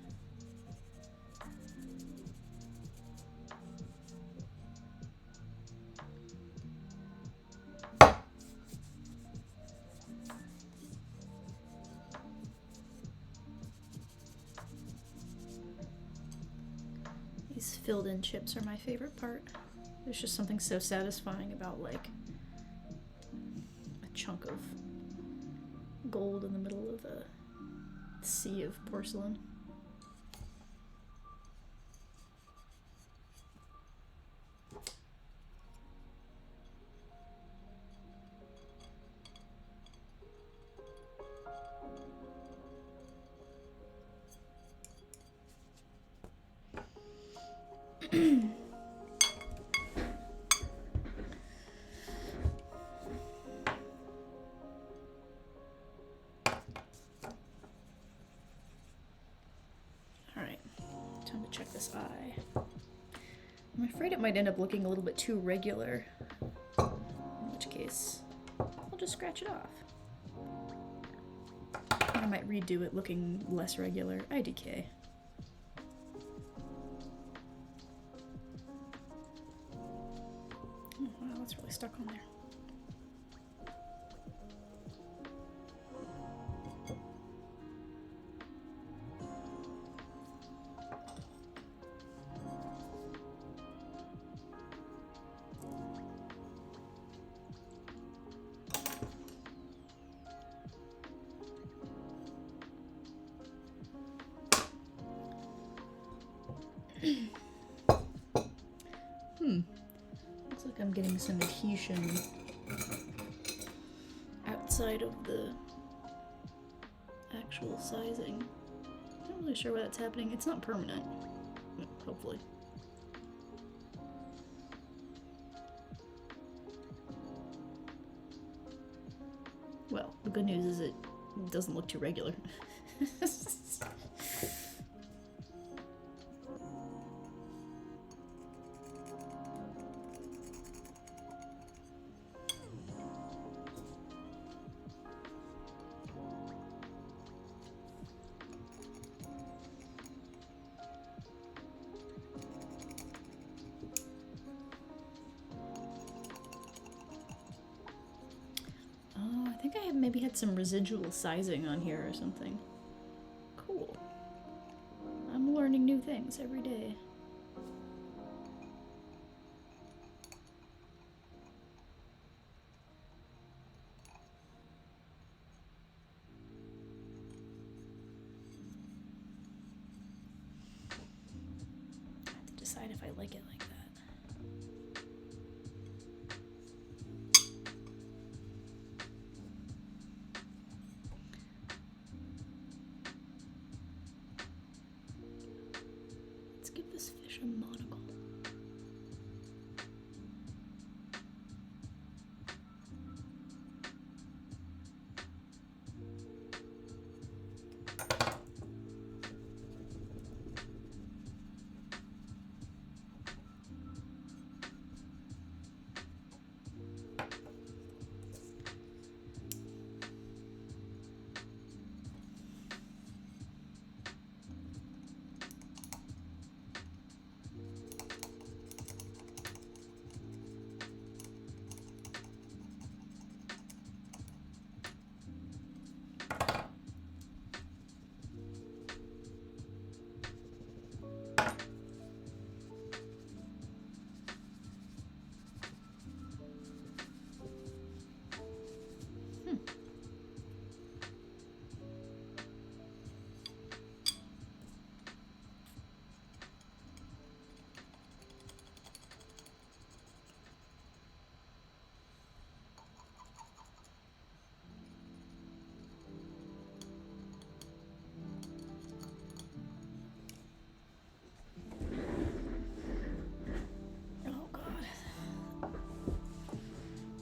These filled in chips are my favorite part. There's just something so satisfying about like a chunk of gold in the middle of a sea of porcelain. Time to check this eye. I'm afraid it might end up looking a little bit too regular, in which case I'll just scratch it off. I might redo it looking less regular. IDK. Oh wow, that's really stuck on there. Looks like I'm getting some adhesion outside of the actual sizing. I'm not really sure why that's happening. It's not permanent, hopefully. Well, the good news is it doesn't look too regular. I think I have maybe had some residual sizing on here or something. Cool. I'm learning new things every day. give this fish a monocle.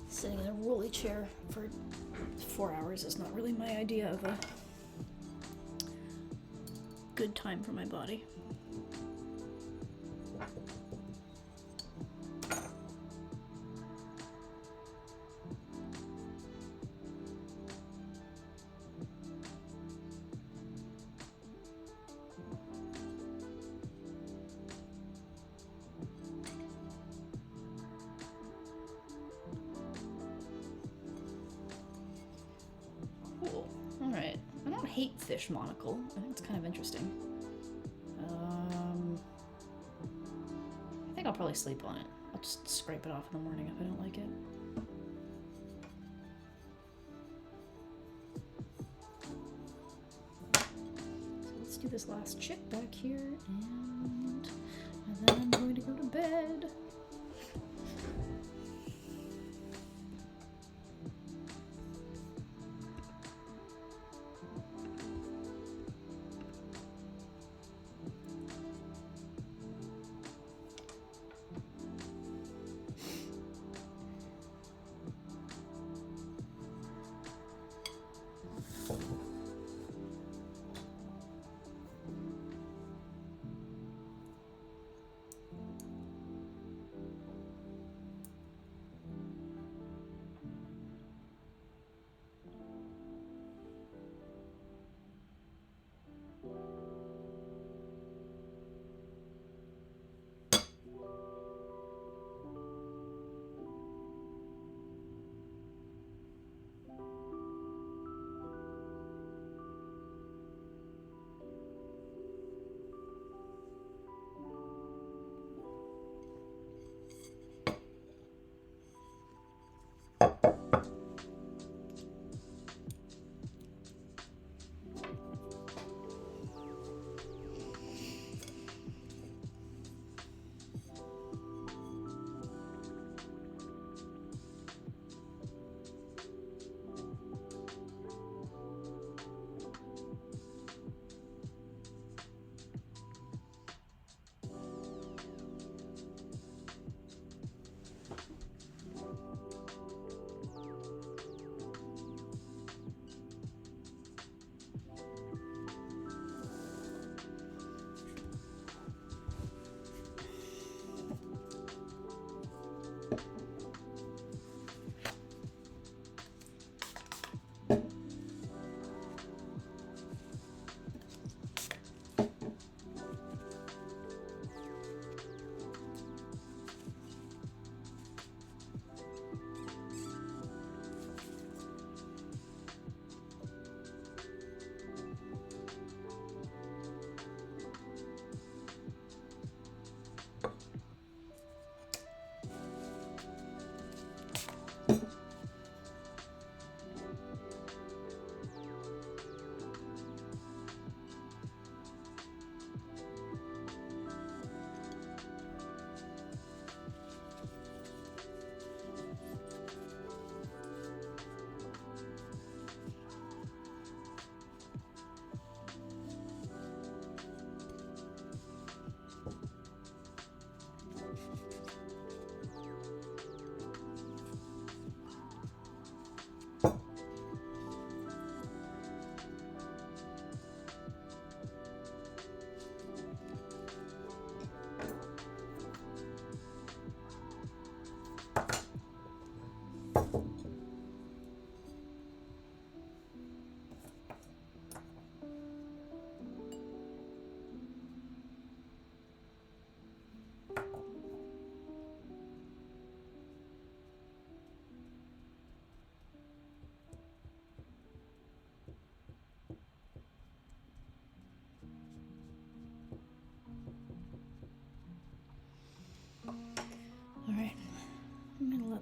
Sitting in a rolly chair for 4 hours is not really my idea of a good time for my body. Cool. Alright. I don't hate fish monocle. I think it's kind of interesting. I think I'll probably sleep on it. I'll just scrape it off in the morning if I don't like it. So let's do this last chick back here, and then I'm going to go to bed.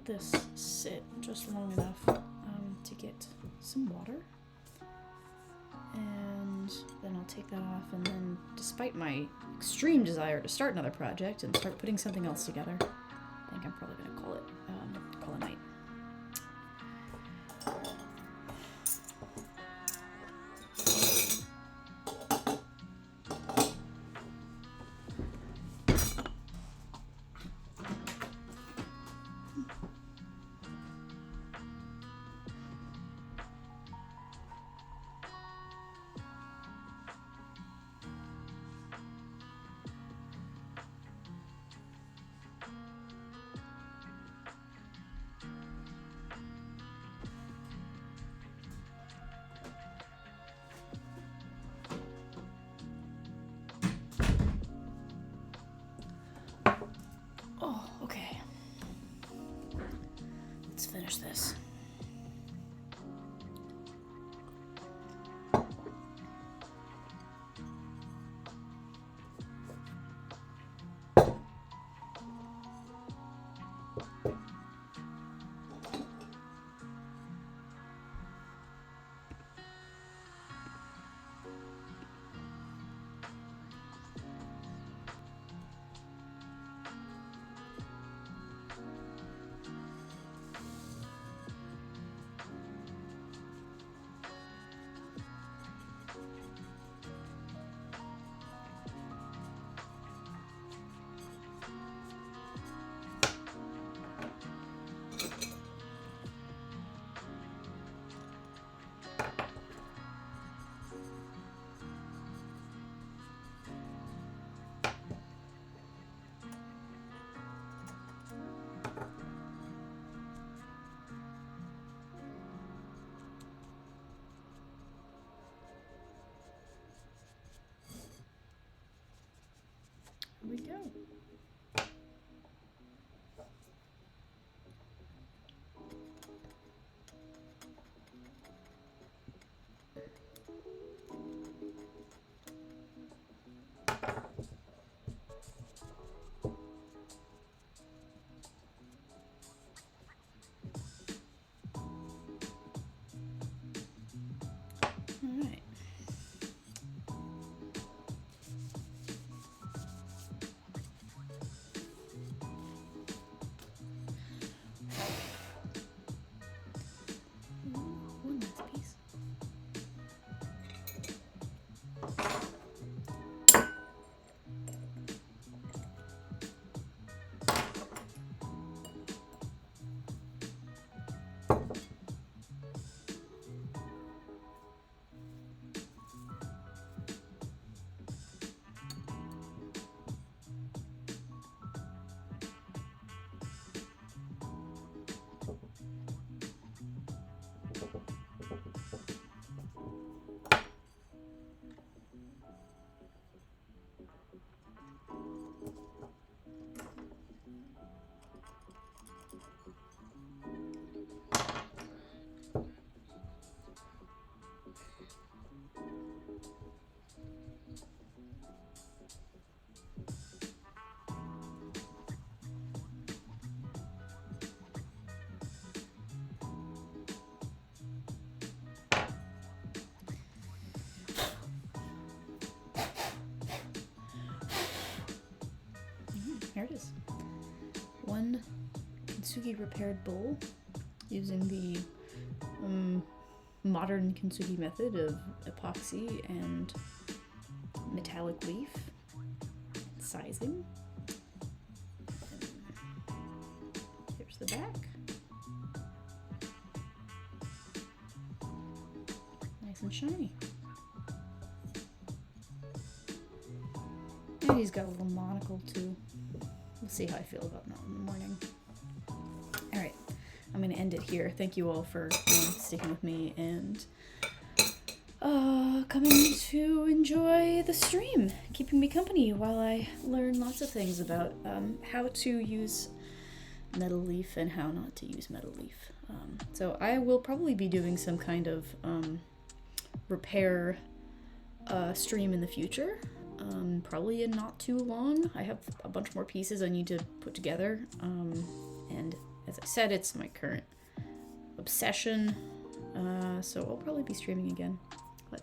let this sit just long enough to get some water. And then I'll take that off, and then despite my extreme desire to start another project and start putting something else together, I think I'm probably going to call it a night. Finish this. Here we go. All right. One last piece. Here it is. One Kintsugi repaired bowl using the modern Kintsugi method of epoxy and metallic leaf sizing. And here's the back. Nice and shiny. And he's got a little monocle too. We'll see how I feel about that in the morning. Alright, I'm going to end it here. Thank you all for sticking with me and coming to enjoy the stream, keeping me company while I learn lots of things about how to use metal leaf and how not to use metal leaf. So I will probably be doing some kind of repair stream in the future. Probably in not too long. I have a bunch more pieces I need to put together, and as I said, it's my current obsession. So I'll probably be streaming again. But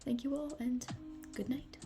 thank you all, and good night.